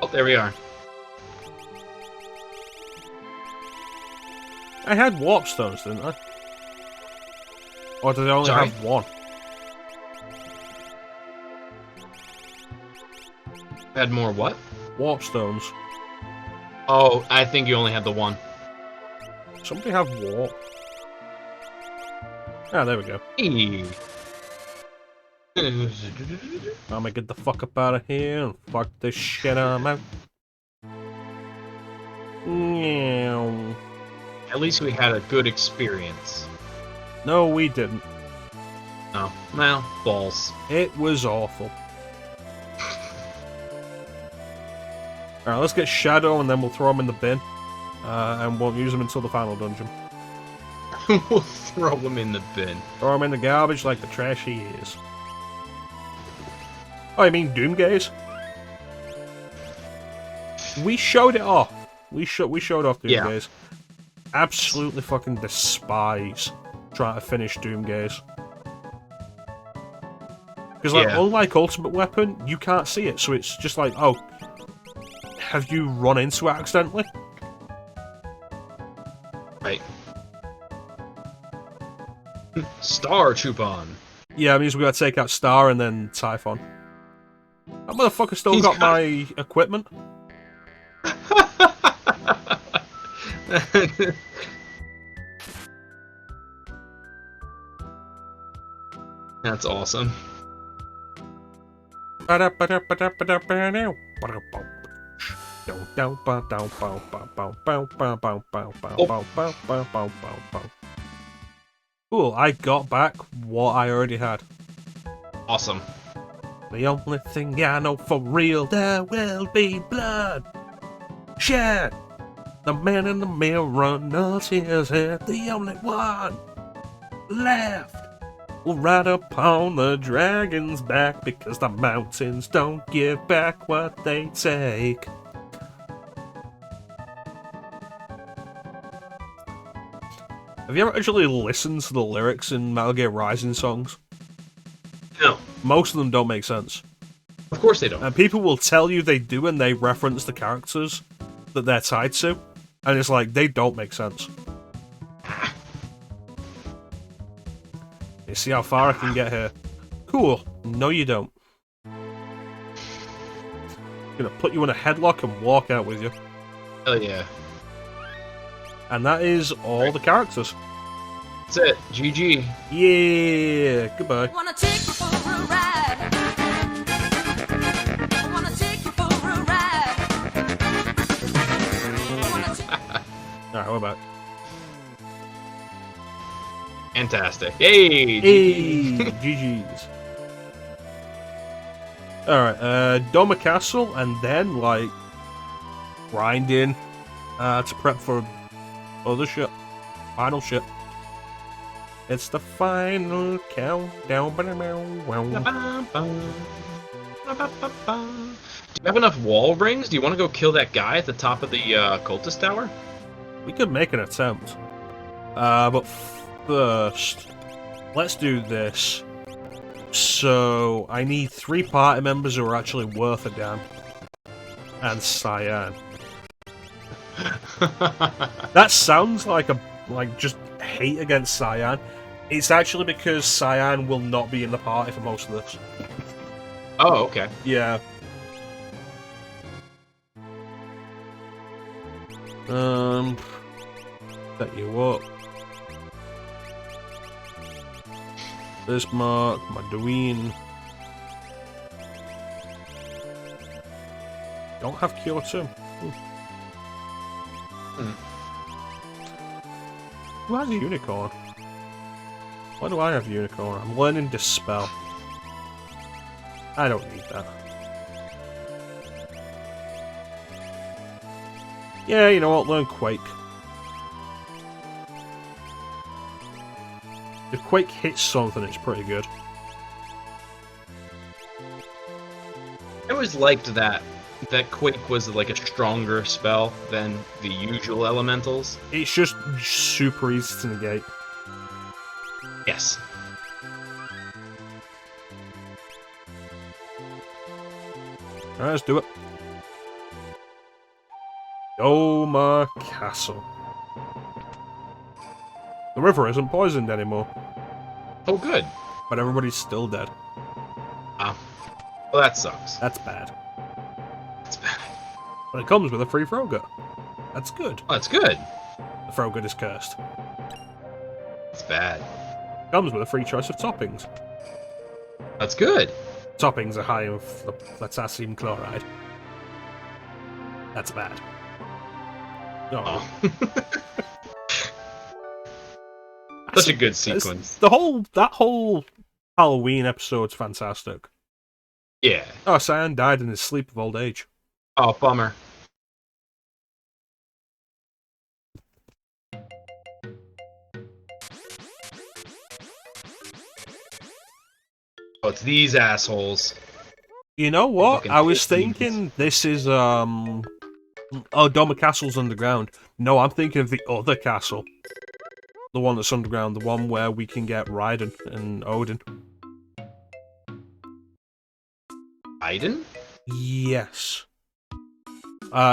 Oh, there we are. I had warp stones, didn't I? Or did I only Sorry? have one? Had more what? Warp stones. Oh, I think you only had the one. Somebody have warp? Ah, there we go. Hey. I'm gonna get the fuck up out of here and fuck this shit I'm out. Meow. At least we had a good experience. No, we didn't. Oh, well, balls. It was awful. Alright, let's get Shadow and then we'll throw him in the bin. And won't use him until the final dungeon. We'll throw him in the bin. Throw him in the garbage like the trash he is. Oh, you mean Doomgaze? We showed it off. We showed off Doomgaze. Absolutely fucking despise trying to finish Doomgaze. Because, like, unlike Ultimate Weapon, you can't see it, so it's just like, oh, have you run into it accidentally? Right. Star Chupon. Yeah, it means we gotta take out Star and then Typhon. That motherfucker still He's got got- my equipment. That's awesome. Cool, I got back what I already had. Awesome. The only thing I know for real, there will be blood. Shit! The man in the mirror knows his head, the only one left. Will ride upon the dragon's back because the mountains don't give back what they take. Have you ever actually listened to the lyrics in Metal Gear Rising songs? No. Most of them don't make sense. Of course they don't. And people will tell you they do and they reference the characters that they're tied to. And it's like, they don't make sense. You see how far I can get here? Cool. No, you don't. Gonna put you in a headlock and walk out with you. Hell yeah. And that is all the characters. That's it. GG. Yeah. Goodbye. Wanna take you for a ride. Wanna take you for a ride. Wanna take Alright, we're back. Fantastic. Hey! Hey, GG's. Alright, Doma Castle, and then, like, grinding to prep for Other shit. Final shit. It's the final countdown. Do you have enough wall rings? Do you want to go kill that guy at the top of the cultist tower? We could make an attempt. But first, let's do this. So, I need 3 party members who are actually worth a damn. And Cyan. That sounds like just hate against Cyan. It's actually because Cyan will not be in the party for most of this. Oh, okay. Yeah. Set you up. Bismarck, Maduin. Don't have Cure 2. Who has a Unicorn? Why do I have Unicorn? I'm learning Dispel. I don't need that. Yeah, you know what? Learn Quake. If Quake hits something, it's pretty good. I always liked that Quake was like a stronger spell than the usual elementals. It's just super easy to negate. Yes. Alright, let's do it. Doma Castle. The river isn't poisoned anymore. Oh, good. But everybody's still dead. Ah. Well, that sucks. That's bad. That's bad. But it comes with a free Frogut. That's good. Oh, that's good. The Frogut is cursed. That's bad. Comes with a free choice of toppings. That's good. Toppings are high of the potassium chloride. That's bad. Oh. Such a good sequence. That whole Halloween episode's fantastic. Yeah. Oh, Cyan died in his sleep of old age. Oh, bummer. Oh, it's these assholes. You know what? Fucking I was pig thinking this is Oh, Doma Castle's underground. No, I'm thinking of the other castle. The one that's underground, the one where we can get Raiden and Odin. Raiden? Yes.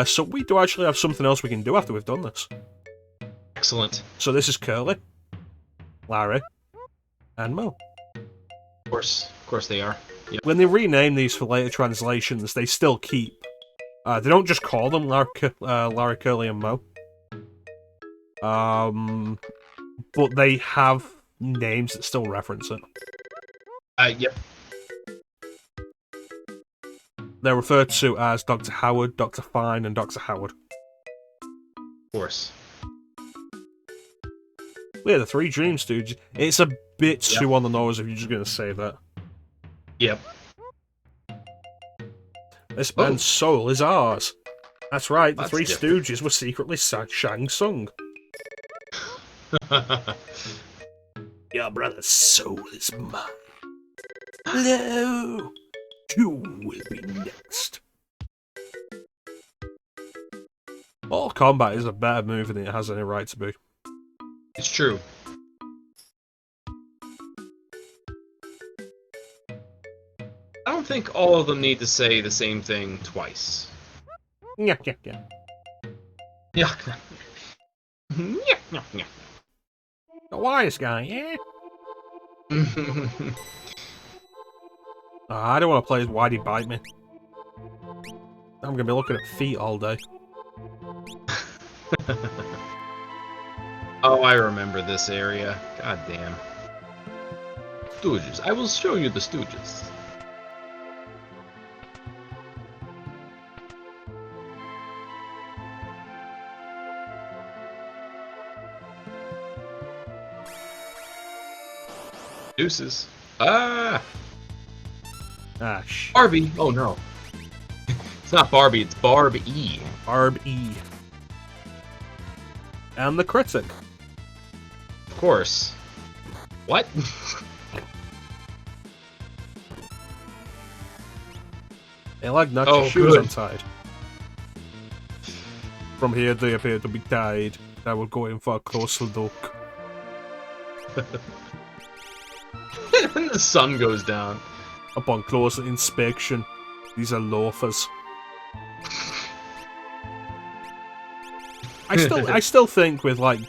So we do actually have something else we can do after we've done this. Excellent. So this is Curly, Larry, and Mo. Of course they are. Yep. When they rename these for later translations, they still keep. They don't just call them Larry, Curly, and Mo. But they have names that still reference it. Yep. They're referred to as Dr. Howard, Dr. Fine, and Dr. Howard. Of course. Yeah, the 3 Dream Stooges. It's a bit too on the nose if you're just going to say that. Yep. This man's soul is ours. That's right, the That's 3 different. Stooges were secretly Shang Tsung. Your brother's soul is mine. Hello! You will be next. Mortal Kombat is a better movie than it has any right to be. It's true. I don't think all of them need to say the same thing twice. Yeah. Yeah. Yeah. The wise guy, yeah? I don't want to play as Why'd He Bite Me. I'm going to be looking at feet all day. Oh, I remember this area. God damn. Stooges. I will show you the Stooges. Deuces. Ah! Ah, shit. Barbie! Oh no. It's not Barbie, it's Barb E. Barb E. And the critic. Of course. What? Hey, like not Oh, your shoes good. untied. From here they appear to be tied. I will go in for a closer look. And the sun goes down. Upon closer inspection, these are loafers. I still think with like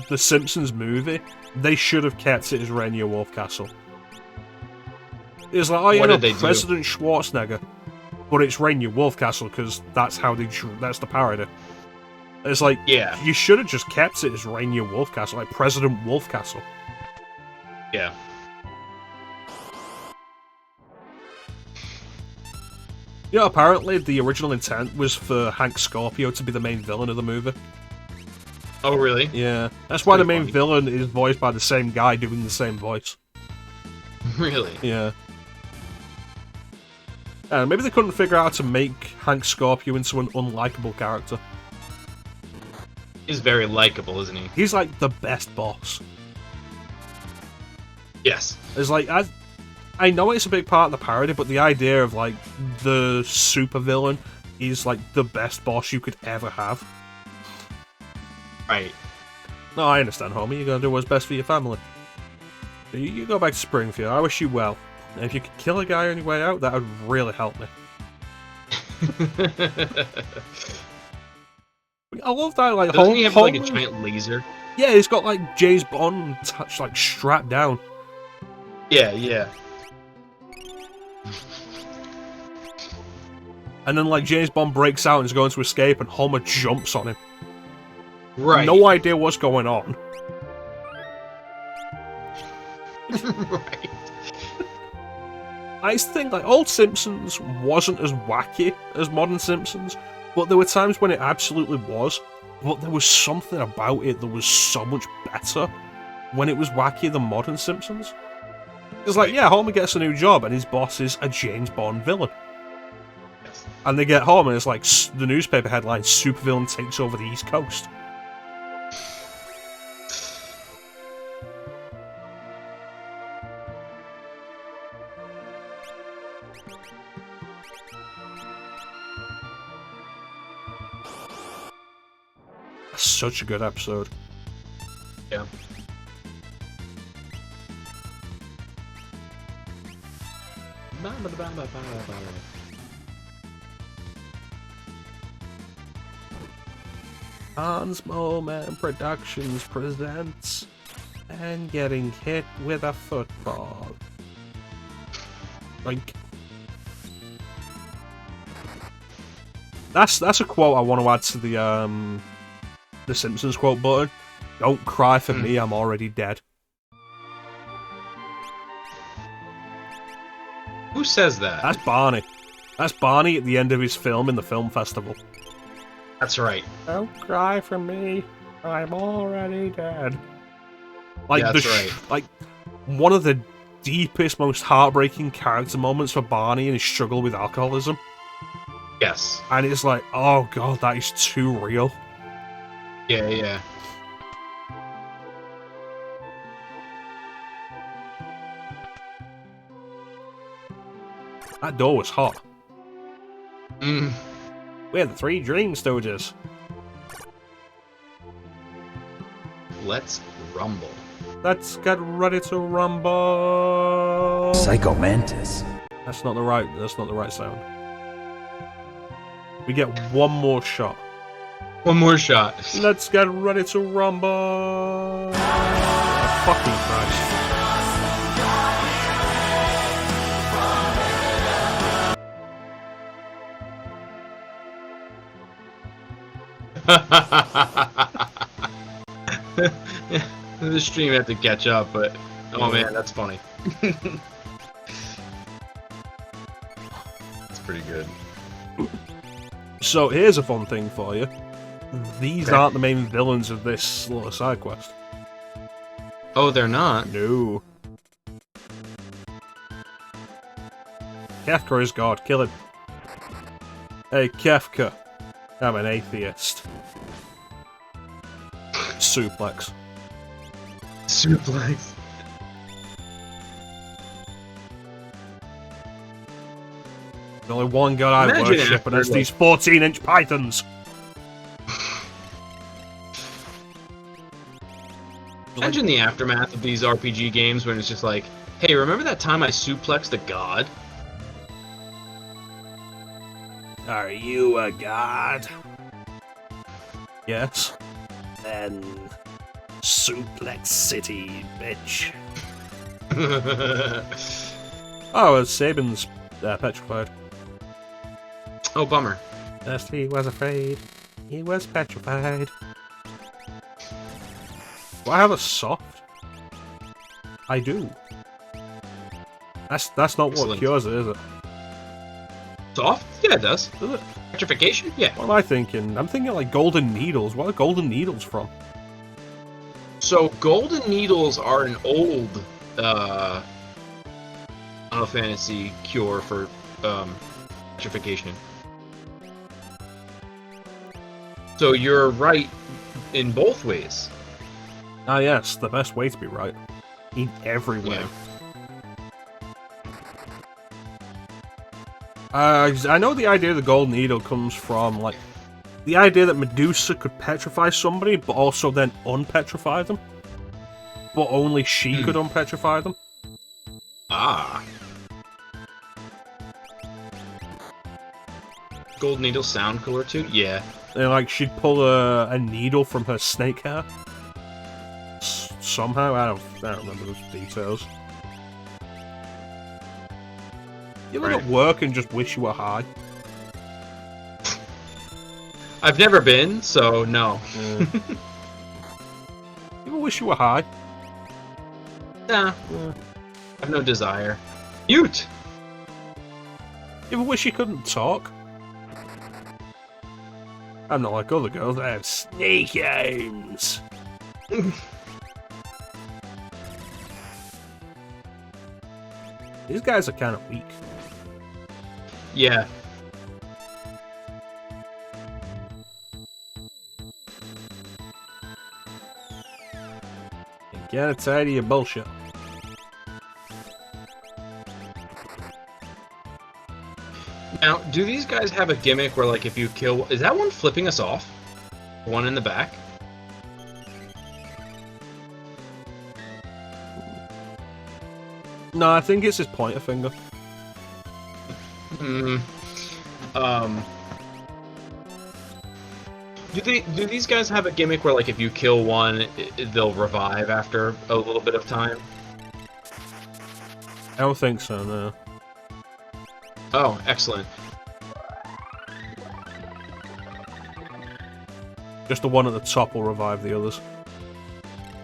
the Simpsons movie, they should have kept it as Rainier Wolfcastle. It's like, oh, you What know, did they do? President Schwarzenegger, but it's Rainier Wolfcastle because that's how that's the parody. It's like, Yeah. you should have just kept it as Rainier Wolfcastle, like President Wolfcastle. Yeah. You know, apparently the original intent was for Hank Scorpio to be the main villain of the movie. Oh, really? Yeah, that's why the pretty main funny. villain is voiced by the same guy doing the same voice. Really? Yeah. Maybe they couldn't figure out how to make Hank Scorpio into an unlikable character. He's very likable, isn't he? He's like the best boss. Yes. It's like, I know it's a big part of the parody, but the idea of like the supervillain is like the best boss you could ever have. Right. No, I understand, homie. You're gonna do what's best for your family. You go back to Springfield. I wish you well. And if you could kill a guy on your way out, that would really help me. I love that, like, Doesn't he have like a Homer- giant laser? Yeah, he's got like James Bond touch like strapped down. Yeah, yeah. And then like James Bond breaks out and is going to escape and Homer jumps on him. Right. No idea what's going on. Right. I used to think like old Simpsons wasn't as wacky as modern Simpsons, but there were times when it absolutely was. But there was something about it that was so much better when it was wacky than modern Simpsons. It's like, yeah, Homer gets a new job and his boss is a James Bond villain. Yes. And they get home and it's like the newspaper headline, supervillain takes over the East Coast. That's such a good episode. Yeah. Hans Moleman Productions presents and getting hit with a football. Like, that's a quote I want to add to the Simpsons quote button. Don't cry for me, I'm already dead. Who says that? That's Barney. That's Barney at the end of his film in the film festival. That's right. Don't cry for me, I'm already dead. Like Yeah, that's right. like one of the deepest, most heartbreaking character moments for Barney in his struggle with alcoholism. Yes. And it's like, oh god, that is too real. Yeah, yeah. That door was hot. Mm. We're the three Dream Stooges. Let's rumble. Let's get ready to rumble. Psycho Mantis. That's not the right sound. We get one more shot. One more shot. Let's get ready to rumble. Oh, fucking Christ. The stream had to catch up, but oh man, that's funny. That's pretty good. So here's a fun thing for you. These Okay. aren't the main villains of this little side quest. Oh, they're not. No. Kefka is God. Kill him. Hey, Kefka. I'm an atheist. suplex. Suplex. There's only one god I Imagine worship, after, and that's like- these 14-inch pythons. Imagine the aftermath of these RPG games when it's just like, hey, remember that time I suplexed a god? Are you a god? Yes. Then Suplex City, bitch. Oh, Sabin's petrified. Oh, bummer. Yes, he was afraid. He was petrified. Do I have a soft? I do. That's not what Excellent. cures it, is it? Soft? Yeah, it does. Does it? Petrification? Yeah. What am I thinking? I'm thinking like golden needles. What are golden needles from? So, golden needles are an old Final Fantasy cure for petrification. So you're right in both ways. Ah, yes, the best way to be right. In every way. Yeah. I know the idea of the golden needle comes from, like, the idea that Medusa could petrify somebody, but also then unpetrify them. But only she could unpetrify them. Ah. Golden needles sound cooler too? Yeah. And, like, she'd pull a needle from her snake hair. Somehow, I don't remember those details. You ever at work and just wish you were high? I've never been, so no. You ever wish you were high? Nah. I have no desire. Mute! You ever wish you couldn't talk? I'm not like other girls that have snake arms. These guys are kind of weak. Yeah. Get tired of your bullshit. Now, do these guys have a gimmick where, like, if you kill... Is that one flipping us off? One in the back? No, I think it's his pointer finger. Do these guys have a gimmick where, like, if you kill one, they'll revive after a little bit of time? I don't think so, no. Oh, excellent. Just the one at the top will revive the others.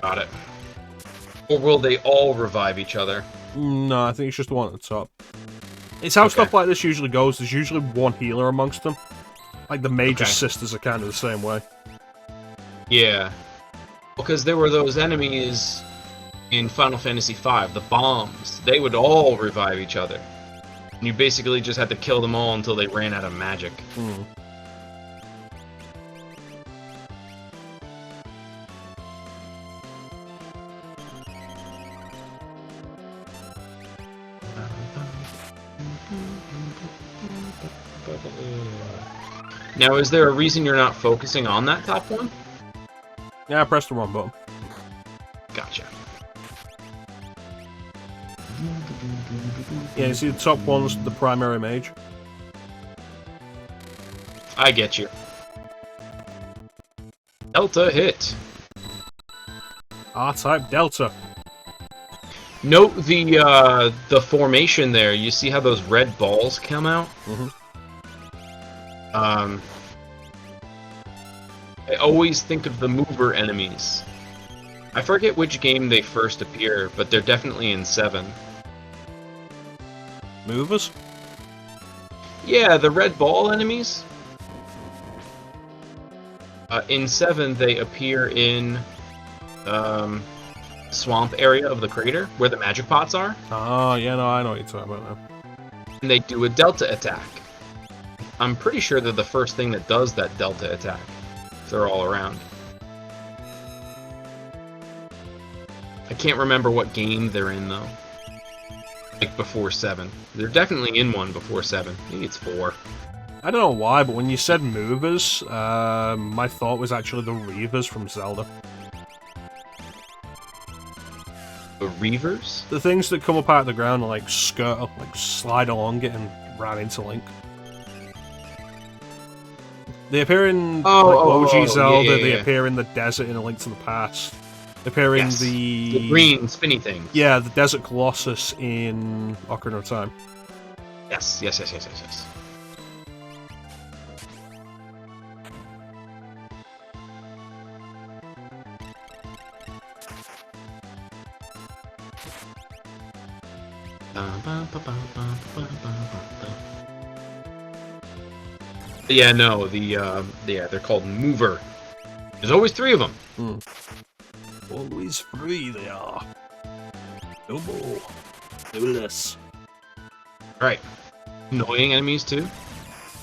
Got it. Or will they all revive each other? No, I think it's just the one at the top. It's how stuff like this usually goes. There's usually one healer amongst them. Like the Major Sisters are kind of the same way. Yeah. Because there were those enemies in Final Fantasy V, the bombs. They would all revive each other. And you basically just had to kill them all until they ran out of magic. Now, is there a reason you're not focusing on that top one? Yeah, I pressed the wrong button. Gotcha. Yeah, you see the top one's the primary mage. I get you. Delta hit. R-type Delta. Note the formation there. You see how those red balls come out? I always think of the mover enemies. I forget which game they first appear, but they're definitely in 7. Movers? Yeah, the red ball enemies. In 7, they appear in swamp area of the crater where the magic pots are. Oh, yeah, no, I know what you're talking about now. And they do a delta attack. I'm pretty sure they're the first thing that does that delta attack. They're all around. can't remember what game they're in though. Like before 7. They're definitely in one before 7. Maybe it's 4. I don't know why, but when you said movers, my thought was actually the Reavers from Zelda. The Reavers? The things that come up out of the ground and like skirt, like slide along it and ran into Link. They appear in OG Zelda, they appear in the desert in A Link to the Past. They appear in the green spinny things. Yeah, the Desert Colossus in Ocarina of Time. Yes. Yeah, no, they're called mover. There's always 3 of them. Always 3 they are. No more. No less. Right. Annoying enemies too.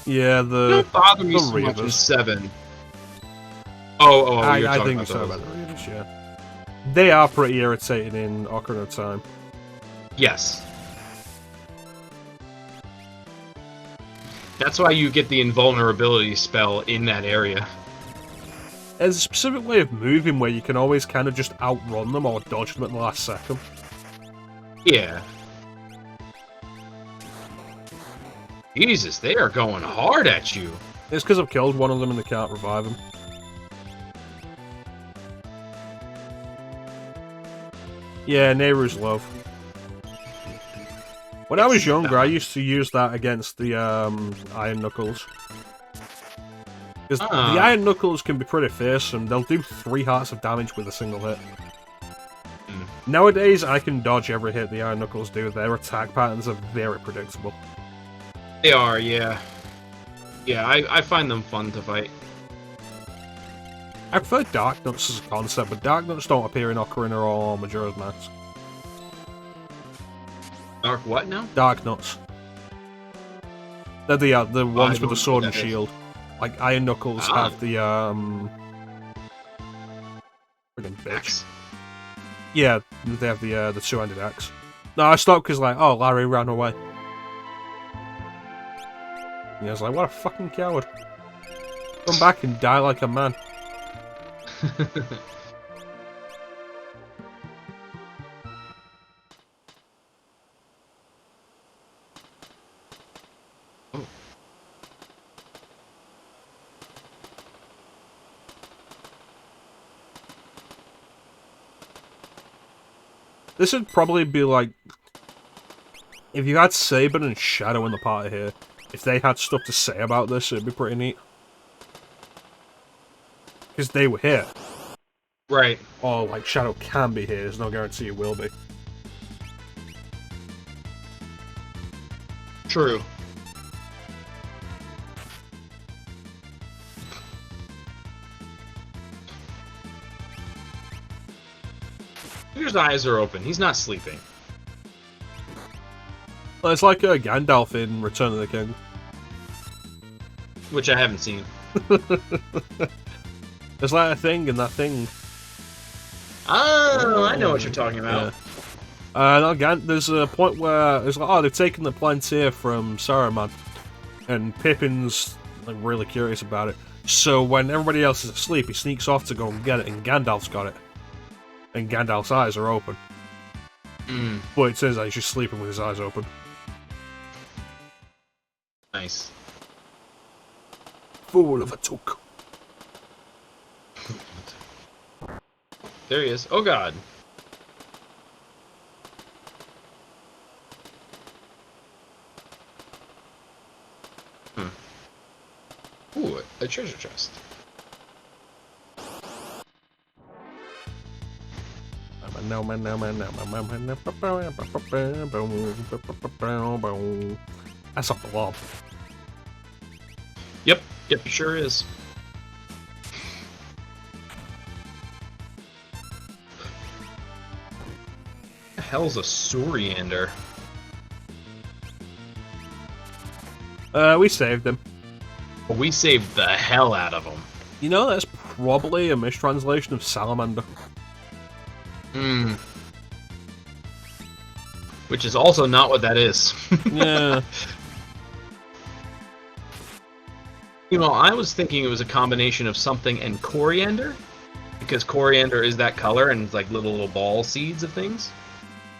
Yeah, They don't bother me so much in 7. Oh, I think so about the Reavers, yeah. They are pretty irritating in Ocarina of Time. Yes. That's why you get the invulnerability spell in that area. There's a specific way of moving where you can always kind of just outrun them or dodge them at the last second. Yeah. Jesus, they are going hard at you. It's because I've killed one of them and they can't revive him. Yeah, Nehru's Love. When I was younger, I used to use that against the Iron Knuckles. Because the Iron Knuckles can be pretty fearsome. They'll do 3 hearts of damage with a single hit. Nowadays, I can dodge every hit the Iron Knuckles do. Their attack patterns are very predictable. They are, yeah. Yeah, I find them fun to fight. I prefer Dark Nuts as a concept, but Dark Nuts don't appear in Ocarina or Majora's Mask. Dark what now? Dark Nuts. They're the ones with the sword and shield. Like, Iron Knuckles have the, friggin' bitch. Axe? Yeah, they have the two-handed axe. No, I stopped because, like, oh, Larry ran away. And I was like, what a fucking coward. Come back and die like a man. This would probably be like, if you had Saban and Shadow in the party here, if they had stuff to say about this, it'd be pretty neat. Because they were here. Right. Or, like, Shadow can be here, there's no guarantee it will be. True. His eyes are open. He's not sleeping. Well, it's like Gandalf in Return of the King. Which I haven't seen. There's like a thing in that thing. Oh, I know what you're talking about. Yeah. There's a point where it's like, oh, they've taken the Palantir from Saruman, and Pippin's like really curious about it. So when everybody else is asleep, he sneaks off to go and get it, and Gandalf's got it. And Gandalf's eyes are open. But it turns out he's just sleeping with his eyes open. Nice. Fool of a took. There he is. Oh god. Ooh, a treasure chest. That's a blob. Yep, it sure is. The hell's a Suriander? We saved him. We saved the hell out of him. You know, that's probably a mistranslation of salamander. Which is also not what that is. Yeah. You know, I was thinking it was a combination of something and coriander, because coriander is that color and it's like little ball seeds of things.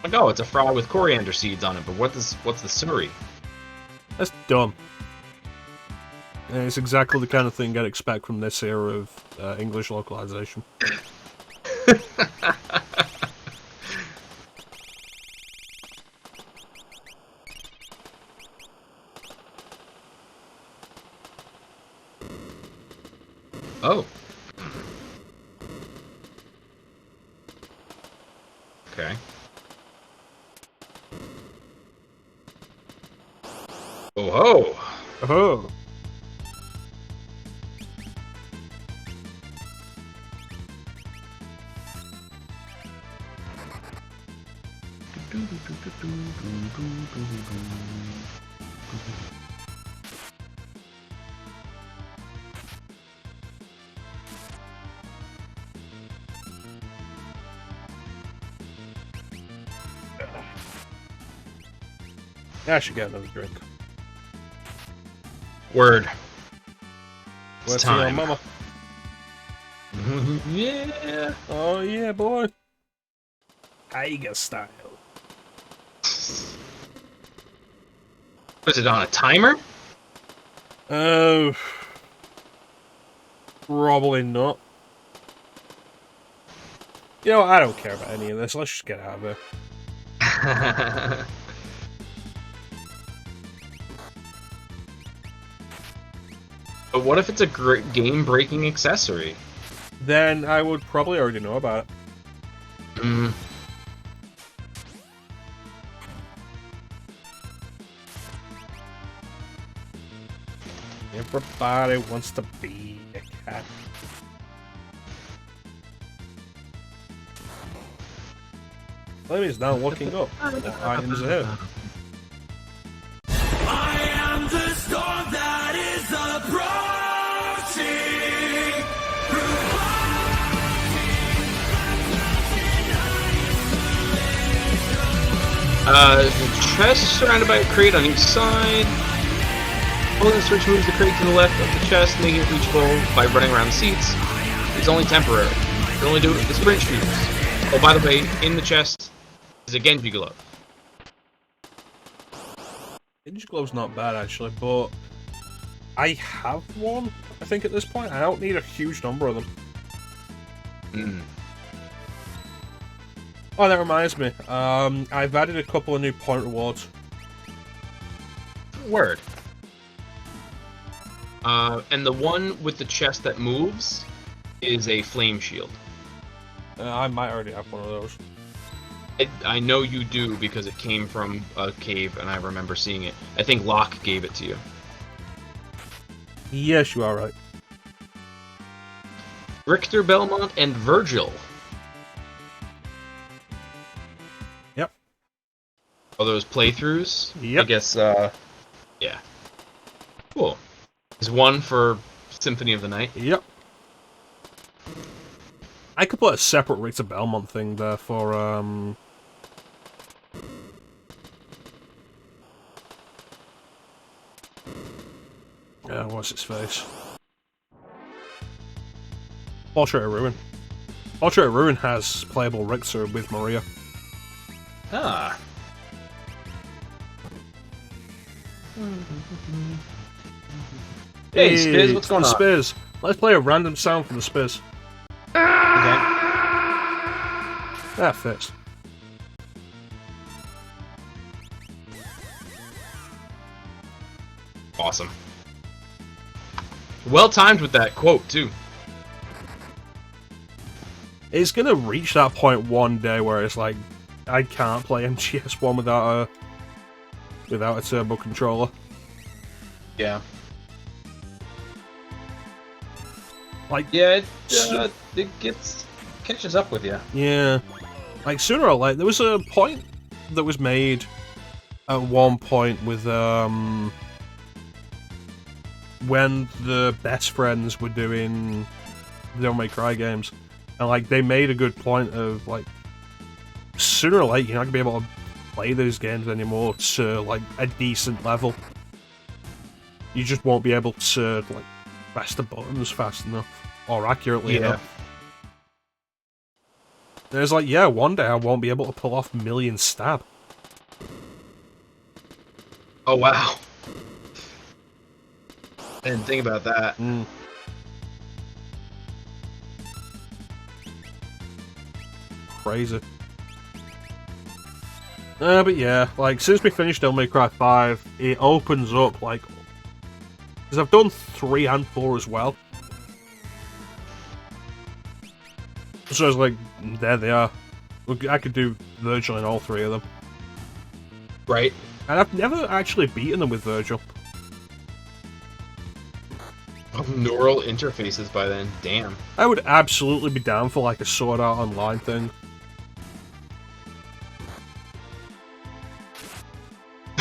Like, oh, it's a fry with coriander seeds on it, but what's the suri? That's dumb. And it's exactly the kind of thing I'd expect from this era of English localization. Oh. Okay. Oh ho! Oh. Yeah, I should get another drink. Word. It's Where's your time. mama? Yeah. Oh yeah, boy. Tiger style. Was it on a timer? Oh. Probably not. You know, I don't care about any of this. Let's just get out of here. But what if it's a great game-breaking accessory? Then I would probably already know about it. Mm. Everybody wants to be a cat. Clim is now looking up. What items ahead? I am the storm that is approaching. The chest surrounded by a crate on each side. Holding the switch moves the crate to the left of the chest, making it reachable by running around the seats. It's only temporary. You can only do it with the sprint shoes. Oh, by the way, in the chest is a Genji glove. Genji Glove's not bad actually, but I have one, I think, at this point. I don't need a huge number of them. Mm. Oh, that reminds me. I've added a couple of new point rewards. Word. And the one with the chest that moves is a flame shield. I might already have one of those. I know you do because it came from a cave and I remember seeing it. I think Locke gave it to you. Yes, you are right. Richter Belmont and Virgil. Yep. Are those playthroughs? Yep. I guess, yeah. Cool. There's one for Symphony of the Night. Yep. I could put a separate Richter Belmont thing there for, what's its face? Portrait of Ruin. Portrait of Ruin has playable Richter with Maria. Ah. Hey, Spiz, what's going on? Spiz. Let's play a random sound from the Spiz. Okay. That fits. Awesome. Well timed with that quote, too. It's gonna reach that point one day where it's like, I can't play MGS1 without a turbo controller. Yeah. Like, Yeah, it catches up with you. yeah. Like, sooner or later, there was a point that was made at one point with, when the best friends were doing Devil May Cry games. And, like, they made a good point of, like, sooner or later, you're not gonna be able to play those games anymore to like a decent level. You just won't be able to like press the buttons fast enough or accurately enough. And it's like, yeah, one day I won't be able to pull off million stab. Oh wow. I didn't think about that. Crazy. But yeah, like, since we finished Devil May Cry 5, it opens up, like... Because I've done 3 and 4 as well. So it's like, there they are. I could do Virgil in all 3 of them. Right. And I've never actually beaten them with Virgil. Neural interfaces by then. Damn. I would absolutely be down for, like, a Sword Art Online thing.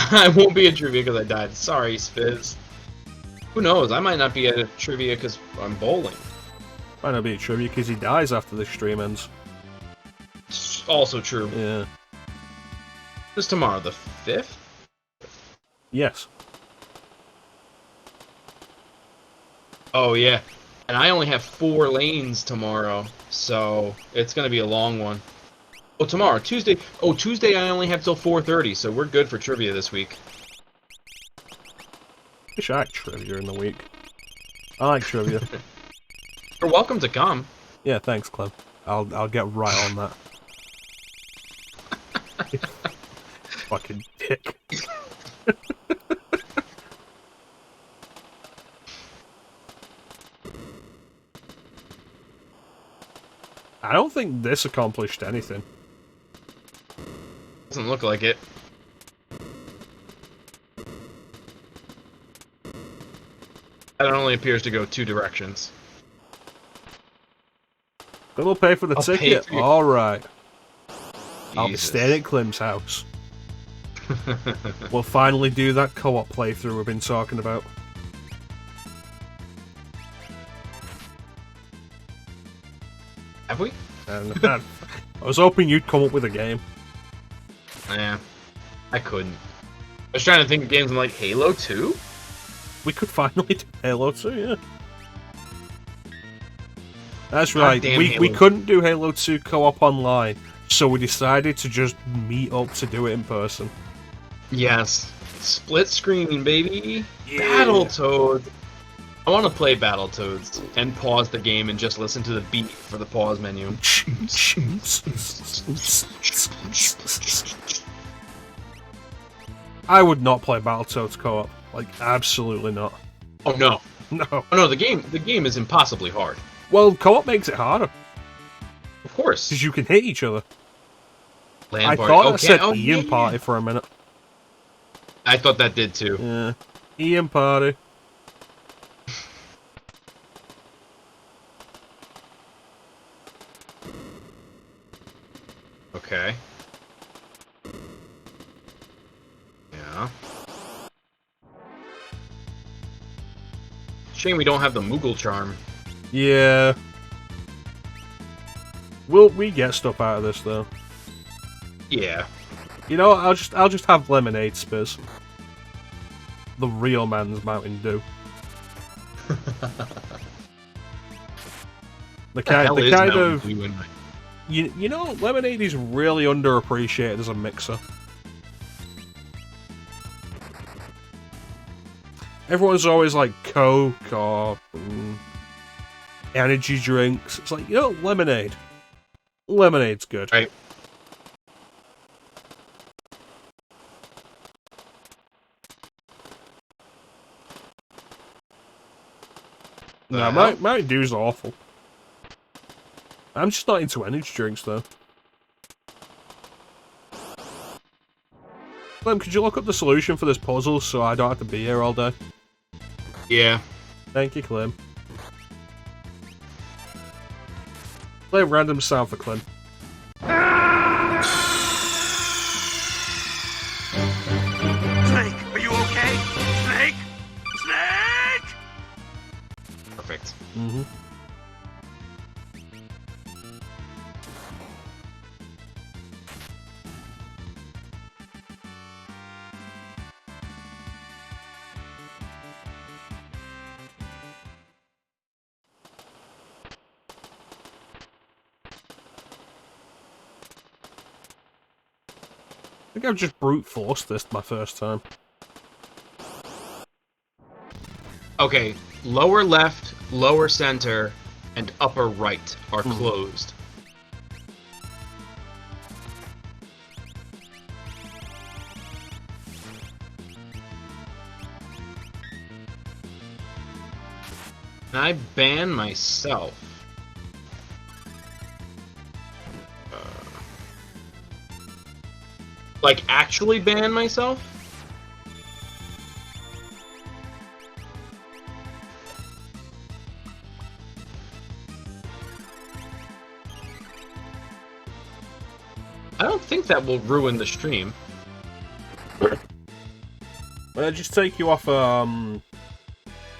I won't be at trivia because I died. Sorry, Spiz. Who knows? I might not be at a trivia because I'm bowling. Might not be a trivia because he dies after the stream ends. It's also true. Yeah. It's tomorrow, the 5th? Yes. Oh, yeah. And I only have 4 lanes tomorrow, so it's going to be a long one. Oh, tomorrow, Tuesday. Oh, Tuesday I only have till 4:30, so we're good for trivia this week. Wish I had trivia in the week. I like trivia. You're welcome to come. Yeah, thanks, Clim. I'll get right on that. Fucking dick. I don't think this accomplished anything. Doesn't look like it. That only appears to go 2 directions. Then we'll pay for the I'll pay ticket. for your- Alright. I'll be Jesus. staying at Clim's house. We'll finally do that co-op playthrough we've been talking about. Have we? And I was hoping you'd come up with a game. Yeah. I couldn't. I was trying to think of games like Halo 2? We could finally do Halo 2, yeah. That's right, Goddamn we Halo. couldn't do Halo 2 co-op online, so we decided to just meet up to do it in person. Yes. Split screen, baby. Yeah. Battletoads. I want to play Battletoads and pause the game and just listen to the beat for the pause menu. I would not play Battletoads co-op. Like, absolutely not. Oh no. No. Oh no, the game is impossibly hard. Well, co-op makes it harder, Of course. because you can hit each other. LAN I party. thought I Okay. said Oh, Ian yeah. Party for a minute. I thought that did too. Yeah. Ian Party. Okay. Yeah. Shame we don't have the Moogle charm. Yeah. Will we get stuff out of this though? Yeah. You know, I'll just have lemonade spiz. The real man's Mountain Dew. The kind Mountain of Dew in my- you know, lemonade is really underappreciated as a mixer. Everyone's always like Coke or energy drinks. It's like, you know, lemonade. Lemonade's good. Right. No, Mountain Dew's awful. I'm just not into energy drinks, though. Clem, could you look up the solution for this puzzle so I don't have to be here all day? Yeah. Thank you, Clem. Play a random sound for Clem. Snake, are you okay? Snake? Snake! Perfect. Mm-hmm. think I've just brute forced this my first time. Okay, lower left, lower center, and upper right are closed. Can I ban myself? Like, actually ban myself? I don't think that will ruin the stream. Well, just take you off,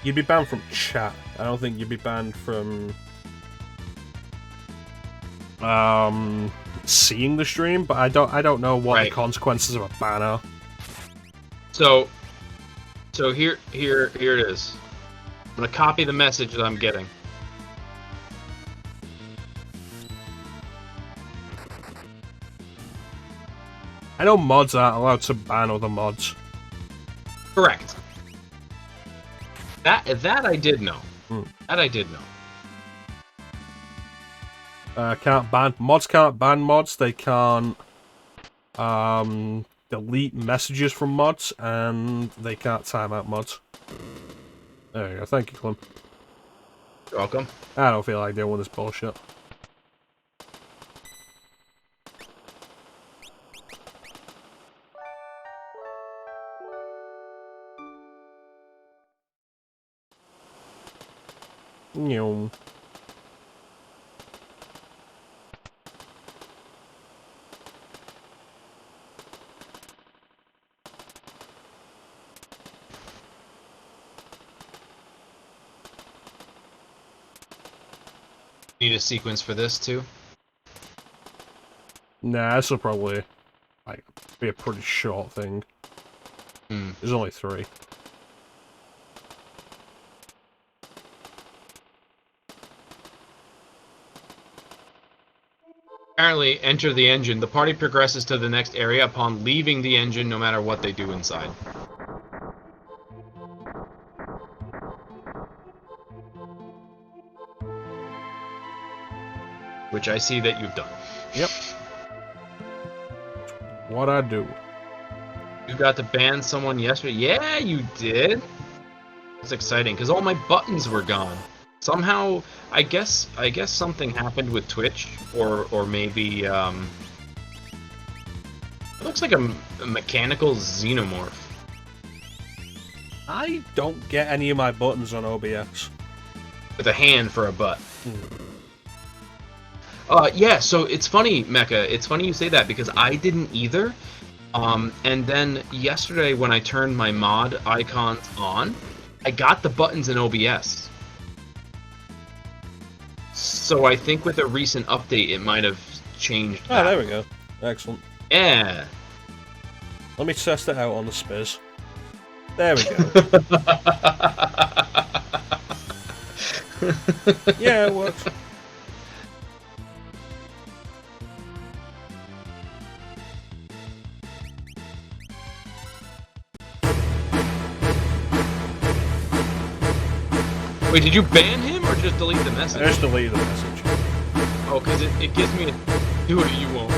you'd be banned from chat. I don't think you'd be banned from, seeing the stream, but I don't know what the consequences of a ban are. So here it is. I'm gonna copy the message that I'm getting. I know mods aren't allowed to ban other mods. Correct. That I did know. That I did know. Can't ban mods. Can't ban mods. They can't delete messages from mods, and they can't time out mods. There you go. Thank you, Clim. You're welcome. I don't feel like dealing with this bullshit. Nyum. Need a sequence for this too? Nah, this will probably like be a pretty short thing. There's only 3. Apparently, enter the engine. The party progresses to the next area upon leaving the engine, no matter what they do inside. Which I see that you've done. Yep. What I do? You got to ban someone yesterday. Yeah, you did. That's exciting because all my buttons were gone. Somehow, I guess something happened with Twitch, or maybe it looks like a mechanical xenomorph. I don't get any of my buttons on OBS. With a hand for a butt. Yeah, so it's funny, Mecha. It's funny you say that because I didn't either. And then yesterday when I turned my mod icons on, I got the buttons in OBS. So I think with a recent update, it might have changed. Ah, there we go. Excellent. Yeah. Let me test it out on the Spiz. There we go. Yeah, it works. Wait, did you ban him or just delete the message? I just deleted the message. Oh, because it gives me a do it, you won't.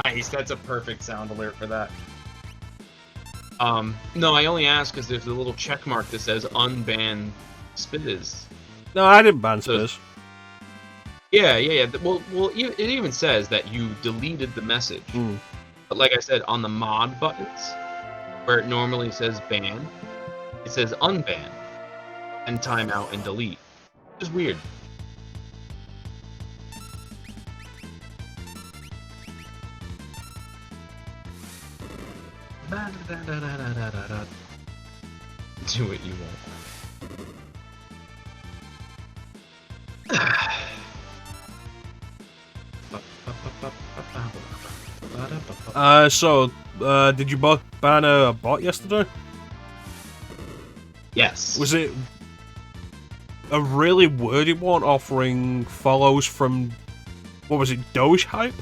Nice, that's a perfect sound alert for that. No, I only asked because there's a little check mark that says unban Spiz. No, I didn't ban Spiz. Yeah. Well, it even says that you deleted the message. But like I said, on the mod buttons, where it normally says ban, it says unban, and timeout and delete. Which is weird. Do what you want. So, did you ban a bot yesterday? Yes. Was it a really wordy one offering follows from, what was it, Doge Hype?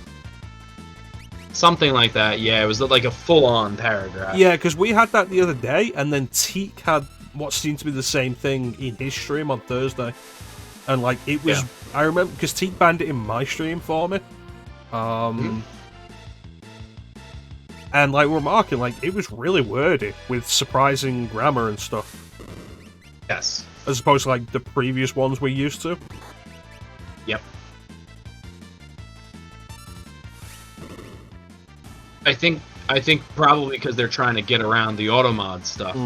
Something like that. Yeah, it was like a full-on paragraph. Yeah, because we had that the other day, and then Teak had what seemed to be the same thing in his stream on Thursday. And, like, it was... Yeah. I remember, because Teak banned it in my stream for me. And, like, remarking, like, it was really wordy, with surprising grammar and stuff. Yes. As opposed to, like, the previous ones we're used to. Yep. I think probably because they're trying to get around the automod stuff.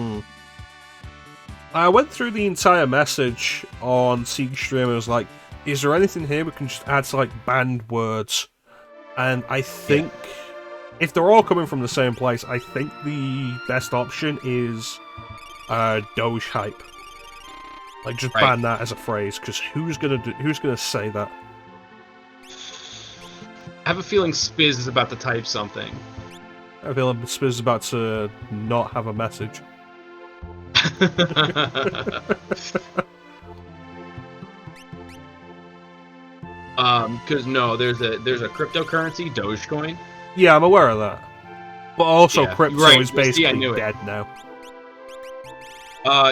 I went through the entire message on Teak's stream and was like, is there anything here we can just add to, like, banned words? And I think... If they're all coming from the same place, I think the best option is Doge hype. Like, just ban that as a phrase, because who's gonna say that? I have a feeling Spiz is about to type something. I feel like Spiz is about to not have a message. Because no, there's a cryptocurrency, Dogecoin. Yeah, I'm aware of that. But also, Yeah, crypto right. is Well, see, basically I knew it. dead now.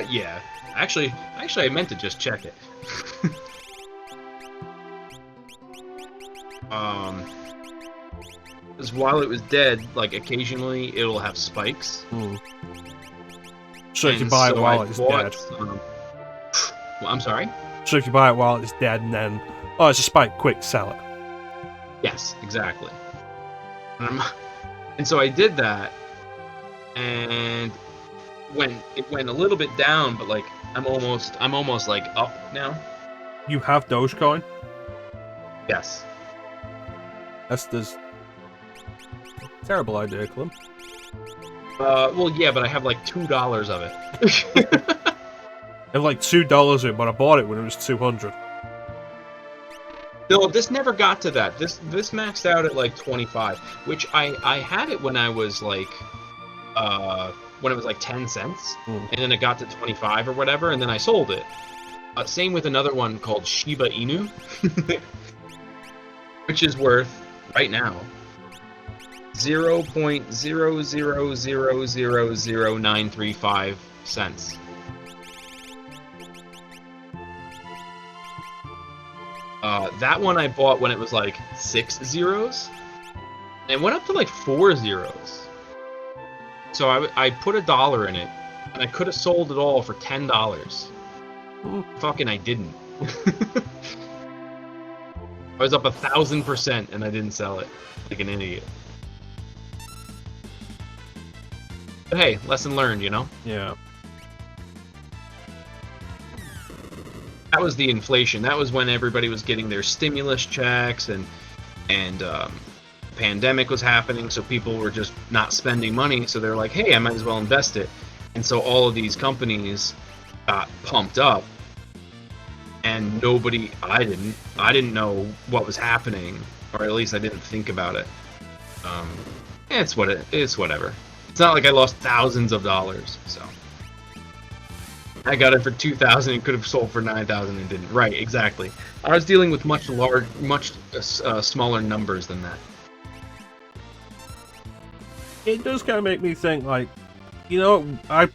Yeah. Actually, I meant to just check it. Because while it was dead, like occasionally it'll have spikes. So if you buy it while it's dead. Well, I'm sorry? So if you buy it while it's dead and then... Oh, it's a spike, quick, sell it. Yes, exactly. And so I did that, and it went a little bit down, but like I'm almost like up now. You have Dogecoin? Yes. That's this terrible idea, Clim. Well, yeah, but I have like $2 of it. I have like $2 of it, but I bought it when it was 200. No, this never got to that. This maxed out at like 25, which I had it when I was like, when it was like 10 cents, and then it got to 25 or whatever, and then I sold it. Same with another one called Shiba Inu, which is worth right now 0.0000935 cents. That one I bought when it was like 6 zeros, and it went up to like 4 zeros. So I put $1 in it, and I could have sold it all for $10. Fucking I didn't. I was up 1,000%, and I didn't sell it like an idiot. But hey, lesson learned, you know? Yeah. That was the inflation. That was when everybody was getting their stimulus checks, and pandemic was happening, so people were just not spending money. So they're like, "Hey, I might as well invest it." And so all of these companies got pumped up, and I didn't know what was happening, or at least I didn't think about it. It's whatever. It's not like I lost thousands of dollars, so. I got it for 2,000 and could have sold for 9,000 and didn't. Right, exactly. I was dealing with much smaller numbers than that. It does kind of make me think, like, you know, I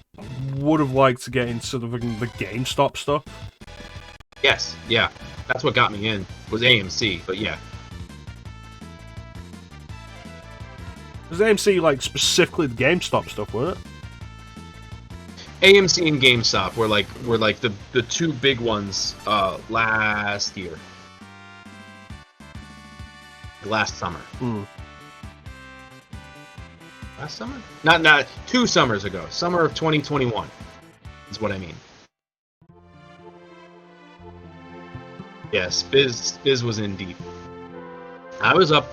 would have liked to get into the GameStop stuff. Yes, yeah. That's what got me in, was AMC, but yeah. Was AMC, like, specifically the GameStop stuff, wasn't it? AMC and GameStop were like the two big ones last year. Last summer. Last summer? Not 2 summers ago. Summer of 2021 is what I mean. Yes, Biz was in deep. I was up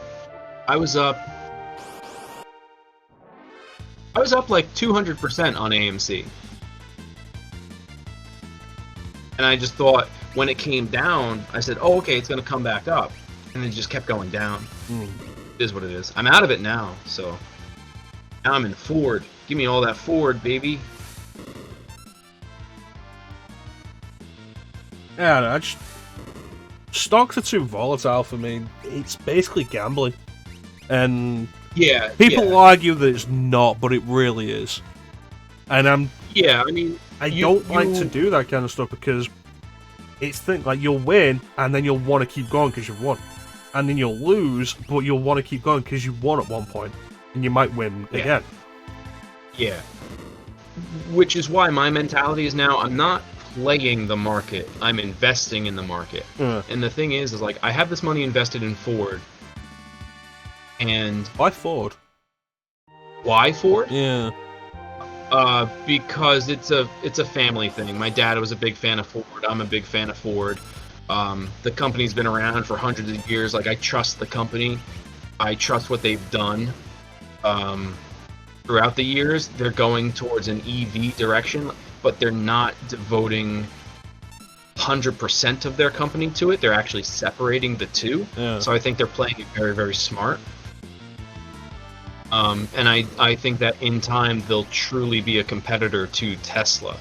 like 200% on AMC. And I just thought, when it came down, I said, oh, okay, it's going to come back up. And it just kept going down. It is what it is. I'm out of it now, so. Now I'm in Ford. Give me all that Ford, baby. Yeah, stocks are too volatile for me. It's basically gambling. And Yeah. People argue that it's not, but it really is. And I don't like to do that kind of stuff because it's like you'll win and then you'll want to keep going because you've won, and then you'll lose, but you'll want to keep going because you won at one point, and you might win again. Yeah. Which is why my mentality is now I'm not playing the market. I'm investing in the market. And the thing is like I have this money invested in Ford. And why Ford? Why Ford? Yeah. Because it's a family thing. My dad was a big fan of Ford. I'm a big fan of Ford. The company's been around for hundreds of years. Like I trust the company. I trust what they've done. Throughout the years, they're going towards an EV direction, but they're not devoting 100% of their company to it. They're actually separating the two. Yeah. So I think they're playing it very, very smart. And I think that in time they'll truly be a competitor to Tesla,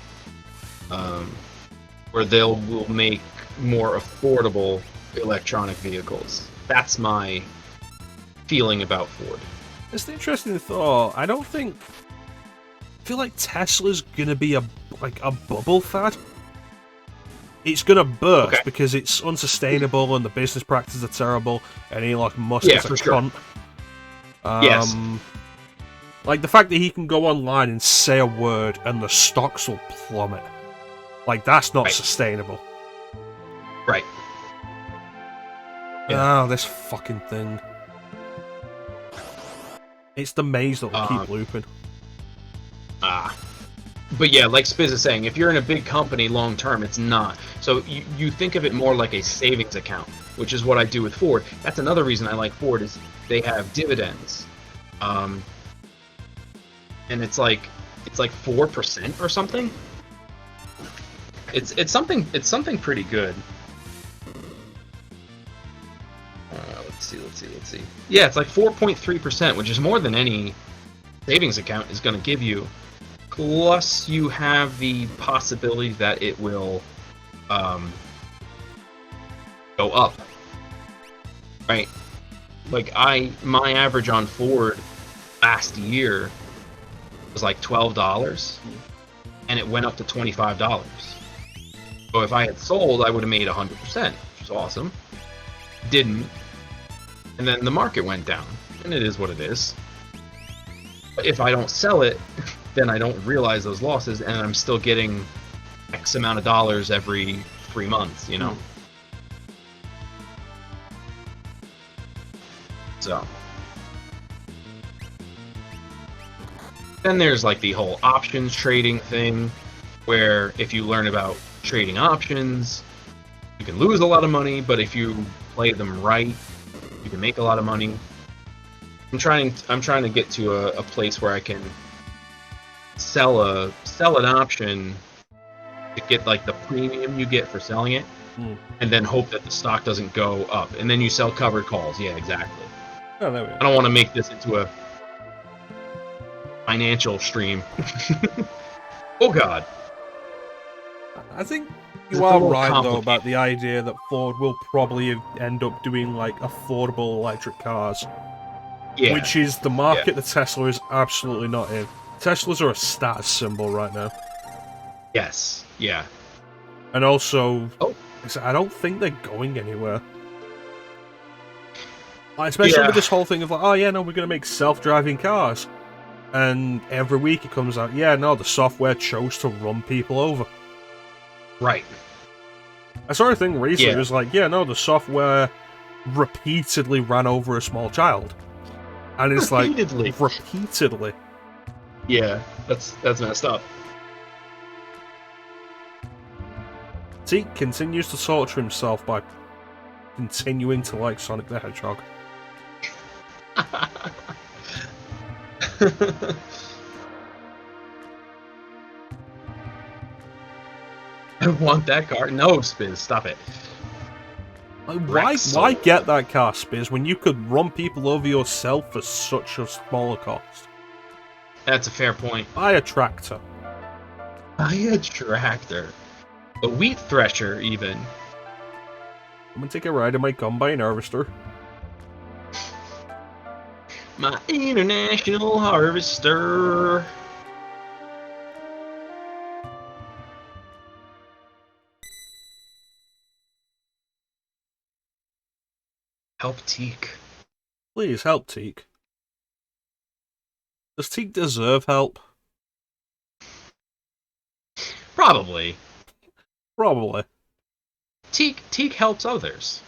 where will make more affordable electronic vehicles. That's my feeling about Ford. It's an interesting thought. I feel like Tesla's gonna be a bubble fad. It's gonna burst because it's unsustainable and the business practices are terrible, and Elon Musk is a cunt. Yes. Like the fact that he can go online and say a word and the stocks will plummet. Like that's not sustainable. Right. Oh, this fucking thing. It's the maze that will keep looping. But yeah, like Spiz is saying, if you're in a big company long term, it's not. So you think of it more like a savings account, which is what I do with Ford. That's another reason I like Ford is they have dividends. And it's like 4% or something. It's something pretty good. Let's see. Yeah, it's like 4.3%, which is more than any savings account is going to give you. Plus, you have the possibility that it will go up. Right? Like my average on Ford last year was like $12, and it went up to $25. So if I had sold, I would have made 100%, which is awesome. Didn't. And then the market went down, and it is what it is. But if I don't sell it, then I don't realize those losses, and I'm still getting X amount of dollars every 3 months, you know? So. Then there's like the whole options trading thing, where if you learn about trading options, you can lose a lot of money, but if you play them right, you can make a lot of money. I'm trying to get to a place where I can sell an option to get like the premium you get for selling it, and then hope that the stock doesn't go up, and then you sell covered calls. Yeah, exactly. Oh, there we go. I don't want to make this into a financial stream. Oh God. I think you are right though about the idea that Ford will probably end up doing like affordable electric cars. Yeah. Which is the market that Tesla is absolutely not in. Teslas are a status symbol right now. Yes. Yeah. And also, I don't think they're going anywhere. Especially with this whole thing of like, oh yeah, no, we're going to make self-driving cars. And every week it comes out, yeah, no, the software chose to run people over. Right. I saw a thing recently, it was like, yeah, no, the software repeatedly ran over a small child. And it's repeatedly. Yeah, that's messed up. He continues to torture himself by continuing to like Sonic the Hedgehog. I want that car. No, Spiz, stop it. Why get that car, Spiz, when you could run people over yourself for such a smaller cost? That's a fair point. Buy a tractor. Buy a tractor. A wheat thresher, even. I'm gonna take a ride in my combine harvester. My international harvester. Help Teak. Please help Teak. Does Teak deserve help? Probably. Probably. Teak helps others.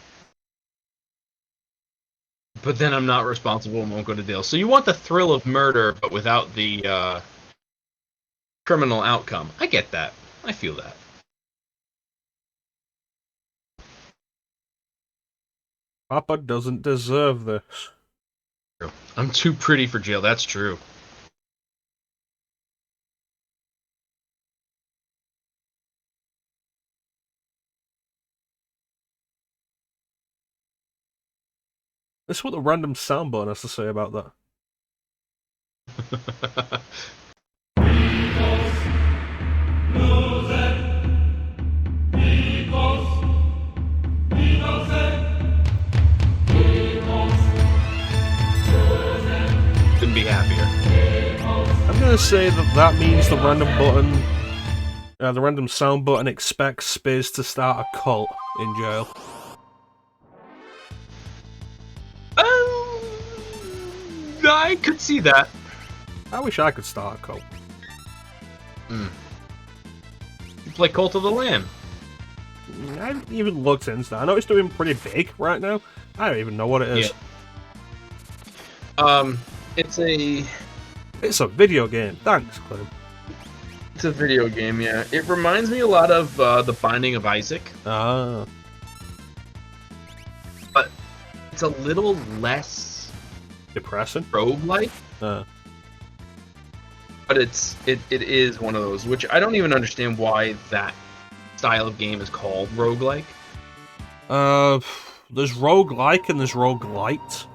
But then I'm not responsible and won't go to jail. So you want the thrill of murder, but without the criminal outcome. I get that. I feel that. Papa doesn't deserve this. I'm too pretty for jail. That's true. This is what the random sound button has to say about that. Couldn't be happier. I'm gonna say that means the random button, the random sound button expects Spiz to start a cult in jail. I could see that. I wish I could start a cult. You play Cult of the Lamb. I haven't even looked into that. I know it's doing pretty big right now. I don't even know what it is. Yeah. It's a video game. Thanks, Clim. It's a video game, yeah. It reminds me a lot of The Binding of Isaac. Ah. But it's a little less Depressing. roguelike. But it is one of those, which I don't even understand why that style of game is called roguelike. There's roguelike and there's roguelite.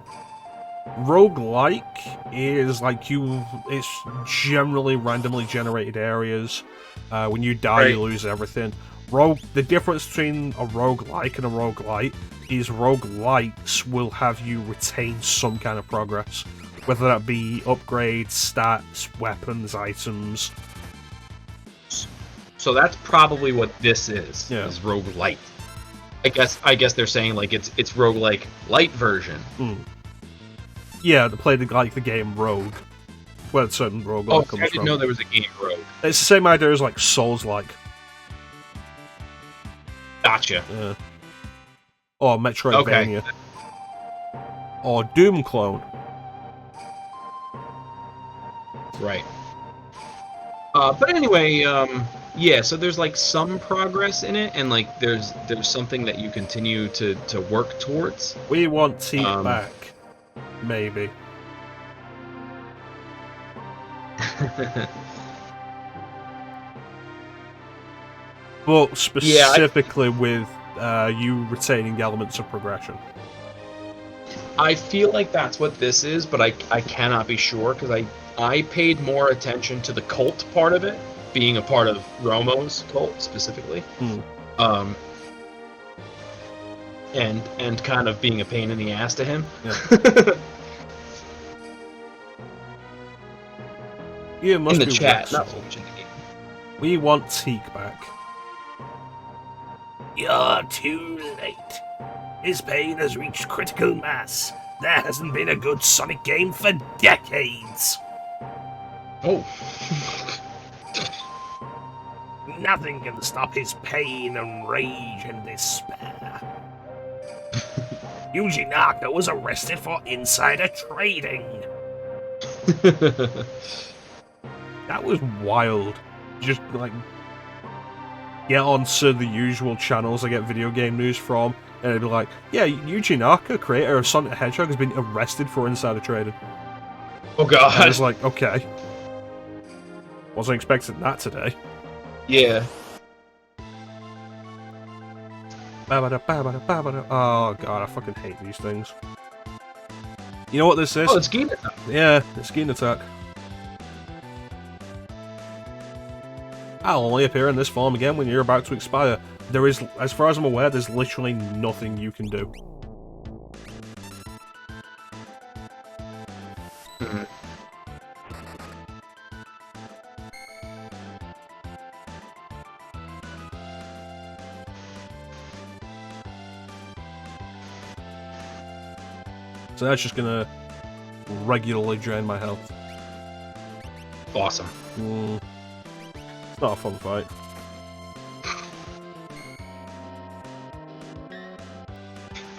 Roguelike is like it's generally randomly generated areas. When you die, you lose everything. The difference between a roguelike and a roguelite is roguelites will have you retain some kind of progress. Whether that be upgrades, stats, weapons, items. So that's probably what this is. Yeah. Is roguelite. I guess they're saying like it's roguelike light version. Yeah, they played like the game Rogue. Where certain roguelike comes from. I didn't know there was a game Rogue. It's the same idea as like Souls-like. Gotcha. Yeah. Or Metroidvania. Okay. Or Doom Clone. Right. But anyway, yeah, so there's like some progress in it, and like there's something that you continue to work towards. We want Teak back. Maybe. But specifically with you retaining elements of progression. I feel like that's what this is, but I cannot be sure because I paid more attention to the cult part of it, being a part of Romo's cult specifically, and kind of being a pain in the ass to him. Yeah. You must in the be chat, not so much in the game. We want Teak back. You're too late. His pain has reached critical mass. There hasn't been a good Sonic game for decades. Oh. Nothing can stop his pain and rage and despair. Yuji Naka was arrested for insider trading. That was wild. Just like get onto the usual channels I get video game news from, and it'd be like, yeah, Yuji Naka, creator of Sonic the Hedgehog, has been arrested for insider trading. Oh god. I was like, okay. Wasn't expecting that today. Yeah. Oh god, I fucking hate these things. You know what this is? Oh, it's Game Attack. Yeah, it's Game Attack. I'll only appear in this form again when you're about to expire. There is, as far as I'm aware, there's literally nothing you can do. So that's just gonna regularly drain my health. Awesome. It's not a fun fight.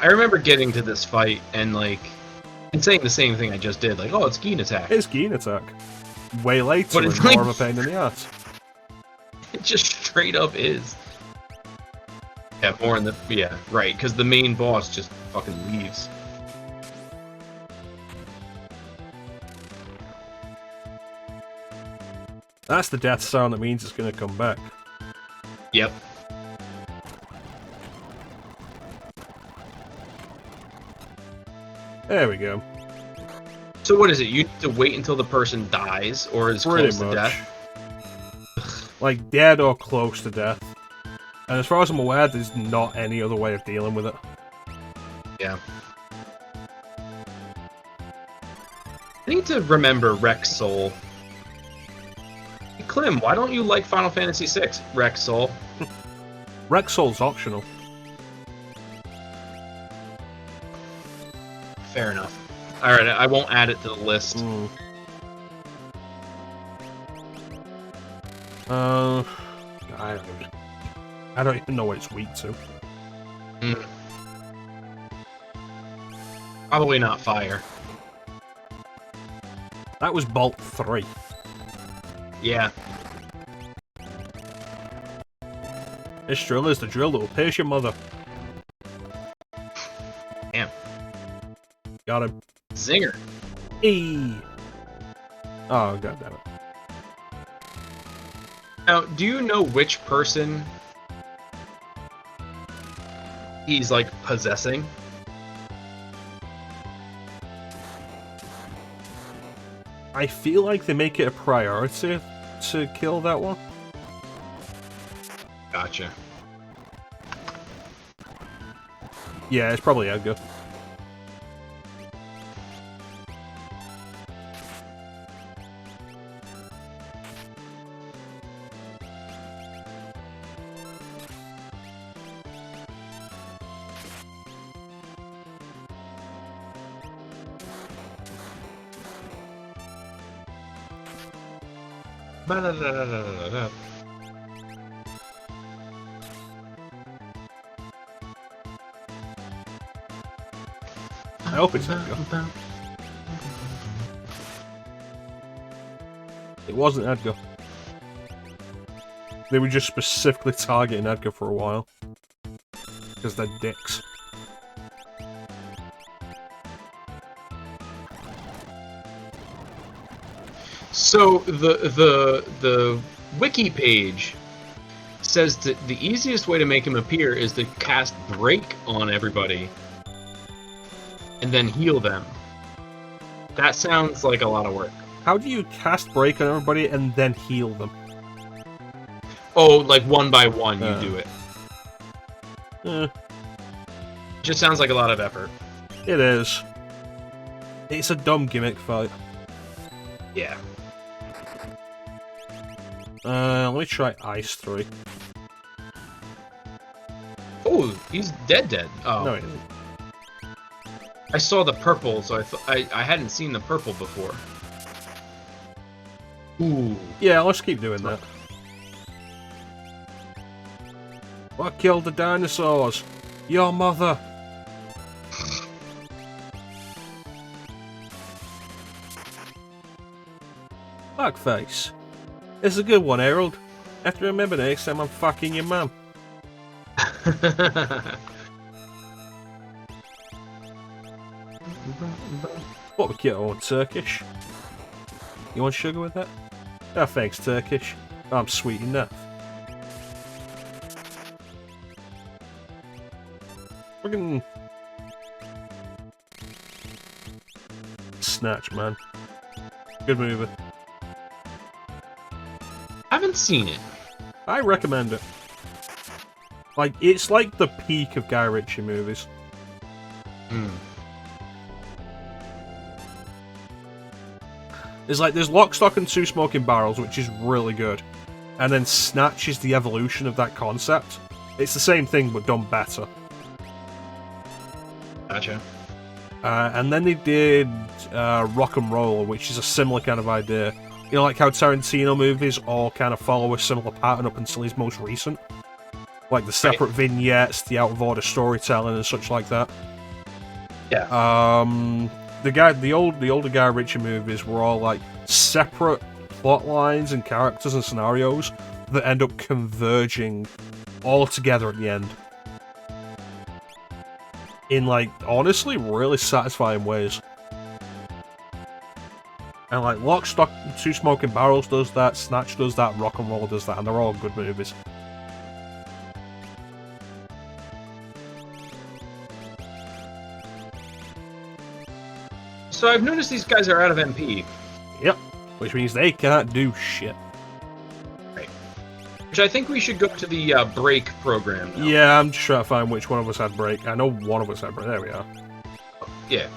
I remember getting to this fight and saying the same thing I just did, like, oh, it's Geen attack. It's Geen attack. Way later But and it's more like- of a pain in the ass. It just straight up is. Yeah, more in the right, because the main boss just fucking leaves. That's the death sound that means it's gonna come back. Yep. There we go. So what is it? You need to wait until the person dies or is Pretty close to much. death? Like, dead or close to death. And as far as I'm aware, there's not any other way of dealing with it. Yeah. I need to remember Rex Soul. Hey, Clim, why don't you like Final Fantasy VI, Rex Soul? Rexall's optional. Fair enough. Alright, I won't add it to the list. I don't even know what it's weak to. Probably not fire. That was Bolt 3. Yeah. This drill is the drill that will pierce your mother. Damn. Got him. Zinger. E. Oh, god damn it. Now, do you know which person he's, like, possessing? I feel like they make it a priority to kill that one. Gotcha. Yeah, it's probably Edgar. Ba-da-da-da-da-da-da. I hope it's Edgar. It wasn't Edgar. They were just specifically targeting Edgar for a while. Because they're dicks. So the wiki page says that the easiest way to make him appear is to cast Break on everybody and then heal them. That sounds like a lot of work. How do you cast Break on everybody and then heal them? Oh, like one by one you do it. Just sounds like a lot of effort. It is. It's a dumb gimmick fight. Yeah. Let me try Ice 3. Oh, he's dead. Oh. No, he isn't. I saw the purple, so I hadn't seen the purple before. Ooh. Yeah, let's keep doing that. What killed the dinosaurs? Your mother. Fuckface. It's a good one, Harold. Have to remember next time I'm fucking your mum. What we get on Turkish? You want sugar with that? Oh, thanks, Turkish. I'm sweet enough. Fucking Snatch, man. Good movie. Haven't seen it. I recommend it. Like, it's like the peak of Guy Ritchie movies. It's like there's Lock, Stock and Two Smoking Barrels, which is really good. And then Snatch is the evolution of that concept. It's the same thing, but done better. Gotcha. And then they did Rock and Roll, which is a similar kind of idea. You know, like how Tarantino movies all kind of follow a similar pattern up until his most recent. Like the separate vignettes, the out-of-order storytelling and such like that. Yeah. The older Guy Ritchie movies were all like separate plot lines and characters and scenarios that end up converging all together at the end. In, like, honestly, really satisfying ways. And, like, Lock, Stock, Two Smoking Barrels does that, Snatch does that, Rock and Roll does that, and they're all good movies. So I've noticed these guys are out of MP. Yep. Which means they can't do shit. Right. Which I think we should go to the break program now. Yeah, I'm just trying to find which one of us had break. I know one of us had break. There we are. Yeah.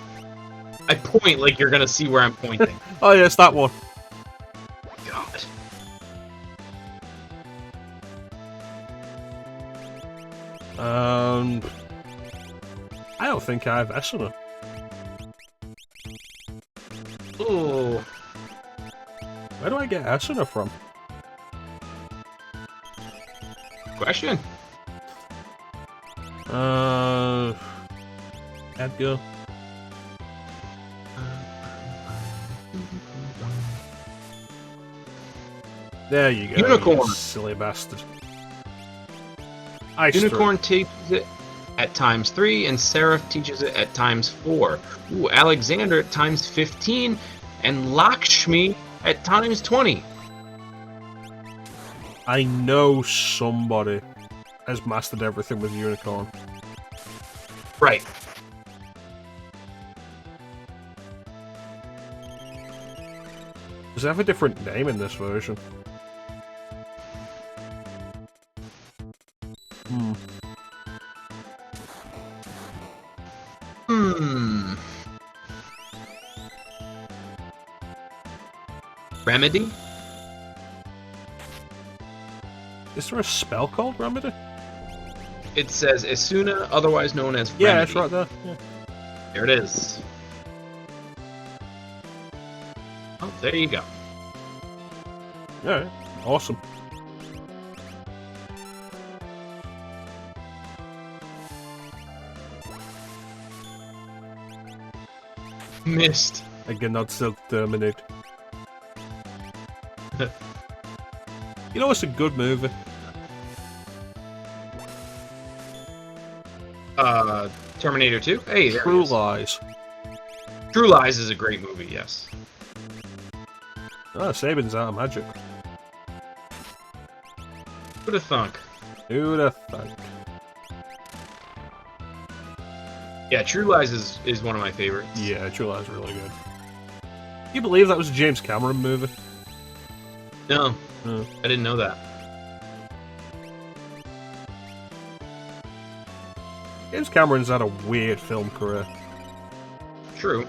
I point like you're gonna see where I'm pointing. Oh, yes, that one. God. I don't think I have Esuna. Ooh. Where do I get Esuna from? Question. Edgar. There you go. Unicorn. You silly bastard. Unicorn teaches it at times 3, and Seraph teaches it at times 4. Ooh, Alexander at times 15, and Lakshmi at times 20. I know somebody has mastered everything with Unicorn. Right. Does it have a different name in this version? Remedy? Is there a spell called Remedy? It says Esuna, otherwise known as Remedy. Yeah, it's right there. Yeah. There it is. Oh, there you go. Yeah, awesome. Missed. Again, not still terminate. You know, it's a good movie. Terminator 2? Hey, there True it is. Lies. True Lies is a great movie, yes. Ah, Sabin's out of magic. Who'd have thunk? Who'd have thunk? Yeah, True Lies is one of my favorites. Yeah, True Lies is really good. Can you believe that was a James Cameron movie? No, I didn't know that. James Cameron's had a weird film career. True.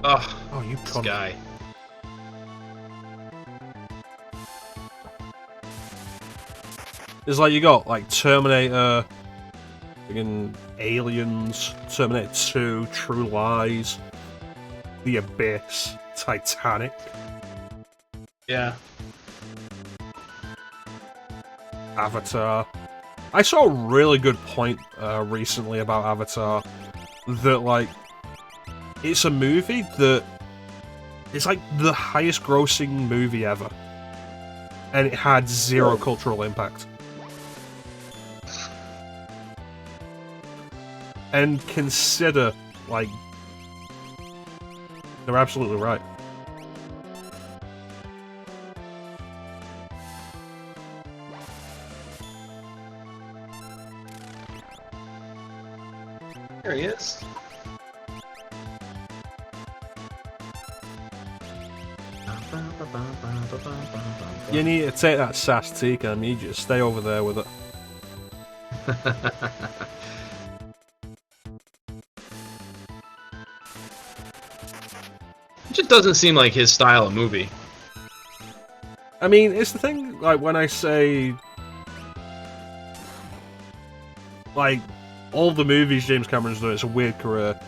Oh, you This cunt. guy. It's like you got like Terminator, friggin' Aliens, Terminator 2, True Lies, The Abyss, Titanic, Yeah. Avatar. I saw a really good point recently about Avatar that like it's a movie that it's like the highest grossing movie ever, and it had zero cultural impact. And consider, like, they're absolutely right. There he is. You need to take that sass Tika. I need you to stay over there with it. It just doesn't seem like his style of movie. I mean, it's the thing, like, when I say... like, all the movies James Cameron's done, it's a weird career.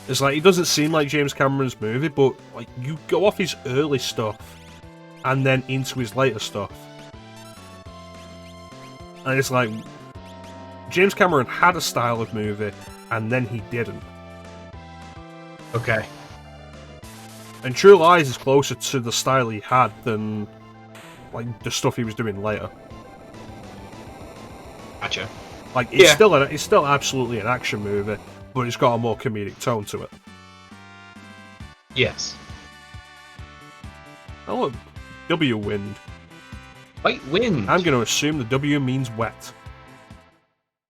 It's like, it doesn't seem like James Cameron's movie, but like you go off his early stuff and then into his later stuff. And it's like, James Cameron had a style of movie, and then he didn't. Okay. And True Lies is closer to the style he had than, like, the stuff he was doing later. Gotcha. Like, it's still absolutely an action movie, but it's got a more comedic tone to it. Yes. Oh look, W wind. White wind. I'm going to assume the W means wet.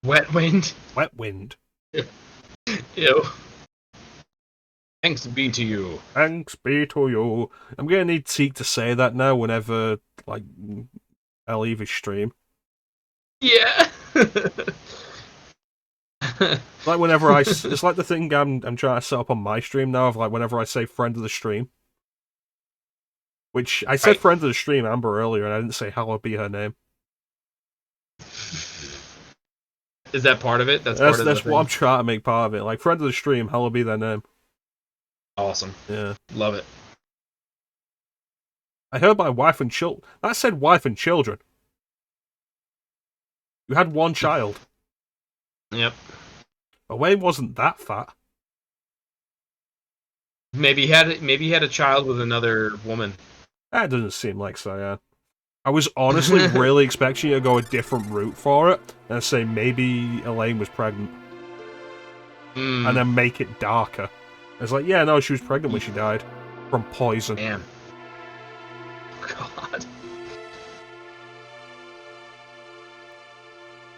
Wet wind. Wet wind. Ew. Thanks be to you. Thanks be to you. I'm going to need Teak to say that now whenever, like, I leave his stream. Yeah. Like whenever it's like the thing I'm trying to set up on my stream now of like whenever I say friend of the stream. Which, I said friend of the stream Amber earlier and I didn't say hallowed be her name. Is that part of it? That's what I'm trying to make part of it. Like, friend of the stream, hallowed be their name. Awesome. Yeah. Love it. I heard my wife and children. That said wife and children. You had one child. Yep. Owain wasn't that fat. Maybe he had a child with another woman. That doesn't seem like so, yeah. I was honestly really expecting you to go a different route for it and say maybe Elaine was pregnant. And then make it darker. It's like, yeah, no, she was pregnant when she died. From poison. Damn. God.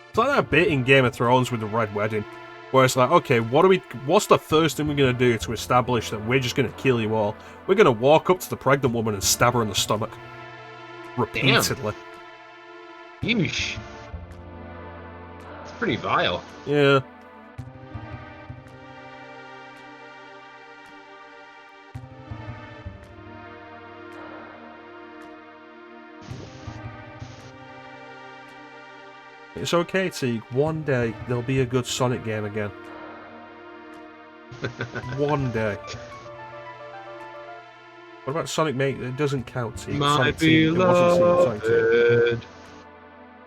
It's like that bit in Game of Thrones with the Red Wedding, where it's like, okay, what's the first thing we're going to do to establish that we're just going to kill you all? We're going to walk up to the pregnant woman and stab her in the stomach. Repeatedly. Yeesh. It's pretty vile. Yeah. It's okay, Teague. One day, there'll be a good Sonic game again. One day. What about Sonic Mate? It doesn't count, Teague. My Sonic Team. It wasn't Sonic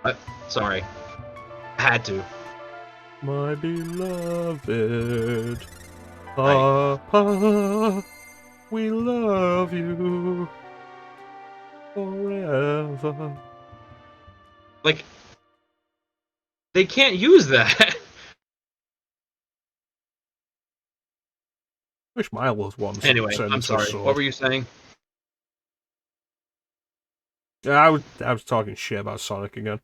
Team. Sorry. I had to. My beloved. Papa, we love you forever. Like, they can't use that. Wish my loved ones. Anyway, I'm sorry. What were you saying? Yeah, I was talking shit about Sonic again.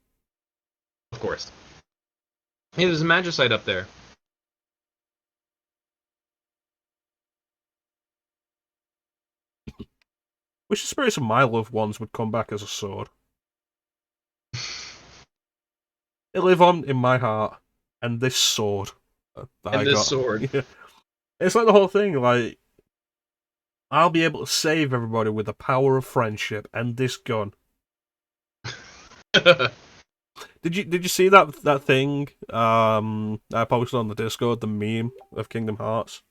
Of course. Hey, there's a Magicite up there. Wish the spirits of my loved ones would come back as a sword. They live on in my heart, and this sword that I got. Sword. Yeah. It's like the whole thing, like, I'll be able to save everybody with the power of friendship and this gun. Did you see that thing I posted on the Discord, the meme of Kingdom Hearts?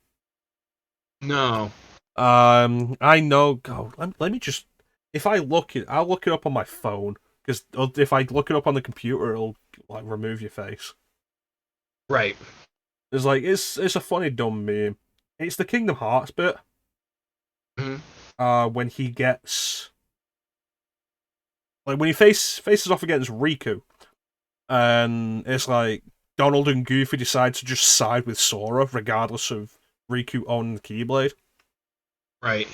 No. I know. God, let me just. If I'll look it up on my phone, because if I look it up on the computer, it'll like remove your face. Right. It's like it's a funny dumb meme. It's the Kingdom Hearts bit. Mm-hmm. When he gets like when he faces off against Riku, and it's like Donald and Goofy decide to just side with Sora regardless of Riku owning the Keyblade. Right.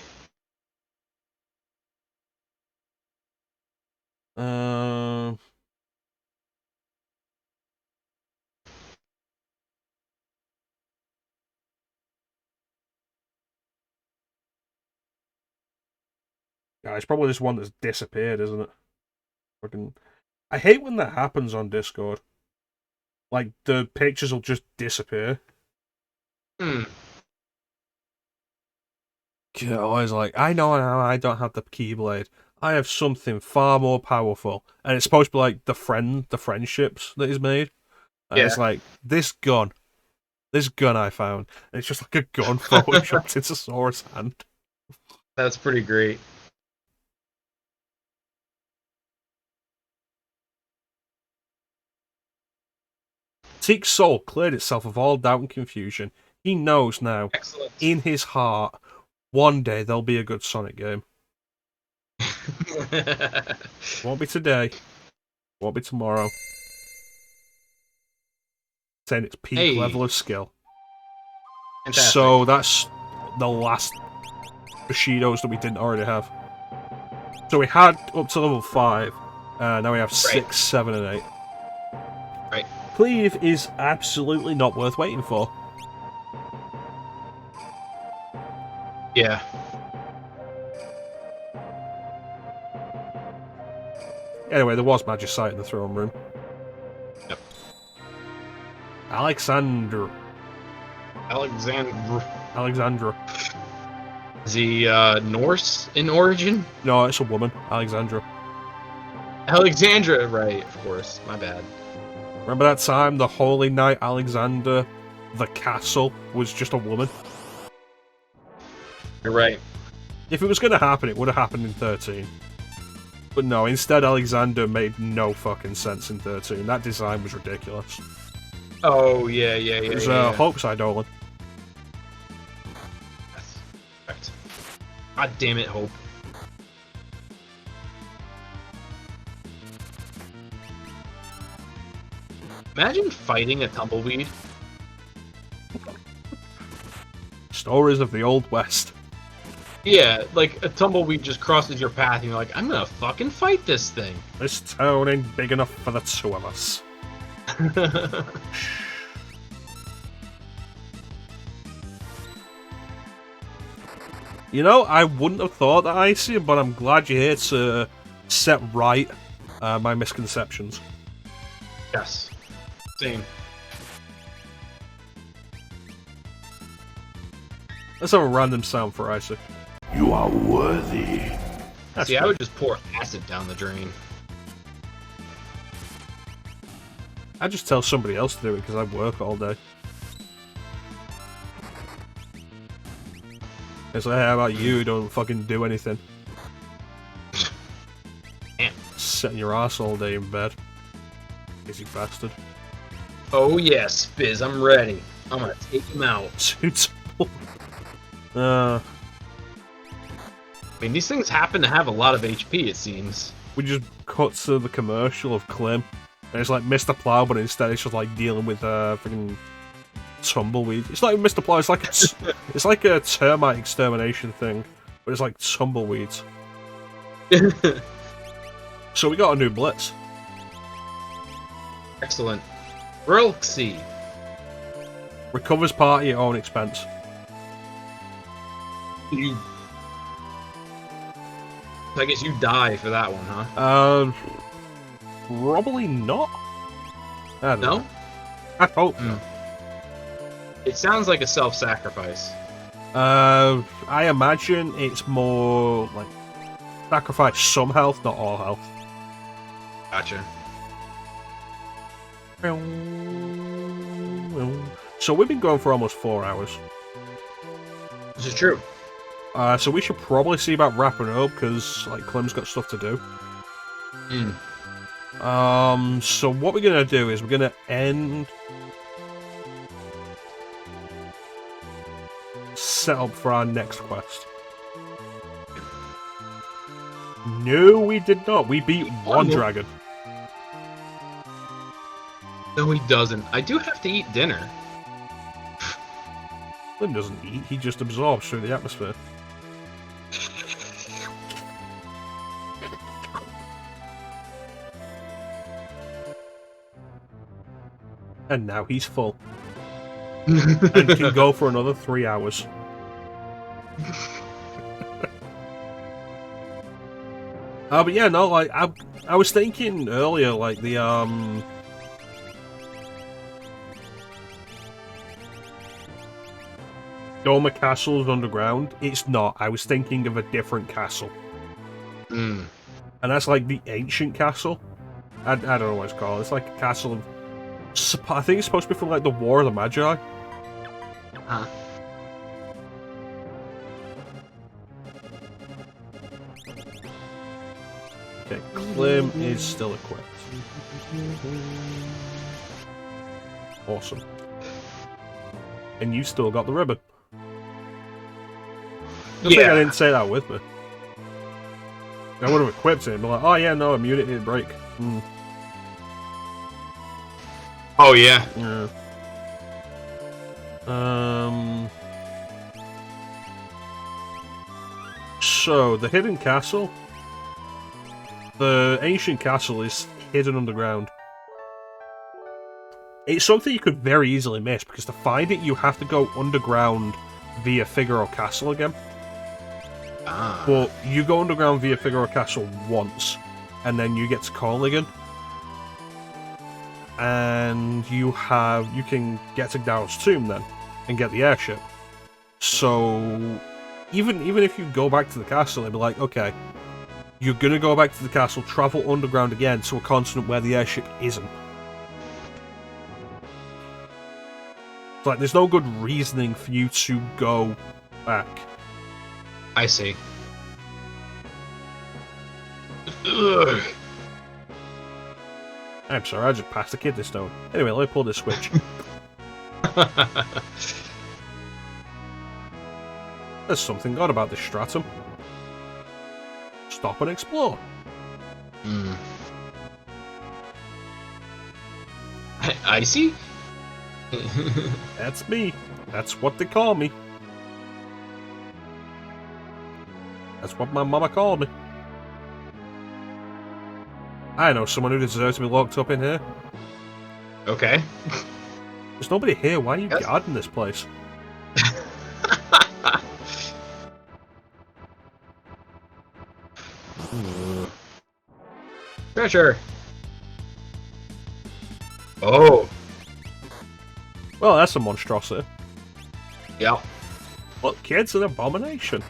Yeah, it's probably this one that's disappeared, isn't it? I hate when that happens on Discord. Like, the pictures will just disappear. Hmm. Always like, I know now I don't have the Keyblade. I have something far more powerful. And it's supposed to be like the friendships that he's made. And it's like, this gun I found. And it's just like a gun photoshopped into Sora's hand. That's pretty great. Teek's soul cleared itself of all doubt and confusion. He knows now, Excellent. in his heart, one day there'll be a good Sonic game. Won't be today. Won't be tomorrow. Saying it's peak level of skill. Fantastic. So that's the last Bushidos that we didn't already have. So we had up to level 5, now we have 6, 7, and 8. Right. Cleve is absolutely not worth waiting for. Yeah. Anyway, there was Magicite in the throne room. Yep. Alexandra. Is he Norse in origin? No, it's a woman. Alexandra. Alexandra, right, of course. My bad. Remember that time the Holy Knight Alexander, the castle, was just a woman? You're right. If it was going to happen, it would have happened in 13. But no, instead Alexander made no fucking sense in 13. That design was ridiculous. Oh, yeah. It was yeah. Hope's Eidolon. That's correct. God damn it, Hope. Imagine fighting a tumbleweed. Stories of the Old West. Yeah, like a tumbleweed just crosses your path and you're like, I'm gonna fucking fight this thing. This town ain't big enough for the two of us. You know, I wouldn't have thought that, Icy, but I'm glad you're here to set right my misconceptions. Yes. Same. Let's have a random sound for Icy. You are worthy. See, I would just pour acid down the drain. I just tell somebody else to do it because I work all day. It's like, how about you don't fucking do anything? Damn. Sitting your ass all day in bed. Lazy bastard. Oh yes, Fizz, I'm ready. I'm gonna take him out. Suitable. I mean, these things happen to have a lot of HP, it seems. We just cut to the commercial of Clim, and it's like Mr. Plow, but instead it's just like dealing with freaking tumbleweed. It's like Mr. Plow. It's like it's like a termite extermination thing, but it's like tumbleweeds. So we got a new blitz. Excellent. Rilksy. Recovers party at own expense. You. I guess you die for that one, huh? Probably not. I don't No? know. I hope. It sounds like a self-sacrifice. I imagine it's more like sacrifice some health, not all health. Gotcha. So we've been going for almost 4 hours. This is true. So we should probably see about wrapping it up because like Clim's got stuff to do. So what we're gonna do is we're gonna end set up for our next quest. No, we did not. We beat one dragon. No, he doesn't. I do have to eat dinner. Clim doesn't eat, he just absorbs through the atmosphere. And now he's full. And can go for another 3 hours. But yeah, no, like, I was thinking earlier, like, the, Doma Castle is underground. It's not. I was thinking of a different castle. And that's like the ancient castle. I don't know what it's called. It's like a castle of I think it's supposed to be from like the War of the Magi. Huh. Okay, Clim is still equipped. Awesome. And you still got the ribbon. Good thing I didn't say that with me. I would have equipped it and be like, oh yeah, no, immunity to break. Oh yeah. Yeah. So, the hidden castle. The ancient castle is hidden underground. It's something you could very easily miss, because to find it, you have to go underground via Figaro Castle again. Ah. But you go underground via Figaro Castle once, and then you get to Corligan. And you can get to Dow's tomb then, and get the airship. So, even if you go back to the castle, it'd be like, okay, you're gonna go back to the castle, travel underground again to a continent where the airship isn't. It's like, there's no good reasoning for you to go back. I see. Ugh. I'm sorry, I just passed the kidney stone. Anyway, let me pull this switch. There's something odd about this stratum. Stop and explore. I see. That's me. That's what they call me. That's what my mama called me. I know someone who deserves to be locked up in here. Okay. There's nobody here. Why are you guarding this place? Treasure. Oh. Well, that's a monstrosity. Yeah. But kid's an abomination.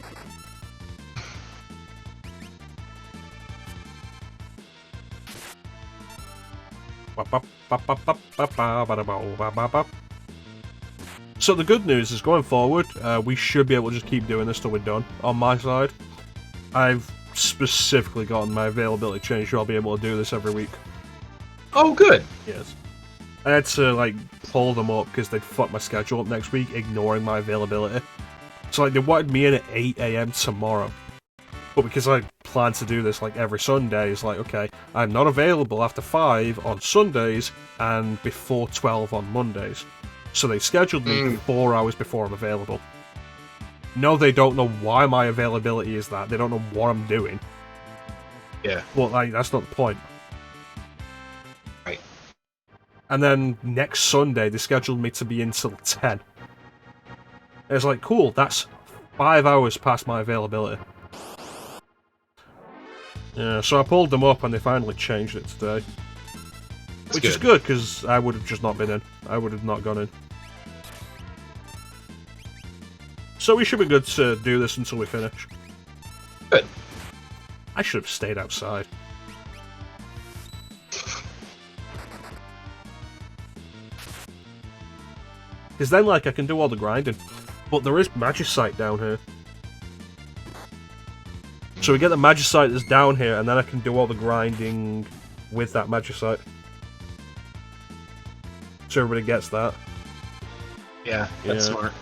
So the good news is, going forward, we should be able to just keep doing this till we're done. On my side, I've specifically gotten my availability changed, so I'll be able to do this every week. Oh, good. Yes. I had to, like, pull them up because they'd fucked my schedule up next week, ignoring my availability. So, like, they wanted me in at 8 AM tomorrow. But because I plan to do this, like, every Sunday, it's like, okay, I'm not available after 5 on Sundays and before 12 on Mondays. So they scheduled me 4 hours before I'm available. No, they don't know why my availability is that. They don't know what I'm doing. Yeah. But, like, that's not the point. Right. And then next Sunday, they scheduled me to be in till 10. It's like, cool, that's 5 hours past my availability. Yeah, so I pulled them up and they finally changed it today. Which is good, because I would have just not been in. I would have not gone in. So we should be good to do this until we finish. Good. I should have stayed outside. Because then, like, I can do all the grinding. But there is Magicite down here. So we get the Magicite that's down here, and then I can do all the grinding with that Magicite. So everybody gets that. Yeah, that's smart.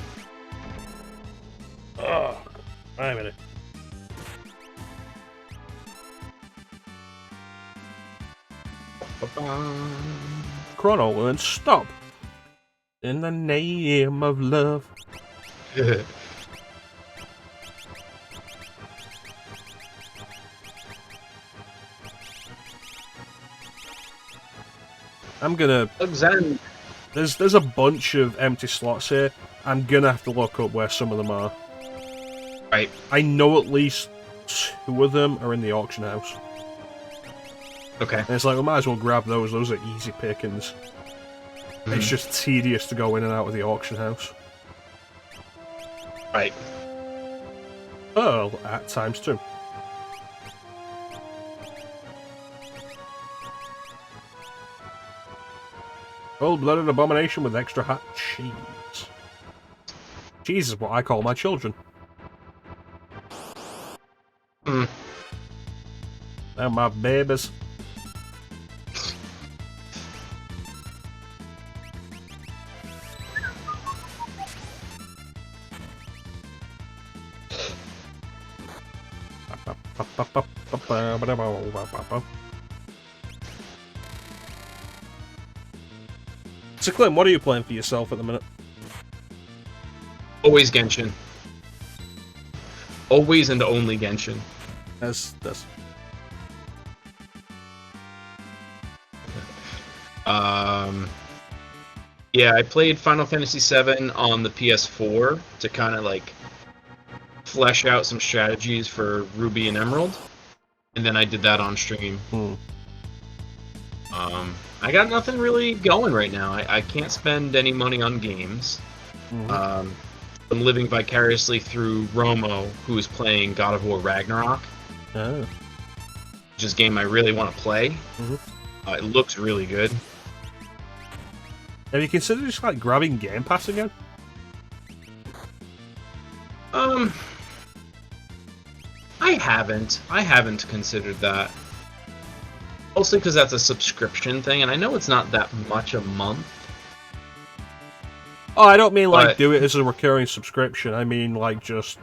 Oh, wait a minute. Chrono won't stop. In the name of love. I'm gonna... There's a bunch of empty slots here. I'm gonna have to look up where some of them are. Right. I know at least 2 of them are in the auction house. Okay. And it's like, we might as well grab those. Those are easy pickings. It's just tedious to go in and out of the auction house. Right. Pearl at ×2. Cold-blooded abomination with extra hot cheese. Cheese is what I call my children. Mm. They're my babies. So, Clim, what are you playing for yourself at the minute? Always Genshin. Always and only Genshin. That's Yeah, I played Final Fantasy VII on the PS4 to kind of like flesh out some strategies for Ruby and Emerald, and then I did that on stream. I got nothing really going right now. I can't spend any money on games. I'm living vicariously through Romo, who is playing God of War Ragnarok. Oh. Which is a game I really want to play. It looks really good. Have you considered just like grabbing Game Pass again? I haven't. I haven't considered that. Mostly because that's a subscription thing, and I know it's not that much a month. Oh, I don't mean like But- do it as a recurring subscription. I mean like just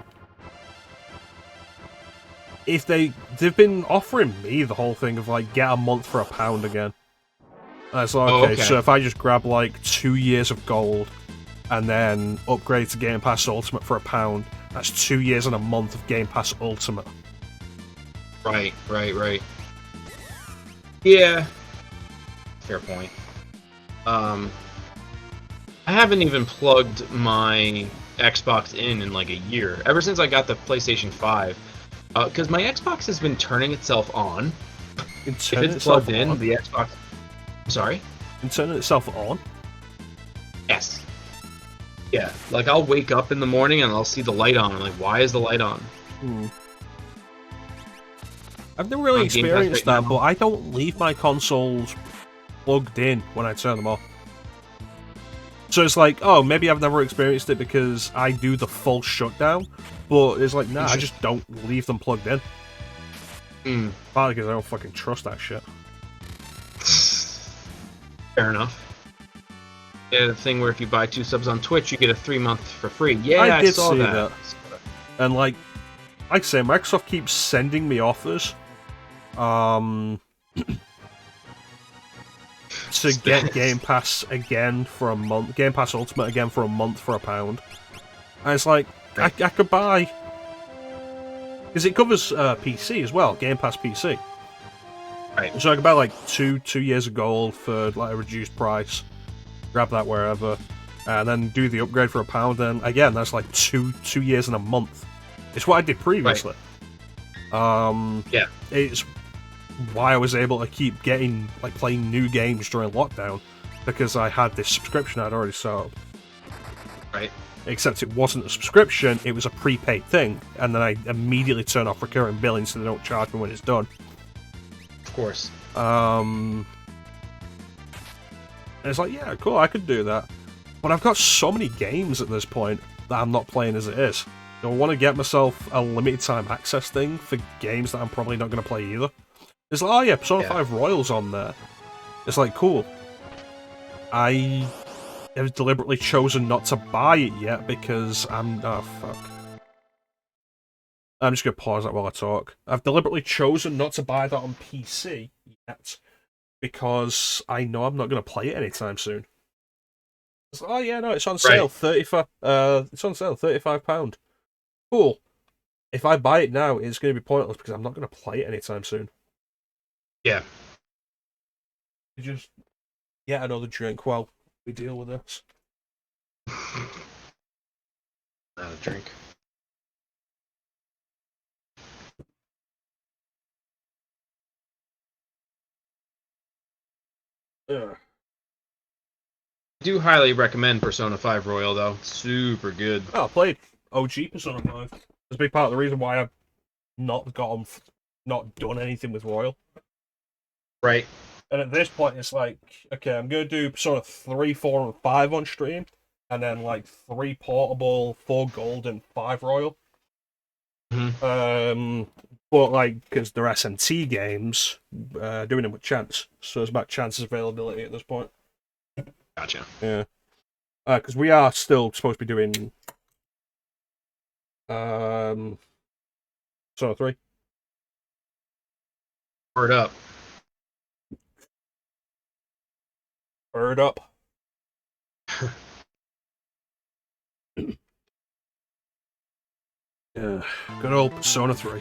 if they've been offering me the whole thing of like get a month for £1 again. And it's like, okay, so if I just grab like 2 years of gold and then upgrade to Game Pass Ultimate for £1, that's 2 years and a month of Game Pass Ultimate. Right. Yeah. Fair point. I haven't even plugged my Xbox in like a year. Ever since I got the PlayStation 5. Because my Xbox has been turning itself on. If it's plugged in, the Xbox... I'm sorry? And turning itself on? Yes. Yeah, like I'll wake up in the morning and I'll see the light on. I'm like, why is the light on? I've never really On Game Pass experienced right that, now. but I don't leave my consoles plugged in when I turn them off. So it's like, oh, maybe I've never experienced it because I do the full shutdown, but it's like, nah, I just don't leave them plugged in. Partly because I don't fucking trust that shit. Fair enough. Yeah, the thing where if you buy 2 subs on Twitch, you get a 3 month for free. Yeah, I did saw see that. And like I say, Microsoft keeps sending me offers to get Game Pass again for a month, Game Pass Ultimate again for a month for £1. And it's like, I could buy... Because it covers PC as well, Game Pass PC. Right. So I could buy like two years of gold for like a reduced price, grab that wherever, and then do the upgrade for £1. And again, that's like two years and a month. It's what I did previously. Yeah. It's why I was able to keep getting like playing new games during lockdown, because I had this subscription I'd already set up. Right. Except it wasn't a subscription, it was a prepaid thing, and then I immediately turn off recurring billing so they don't charge me when it's done. Of course. And it's like, yeah, cool, I could do that. But I've got so many games at this point that I'm not playing as it is. I want to get myself a limited time access thing for games that I'm probably not going to play either. It's like, oh yeah, Persona 5 Royal's on there. It's like, cool. I have deliberately chosen not to buy it yet because oh fuck. I'm just going to pause that while I talk. I've deliberately chosen not to buy that on PC yet because I know I'm not going to play it anytime soon. It's like, oh yeah, no, it's on sale, it's on sale, £35. Cool. If I buy it now, it's going to be pointless because I'm not going to play it anytime soon. Yeah. Just get another drink while we deal with this. Not a drink. Ugh. I do highly recommend Persona 5 Royal, though. Super good. Oh, I played OG Persona 5. That's a big part of the reason why I've not done anything with Royal. Right. And at this point, it's like, okay, I'm going to do Persona 3, 4, and 5 on stream, and then like 3 portable, 4 gold, and 5 royal. But like, because they're SMT games, doing them with chance. So it's about chances availability at this point. Gotcha. Yeah. Because we are still supposed to be doing Persona 3. Word up. Bird up. Yeah, good old Persona 3.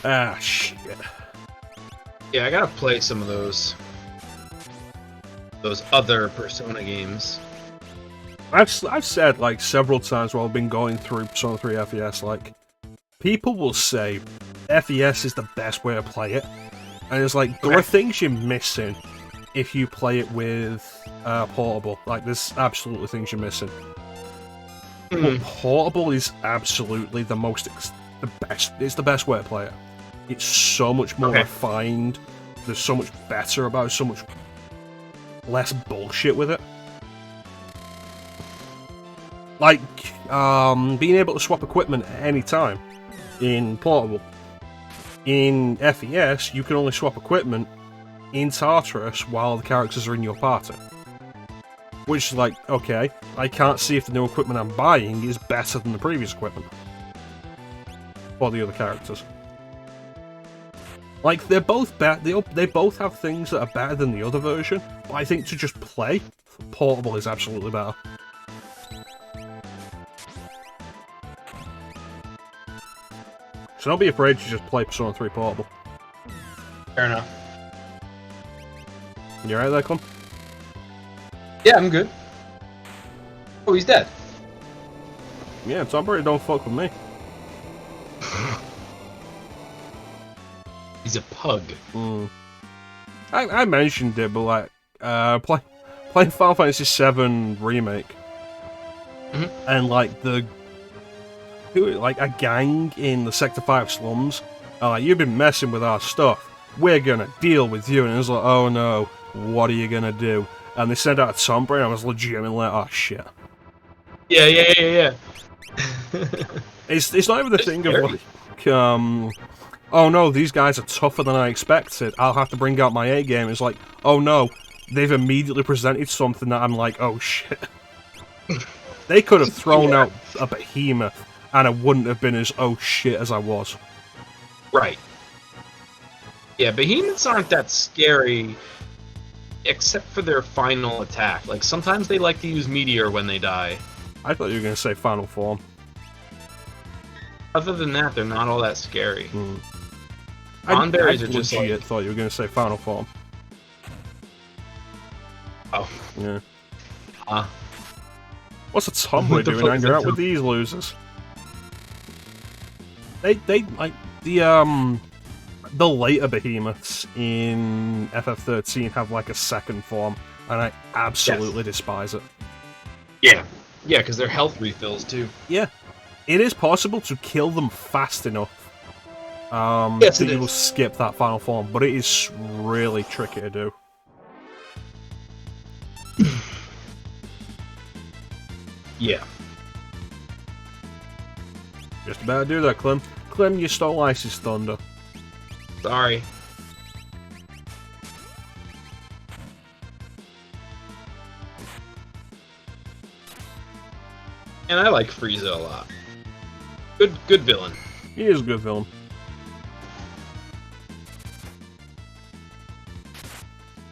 Ah, shit. Yeah, I gotta play some of those other Persona games. I've said like several times while I've been going through Persona 3 FES, like, people will say FES is the best way to play it, and it's like, there are things you're missing if you play it with portable. Like, there's absolutely things you're missing. But portable is absolutely the best. It's the best way to play it. It's so much more refined. There's so much better about it, so much less bullshit with it. Like, being able to swap equipment at any time in portable. In FES, you can only swap equipment in Tartarus while the characters are in your party. Which is like, okay, I can't see if the new equipment I'm buying is better than the previous equipment for the other characters. Like, they're both they both have things that are better than the other version, but I think to just play, portable is absolutely better. So don't be afraid to just play Persona 3 portable. Fair enough. You alright there, Clim? Yeah, I'm good. Oh, he's dead. Yeah, Tom Brady don't fuck with me. He's a pug. I mentioned it, but like, playing Final Fantasy VII Remake, and like like a gang in the Sector 5 slums, you've been messing with our stuff. We're gonna deal with you, and it was like, oh no, what are you gonna do? And they sent out a Tom Brady, and I was legitimately like, oh shit. Yeah. It's not even the thing of like, oh no, these guys are tougher than I expected, I'll have to bring out my A game. It's like, oh no, they've immediately presented something that I'm like, oh shit. They could have thrown out a behemoth, and I wouldn't have been as oh shit as I was. Right. Yeah, behemoths aren't that scary, except for their final attack. Like, sometimes they like to use Meteor when they die. I thought you were going to say Final Form. Other than that, they're not all that scary. I Berries are just legit thought you were going to say Final Form. Oh. Yeah. What's a tomboy doing hanging out with these losers? They like the later behemoths in FF13 have like a second form, and I absolutely despise it. Yeah, because they're health refills too. Yeah, it is possible to kill them fast enough yes, that you will skip that final form, but it is really tricky to do. Yeah. Just about to do that, Clim. Clim, you stole Ice's thunder. Sorry. And I like Frieza a lot. Good villain. He is a good villain.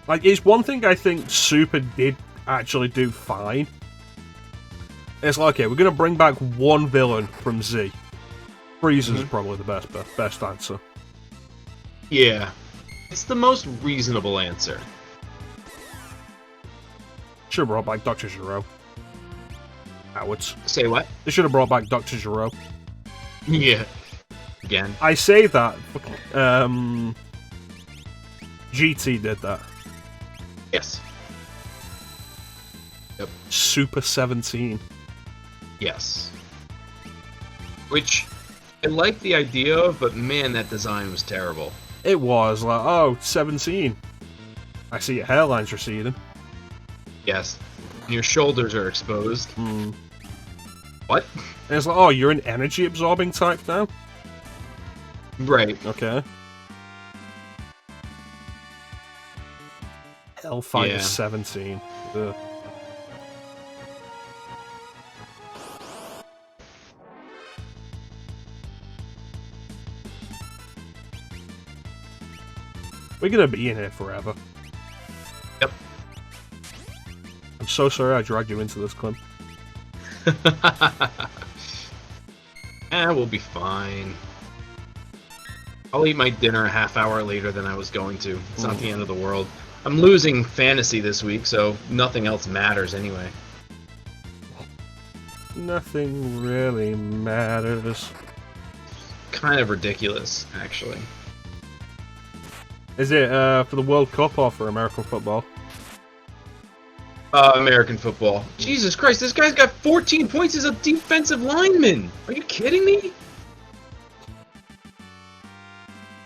Like, it's one thing I think Super did actually do fine. It's like, okay, we're gonna bring back one villain from Z. Frieza's probably the best answer. Yeah. It's the most reasonable answer. Should have brought back Dr. Gero. Cowards. Say what? They should have brought back Dr. Gero. Yeah. Again. I say that. GT did that. Yes. Yep. Super 17. Yes. Which I like the idea of, but man, that design was terrible. It was like, oh, 17. I see your hairline's receding. Yes. And your shoulders are exposed. What? And it's like, oh, you're an energy absorbing type now? Right. Okay. Hellfighter Yeah. 17. Ugh. We're gonna be in here forever. Yep. I'm so sorry I dragged you into this, Clim. We'll be fine. I'll eat my dinner a half hour later than I was going to. It's not the end of the world. I'm losing fantasy this week, so nothing else matters anyway. Nothing really matters. Kind of ridiculous, actually. Is it for the World Cup or for American football? American football. Jesus Christ, this guy's got 14 points as a defensive lineman. Are you kidding me?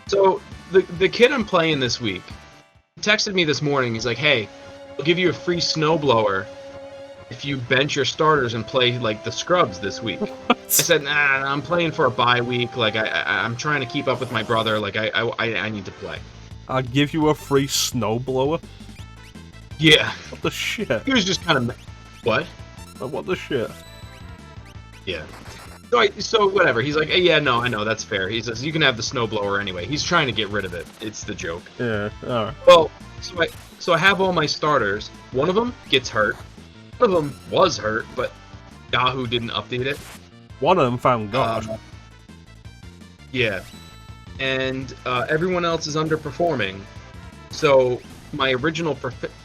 So, the kid I'm playing this week, he texted me this morning. He's like, hey, I'll give you a free snowblower if you bench your starters and play, like, the scrubs this week. I said, nah, I'm playing for a bye week. Like, I'm trying to keep up with my brother. Like, I need to play. I'll give you a free snowblower? Yeah. What the shit? He was just kind of... What? What the shit? Yeah. So whatever. He's like, hey, yeah, no, I know, that's fair. He says, you can have the snowblower anyway. He's trying to get rid of it. It's the joke. Yeah, alright. Well, so I have all my starters. One of them gets hurt. One of them was hurt, but Yahoo didn't update it. One of them found God. Yeah. And everyone else is underperforming. So my original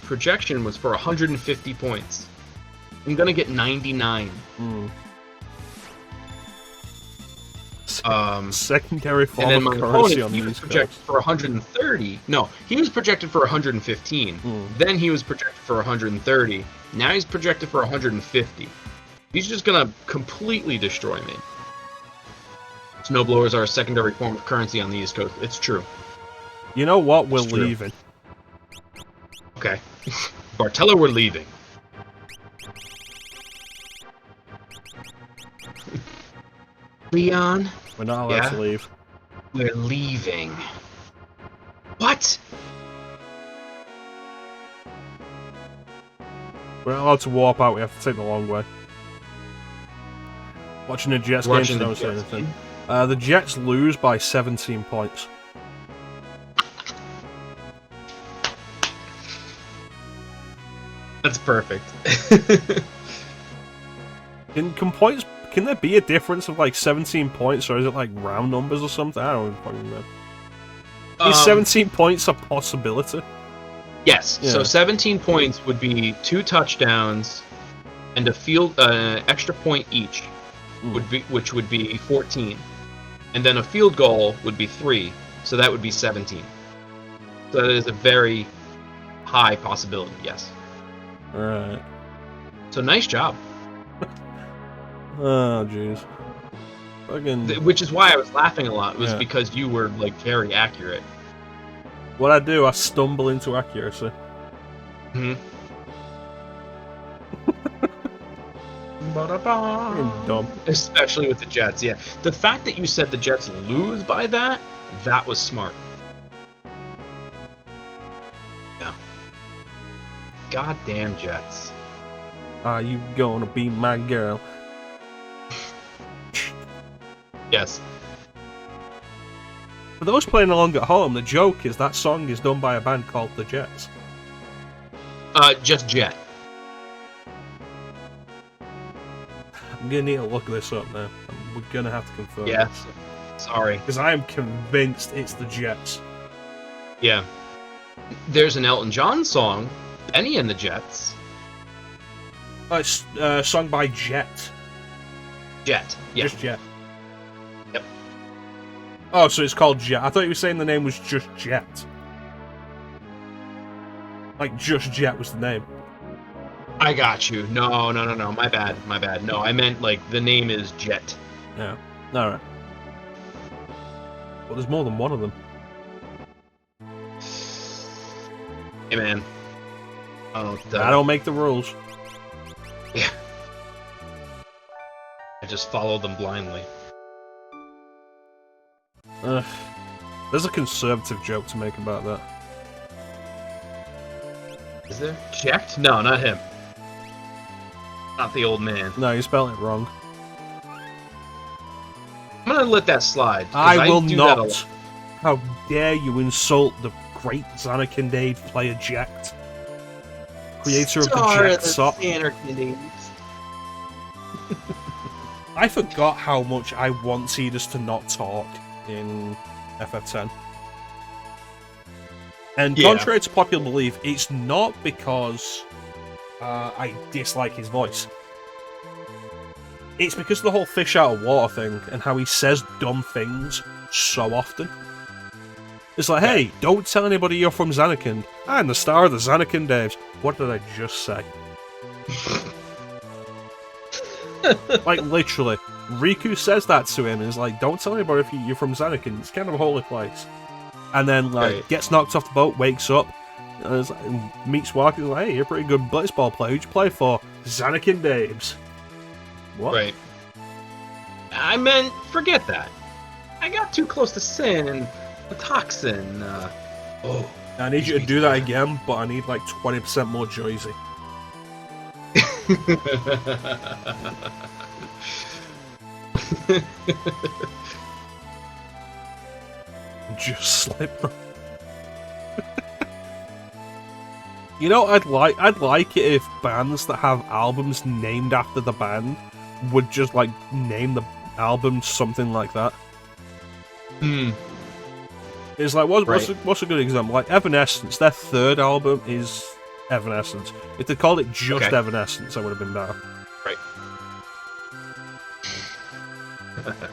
projection was for 150 points. I'm gonna get 99. Secondary form and then my of currency opponent, on he these was projected for 130. No, he was projected for 115. Then he was projected for 130. Now he's projected for 150. He's just gonna completely destroy me. Snowblowers are a secondary form of currency on the East Coast. It's true. You know what? We're It's true. leaving. Okay. Bartella, we're leaving. Leon, We're not allowed Yeah? to leave. we're leaving. What? We're not allowed to warp out. We have to take the long way. Watching the Jets games, Watching the don't say Jets anything. game? The Jets lose by 17 points. That's perfect. Can there be a difference of like 17 points, or is it like round numbers or something? I don't even fucking know. Is 17 points a possibility? Yes. Yeah. So 17 points would be 2 touchdowns and a field extra point each, which would be 14, and then a field goal would be 3, so that would be 17. So that is a very high possibility. Yes. Alright. So nice job. Oh, jeez. Fucking. Which is why I was laughing a lot. Was Yeah. because you were like very accurate. What I do, I stumble into accuracy. Hmm. Fucking dumb. Especially with the Jets, yeah. The fact that you said the Jets lose by that was smart. Yeah. Goddamn Jets. Are you gonna be my girl? Yes. For those playing along at home, the joke is that song is done by a band called The Jets. Just Jet. I'm gonna need to look this up now. We're gonna have to confirm Yeah. this. Sorry. Because I am convinced it's The Jets. Yeah. There's an Elton John song, Benny and the Jets. Oh, it's sung by Jet. Jet. Yeah. Just Jet. Yep. Oh, so it's called Jet. I thought you were saying the name was just Jet. Like, just Jet was the name. I got you. No. My bad. No, I meant like the name is Jet. Yeah. Alright. Well, there's more than one of them. Hey, man. I don't make the rules. Yeah. I just follow them blindly. There's a conservative joke to make about that. Is there? Checked? No, not him. Not the old man. No, you spelled it wrong. I'm gonna let that slide. I will do that a not. lot. How dare you insult the great Xanakin Dave player Jacked? Creator of the Jacked Sop. I forgot how much I want Tidus to not talk in FF10. And contrary to popular belief, it's not because I dislike his voice. It's because of the whole fish out of water thing and how he says dumb things so often. It's like, hey, don't tell anybody you're from Xanakin. I'm the star of the Xanakin Daves. What did I just say? Like, literally. Riku says that to him and is like, don't tell anybody if you're from Xanakin. It's kind of a holy place. And then, like, gets knocked off the boat, wakes up, and meets Waka. He's like, hey, you're a pretty good blitzball player. Who'd you play for? Xanakin Daves. What? Right. I meant, forget that. I got too close to Sin and the toxin. I need you to do that again, but I need like 20% more Joyzy. Just slip them. You know, I'd like it if bands that have albums named after the band would just like name the album something like that. It's like what's a good example? Like Evanescence, their third album is Evanescence. If they called it just Evanescence, that would have been better. Right.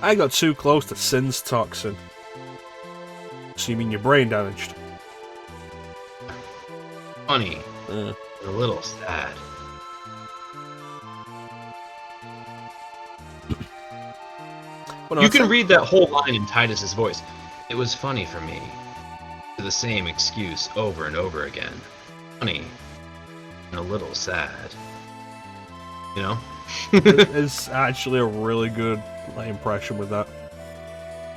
I got too close to Sin's toxin. So you mean your brain damaged? Funny. A little sad. Well, no, you can read that whole line in Titus's voice. It was funny for me. The same excuse over and over again. Funny. And a little sad. You know? It's actually a really good impression with that.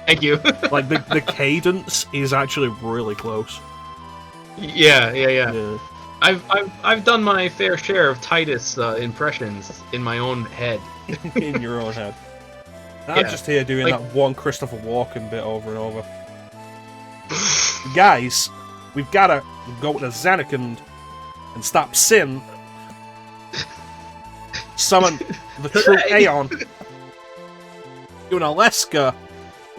Thank you. Like, the cadence is actually really close. Yeah. I've done my fair share of Titus impressions in my own head. In your own head. I'm just here doing that one Christopher Walken bit over and over. Guys, we've gotta go to Xanakin and stop Sin. Summon the true Aeon. You and Alaska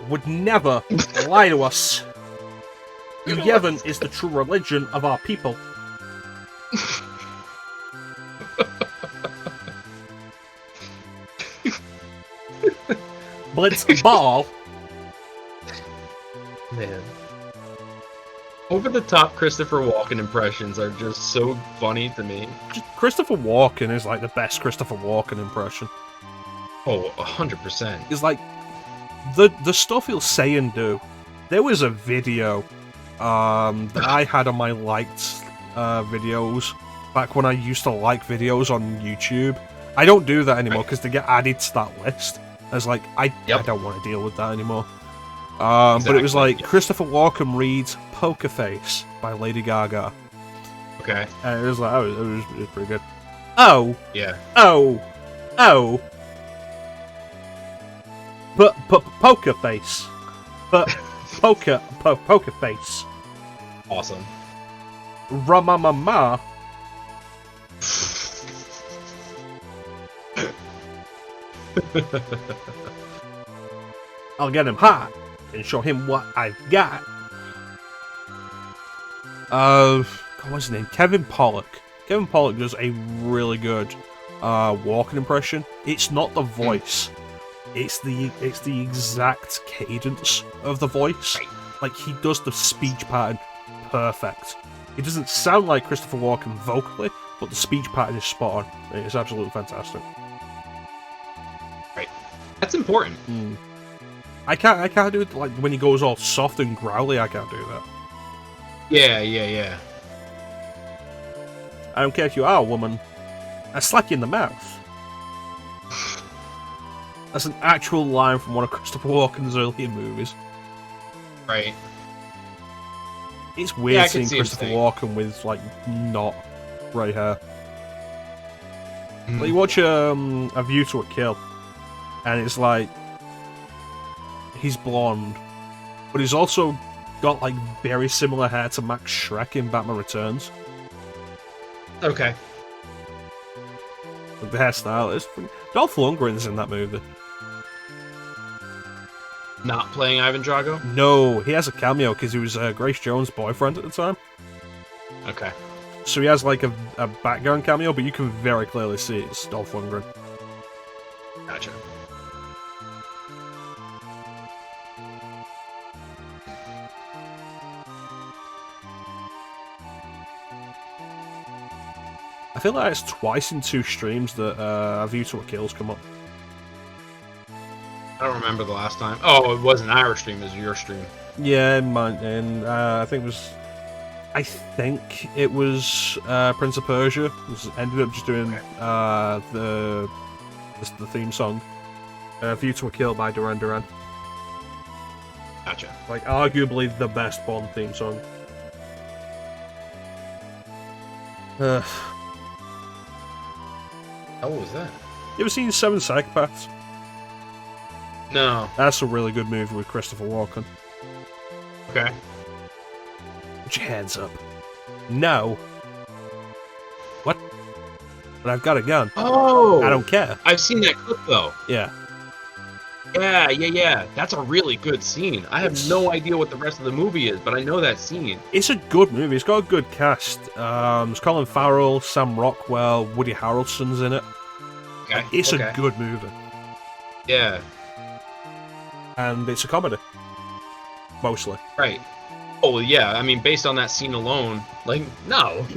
would never lie to us. Yevon is the true religion of our people. Blitz ball. Man. Over the top Christopher Walken impressions are just so funny to me. Christopher Walken is like the best Christopher Walken impression. Oh, 100%. It's like the stuff he'll say and do. There was a video that I had on my liked videos back when I used to like videos on YouTube. I don't do that anymore because they get added to that list. I was like, I don't want to deal with that anymore. But it was like Christopher Walken reads "Poker Face" by Lady Gaga. Okay. And it was like, it was pretty good. Oh. Yeah. Oh. But poker face. But poker face. Awesome. Ramamama. I'll get him hot and show him what I've got. What's his name? Kevin Pollak. Kevin Pollak does a really good Walken impression. It's not the voice. It's the exact cadence of the voice. Like, he does the speech pattern perfect. It doesn't sound like Christopher Walken vocally, but the speech pattern is spot on. It's absolutely fantastic. Right. That's important. I can't do it like when he goes all soft and growly. I can't do that. Yeah. I don't care if you are a woman. I slap you in the mouth. That's an actual line from one of Christopher Walken's earlier movies. Right. It's weird I can seeing see him Christopher saying. Walken with, like, not grey hair. Like, you watch A View to a Kill, and it's like, he's blonde, but he's also got, like, very similar hair to Max Schreck in Batman Returns. Okay. Like, the hairstyle is... Dolph Lundgren's in that movie. Not playing Ivan Drago? No, he has a cameo because he was Grace Jones' boyfriend at the time. Okay. So he has like a background cameo, but you can very clearly see it's Dolph Lundgren. Gotcha. I feel like it's twice in 2 streams that A View to a Kill's come up. I don't remember the last time. Oh, it wasn't our stream, it was your stream. Yeah, mine, and I think it was Prince of Persia. Ended up just doing the theme song, A View to a Kill by Duran Duran. Gotcha. Like arguably the best Bond theme song. How was that? You ever seen Seven Psychopaths? No. That's a really good movie with Christopher Walken. Okay. Put your hands up. No. What? But I've got a gun. Oh! I don't care. I've seen that clip, though. Yeah. Yeah. That's a really good scene. I have no idea what the rest of the movie is, but I know that scene. It's a good movie. It's got a good cast. It's Colin Farrell, Sam Rockwell, Woody Harrelson's in it. Okay. It's a good movie. Yeah. And it's a comedy. Mostly. Right. Oh, well, yeah. I mean, based on that scene alone, like, no.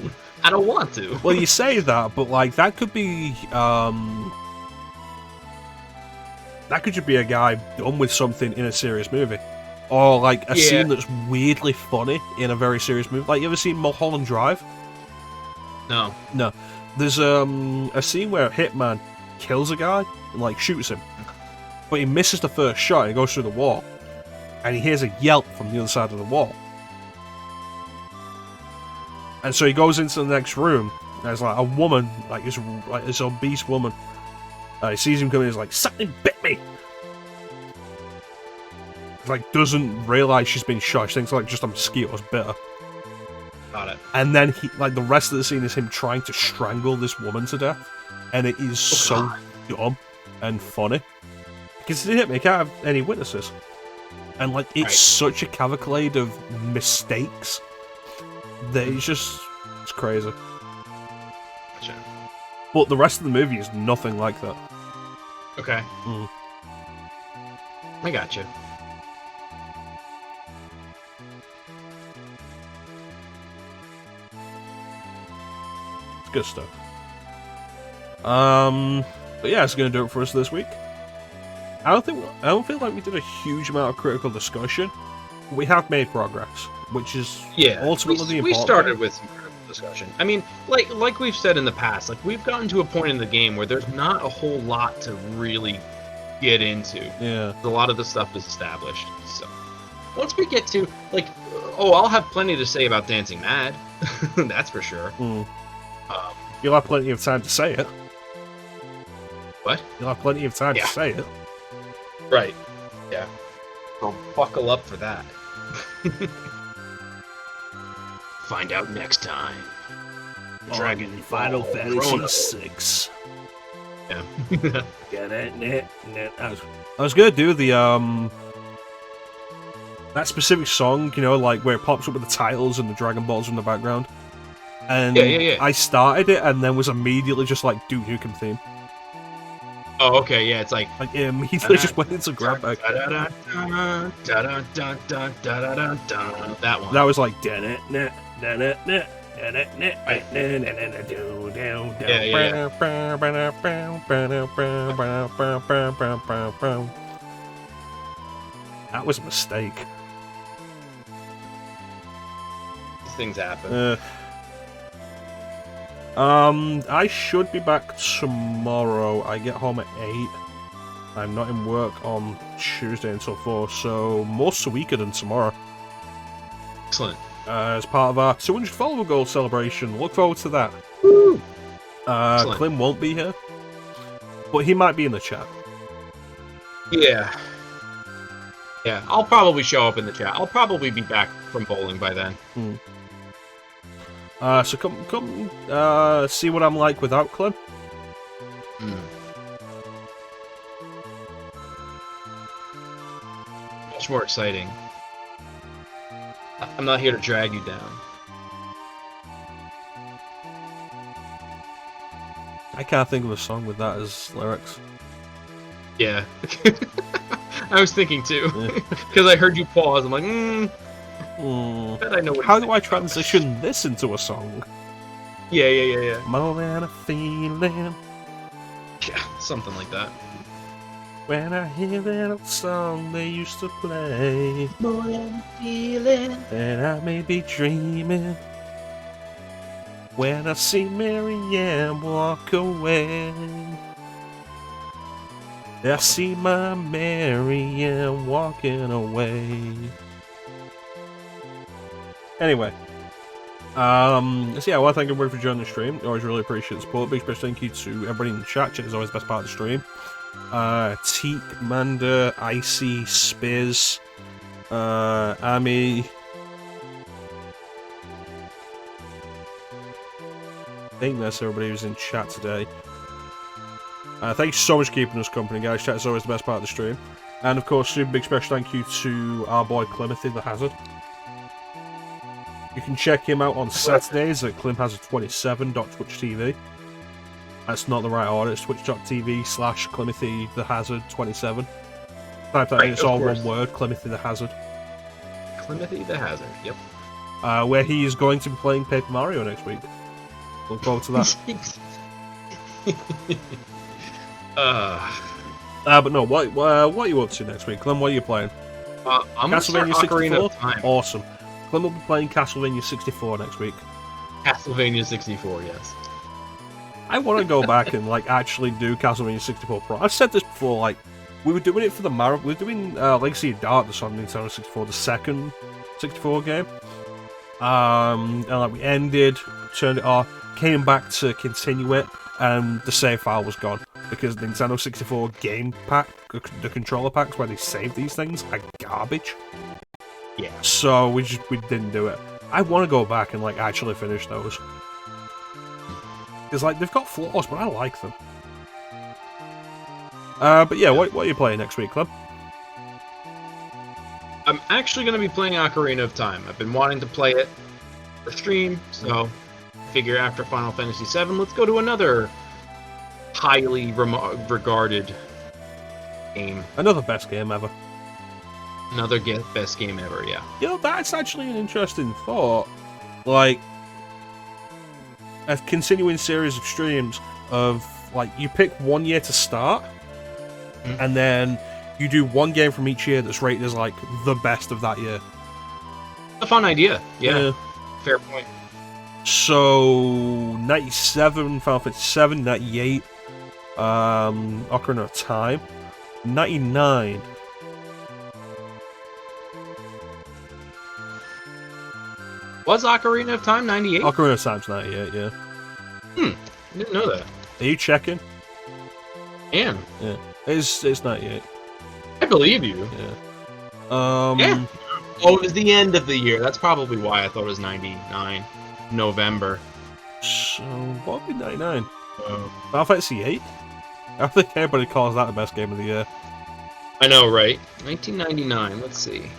I don't want to. Well, you say that, but, like, that could be, that could just be a guy done with something in a serious movie. Or, like, a scene that's weirdly funny in a very serious movie. Like, you ever seen Mulholland Drive? No. No. There's, a scene where a hitman kills a guy and, like, shoots him. But he misses the first shot and he goes through the wall. And he hears a yelp from the other side of the wall. And so he goes into the next room, and there's like a woman, like this obese woman. He sees him coming, he's like, something bit me! Like, doesn't realise she's been shot, she thinks like just a mosquito's bit her. Got it. And then he, like, the rest of the scene is him trying to strangle this woman to death. And it is so dumb and funny. Because he can't have any witnesses. And, like, it's such a cavalcade of mistakes that it's crazy. Gotcha. But the rest of the movie is nothing like that. Okay. Mm. I gotcha. It's good stuff. But yeah, it's gonna do it for us this week. I don't feel like we did a huge amount of critical discussion. We have made progress, which is ultimately the important. We started with some critical discussion. I mean, like we've said in the past, like we've gotten to a point in the game where there's not a whole lot to really get into. Yeah. A lot of the stuff is established. So once we get to I'll have plenty to say about Dancing Mad. That's for sure. Mm. You'll have plenty of time to say it. What? You'll have plenty of time to say it. Right. Yeah. So buckle up for that. Find out next time. Dragon Final Fantasy VI. Yeah. Get it? I was gonna do the that specific song, you know, like where it pops up with the titles and the Dragon Balls in the background. And yeah. I started it and then was immediately just like Duke Nukem theme. Oh, okay, yeah, it's like it immediately just went into grab bag. That one. That was like that was a mistake. These things happen. I should be back tomorrow. I get home at 8. I'm not in work on Tuesday until 4, so more Suika than tomorrow. Excellent. As part of our 200 follower goal celebration. Look forward to that. Woo! Clim won't be here, but he might be in the chat. Yeah. Yeah, I'll probably show up in the chat. I'll probably be back from bowling by then. So come see what I'm like without Clim. Much more exciting. I'm not here to drag you down. I can't think of a song with that as lyrics. Yeah. I was thinking too. Because I heard you pause. I'm like, bet I know what How do I transition this into a song? Yeah. More than a feeling. Yeah, something like that. When I hear that old song they used to play. More than a feeling. And I may be dreaming. When I see Mary Ann walk away. I see my Mary Ann walking away. Anyway. So yeah, I want to thank everybody for joining the stream. Always really appreciate the support. Big special thank you to everybody in the chat. Chat is always the best part of the stream. Teak, Manda, Icy, Spiz, Ami. I think that's everybody who's in chat today. Thank you so much for keeping us company, guys. Chat is always the best part of the stream. And of course, super big special thank you to our boy Clim the Hazard. You can check him out on Saturdays at climhazard27.twitch.tv. That's not the right order, it's twitch.tv/Climothy the Hazard 27. Type that in, it's all one word, Climothy the Hazard. Climothy the Hazard, yep. Where he is going to be playing Paper Mario next week. Look forward to that. But no, what are you up to next week? Clem, what are you playing? I'm Castlevania 64? Awesome. Clem will be playing Castlevania 64 next week. Castlevania 64, yes. I want to go back and actually do Castlevania 64 Pro. I've said this before, we were doing it for the Mario. We were doing Legacy of Darkness on Nintendo 64, the second 64 game. And we ended, turned it off, came back to continue it, and the save file was gone because Nintendo 64 game pack, the controller packs where they save these things, are garbage. Yeah. So we didn't do it. I want to go back and actually finish those. Because they've got flaws, but I like them. But yeah, what are you playing next week, Clem? I'm actually going to be playing Ocarina of Time. I've been wanting to play it for stream, so I figure after Final Fantasy VII, let's go to another highly regarded game. Another best game ever. Another best game ever, yeah. You know, that's actually an interesting thought. A continuing series of streams of, you pick one year to start, and then you do one game from each year that's rated as, the best of that year. A fun idea, yeah. Fair point. So, 97, Final Fantasy VII, 98, Ocarina of Time, 99. Was Ocarina of Time 98? Ocarina of Time's 98, yeah. Didn't know that. Are you checking? Am. Yeah. It's 98. I believe you. Yeah. Yeah. Oh, it was the end of the year. That's probably why I thought it was 99. November. So, what would be 99? Final Fantasy VIII? I think everybody calls that the best game of the year. I know, right? 1999, let's see.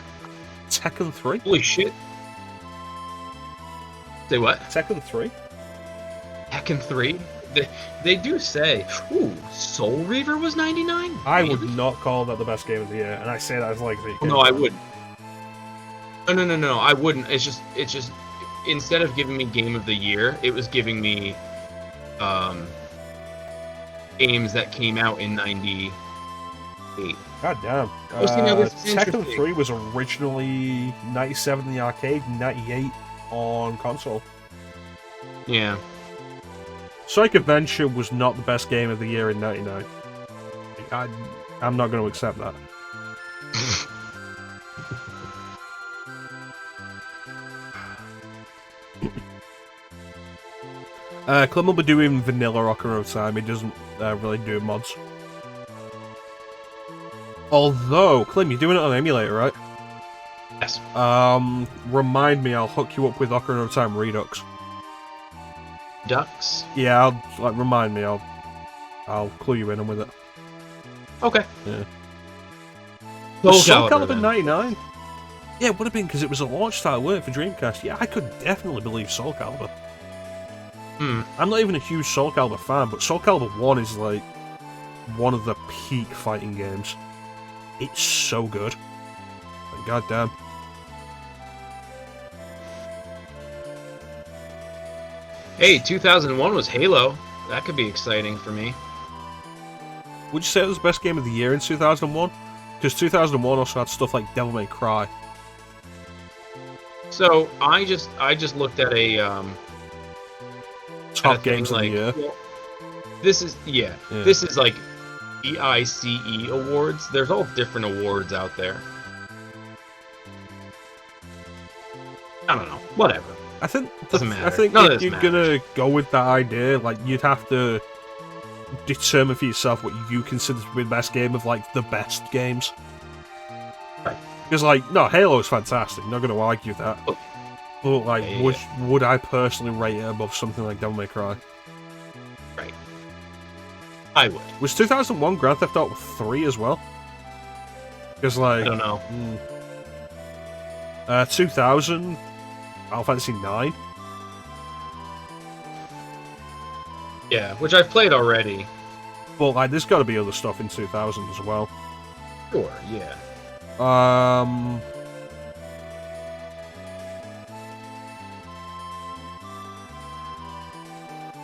Tekken 3? Holy shit. Say what? Tekken 3? Tekken 3? They do say, ooh, Soul Reaver was 99? I would not call that the best game of the year, and I say that as No, I wouldn't. No, I wouldn't. It's just, instead of giving me Game of the Year, it was giving me, games that came out in 98. God damn. Tekken 3 was originally 97 in the arcade, 98 on console. Yeah. Sonic Adventure was not the best game of the year in '99. I'm not going to accept that. Clim will be doing vanilla Ocarina of Time. He doesn't really do mods. Although, Clim, you're doing it on emulator, right? Yes. Remind me, I'll hook you up with Ocarina of Time Redux. Ducks? Yeah, remind me, I'll clue you in with it. Okay. Yeah. Soul Calibur 99? Yeah, it would have been because it was a launch title, weren't it, for Dreamcast? Yeah, I could definitely believe Soul Calibur. I'm not even a huge Soul Calibur fan, but Soul Calibur 1 is like one of the peak fighting games. It's so good. Like, goddamn. Hey, 2001 was Halo. That could be exciting for me. Would you say it was the best game of the year in 2001? Because 2001 also had stuff like Devil May Cry. So I just looked at a Top games of the year. Well, this is this is like EICE awards. There's all different awards out there. I don't know. Whatever. I think Doesn't matter. I think None of if this you're gonna go with that idea, like you'd have to determine for yourself what you consider to be the best game of like the best games. Right. Because like, no, Halo is fantastic. Not gonna argue that. But like, would I personally rate it above something like Devil May Cry? Right. I would. Was 2001 Grand Theft Auto 3 as well? Because like, I don't know. 2000 Final Fantasy 9. Yeah, which I've played already. But like, there's got to be other stuff in 2000 as well. Sure. Yeah.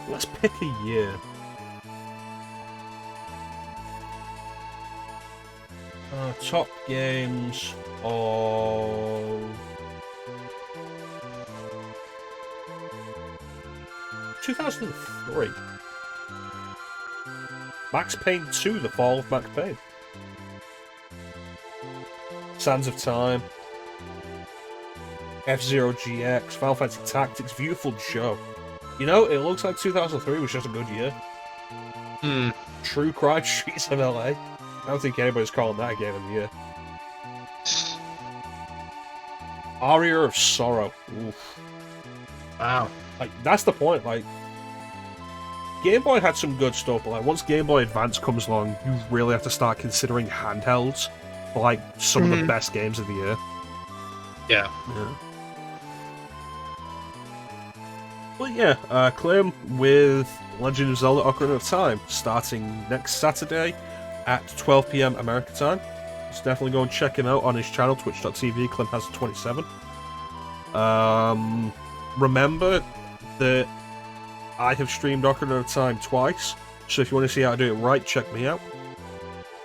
Let's pick a year. Top games of 2003. Max Payne 2: The Fall of Max Payne. Sands of Time. F-Zero GX. Final Fantasy Tactics. Beautiful Joe. You know, it looks like 2003 was just a good year. True Crime Streets of LA. I don't think anybody's calling that a game of the year. Aria of Sorrow. Oof. Wow. Like, that's the point, like... Game Boy had some good stuff, but like, once Game Boy Advance comes along, you really have to start considering handhelds for like, some of the best games of the year. Yeah. But yeah, Clim with Legend of Zelda Ocarina of Time, starting next Saturday at 12 PM American time. So definitely go and check him out on his channel, twitch.tv, Clim has 27. Remember that I have streamed Ocarina of Time twice, so if you want to see how to do it right, check me out.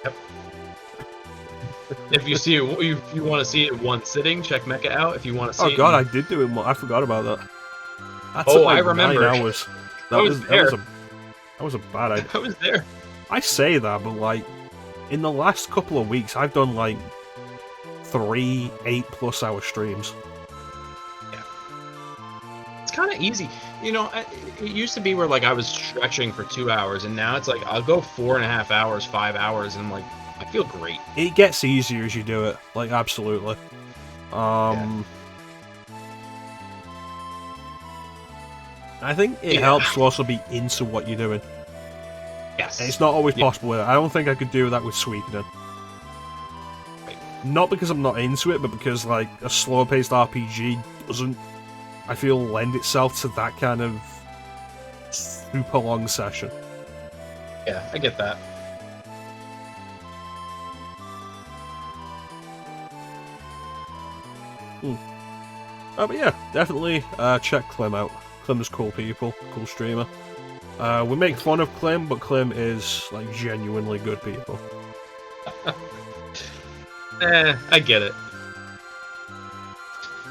Yep. If you see it, if you want to see it in one sitting, check Mecha out. If you want to see I did do it. I forgot about that. That Oh, took like I remember. 9 hours. That was a bad idea. I was there. I say that, but like, in the last couple of weeks, I've done like 3 8+ hour streams. Yeah. It's kind of easy. You know, it used to be where like I was stretching for 2 hours, and now it's like I'll go 4.5 hours, 5 hours, and like I feel great. It gets easier as you do it, like absolutely. I think it helps to also be into what you're doing. Yes. It's not always possible with it. I don't think I could do that with Suikoden. Right. Not because I'm not into it, but because like a slower paced RPG doesn't, I feel, lend itself to that kind of super long session. Yeah, I get that. But yeah, definitely check Clim out. Clim's cool people, cool streamer. We make fun of Clim, but Clim is like genuinely good people. I get it.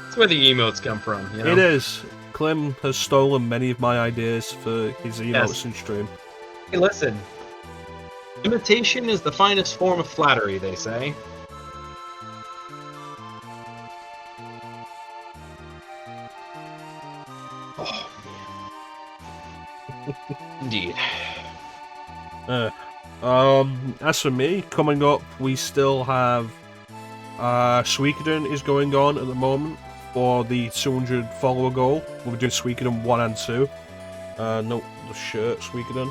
It's where the emotes come from, you know? It is. Clim has stolen many of my ideas for his emotes and stream. Hey, listen. Imitation is the finest form of flattery, they say. Oh, man. Indeed. As for me, coming up, we still have Suikoden is going on at the moment for the 200 follower goal. We'll be doing Suikoden 1 and 2. No, the shirt, Suikoden.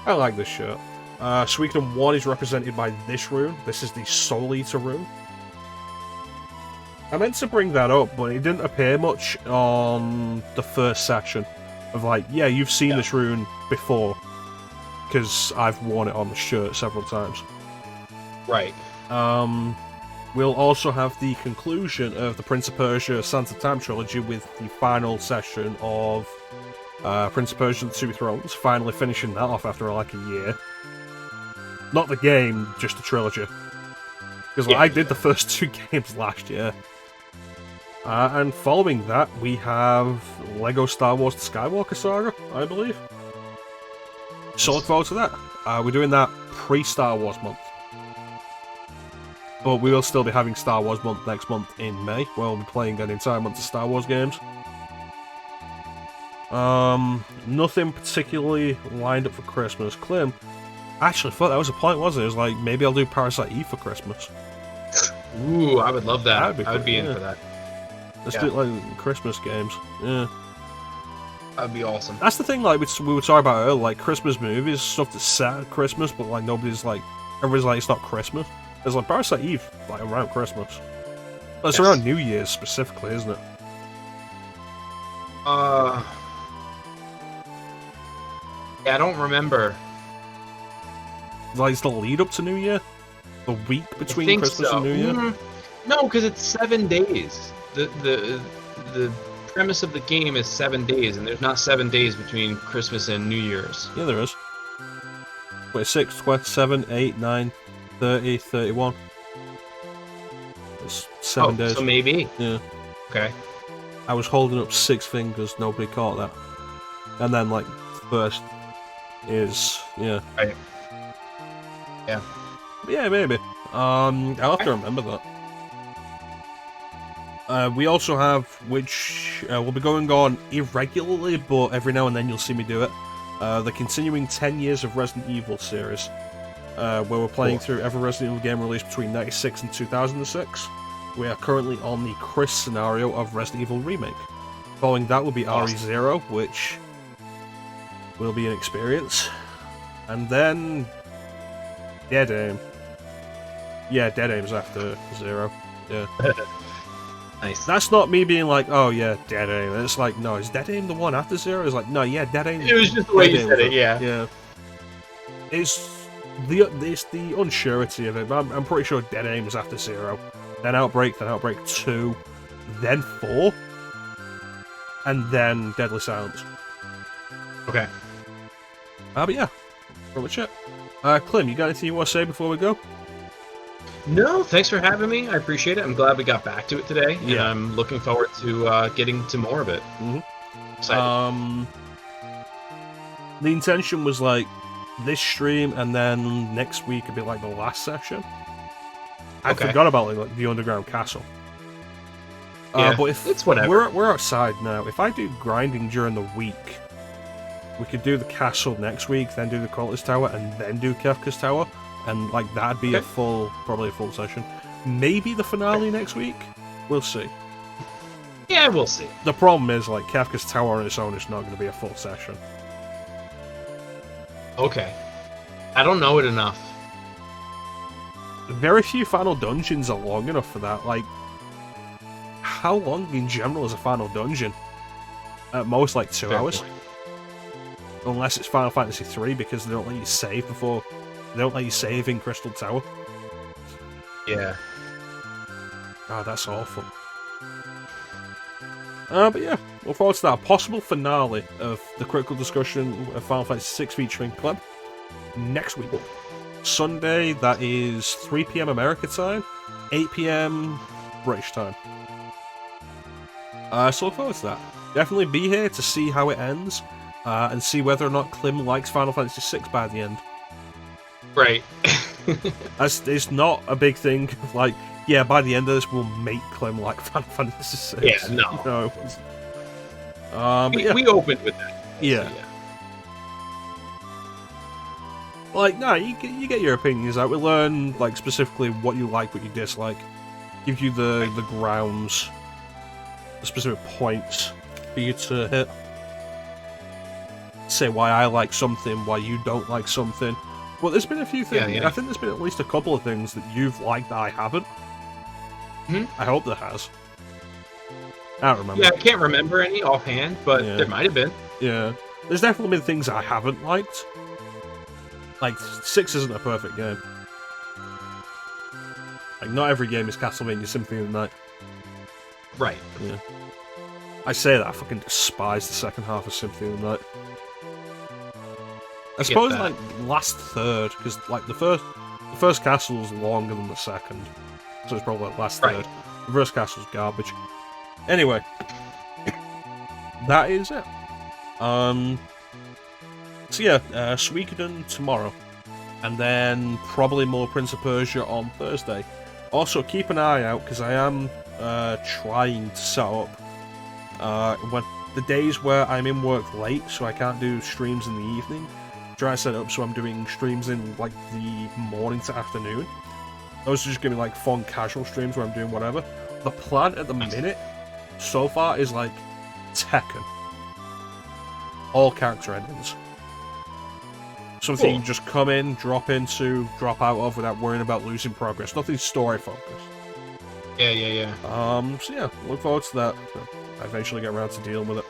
I like this shirt. Suikoden 1 is represented by this rune. This is the Soul Eater rune. I meant to bring that up, but it didn't appear much on the first section. Of like, yeah, you've seen this rune before. Because I've worn it on the shirt several times. Right. We'll also have the conclusion of the Prince of Persia Sands of Time trilogy with the final session of Prince of Persia The Two Thrones, finally finishing that off after like a year. Not the game, just the trilogy. Because I did the first 2 games last year. And following that, we have Lego Star Wars The Skywalker Saga, I believe. So look forward to that. We're doing that pre-Star Wars month. But we will still be having Star Wars month next month in May, where we'll be playing an entire month of Star Wars games. Nothing particularly lined up for Christmas. Clim, I actually thought that was a point, wasn't it? It was like, maybe I'll do Parasite Eve for Christmas. Ooh, I would love that. I would be in yeah. for that. Let's do it like Christmas games. Yeah. That'd be awesome. That's the thing, like, we were talking about earlier, like, Christmas movies, stuff that's set at Christmas, but, like, everybody's like, it's not Christmas. It's like Parasite Eve, like, around Christmas. Well, it's around New Year's, specifically, isn't it? Yeah, I don't remember. Like, it's the lead up to New Year? The week between Christmas and New Year? No, because it's 7 days. The premise of the game is 7 days, and there's not 7 days between Christmas and New Year's. Yeah, there is. 26, 27, 8, 9, 30, 31. It's 7 days. So maybe. Yeah. Okay. I was holding up 6 fingers, nobody caught that. And then, like, first is, yeah. Right. Yeah. Yeah, maybe. I'll have to remember that. We also have, which will be going on irregularly, but every now and then you'll see me do it, the continuing 10 years of Resident Evil series, where we're playing through every Resident Evil game released between 96 and 2006. We are currently on the Chris scenario of Resident Evil Remake. Following that will be RE0, which will be an experience. And then Dead Aim. Yeah, Dead Aim's after 0. Yeah. Nice. That's not me being like, oh yeah, Dead Aim. It's like, no, is Dead Aim the one after 0? It's like, no, yeah, Dead Aim. It was just the way you said it, yeah. Yeah. It's the unsurety of it. I'm pretty sure Dead Aim is after 0. Then Outbreak 2, then 4, and then Deadly Silence. Okay. But yeah, pretty much it. Clim, you got anything you want to say before we go? No, thanks for having me. I appreciate it. I'm glad we got back to it today, and I'm looking forward to getting to more of it. Excited. The intention was like this stream, and then next week would be like the last section. I forgot about like the underground castle. Yeah, but if it's whatever. We're outside now. If I do grinding during the week, we could do the castle next week, then do the Cultist Tower, and then do Kefka's Tower, and like that'd be probably a full session. Maybe the finale next week. We'll see. Yeah, we'll see. The problem is like Kefka's Tower on its own is not going to be a full session. Okay. I don't know it enough. Very few final dungeons are long enough for that. Like, how long in general is a final dungeon? At most, like 2 hours. Point. Unless it's Final Fantasy 3, because they don't let you save before. They don't let you save in Crystal Tower. Yeah. Ah, that's awful. But yeah, look forward to that. Possible finale of the critical discussion of Final Fantasy 6 featuring Clim next week. Sunday, that is 3 PM America time, 8 PM British time. So look forward to that. Definitely be here to see how it ends, and see whether or not Clim likes Final Fantasy VI by the end. Right. It's not a big thing. Like, yeah, by the end of this, we'll make Clim like Final Fantasy VI. Yeah, no. No. But yeah. We opened with that. Yeah. So, yeah. Like, no, you get your opinions out. We learn, like, specifically what you like, what you dislike. Give you the grounds, the specific points for you to hit. Say why I like something, why you don't like something. Well, there's been a few things. Yeah. I think there's been at least a couple of things that you've liked that I haven't. I hope there has. I don't remember. Yeah, I can't remember any offhand, but Yeah. there might have been. Yeah. There's definitely been things I haven't liked. Like, 6 isn't a perfect game. Like, not every game is Castlevania Symphony of the Night. Right. Yeah. I say that, I fucking despise the second half of Symphony of the Night. I suppose, that. like, last third, because, like, the first castle is longer than the second. So it's probably like last Right. third. The first castle's garbage. Anyway. That is it. So yeah, Suikoden tomorrow. And then probably more Prince of Persia on Thursday. Also, keep an eye out, because I am trying to set up when the days where I'm in work late, so I can't do streams in the evening. Try to set it up so I'm doing streams in like the morning to afternoon. Those are just gonna be like fun, casual streams where I'm doing whatever. The plan at the minute so far is like Tekken. All character endings. Something you can just come in, drop into, drop out of without worrying about losing progress. Nothing story focused. Yeah. So yeah, look forward to that. I eventually get around to dealing with it.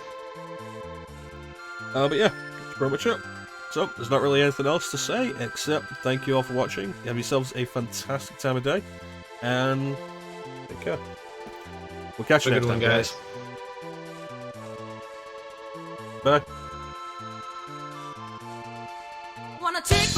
But yeah, that's pretty much it. So, there's not really anything else to say, except thank you all for watching. Have yourselves a fantastic time of day, and take care. We'll catch you Have a next good time, one, guys. Bye. Wanna take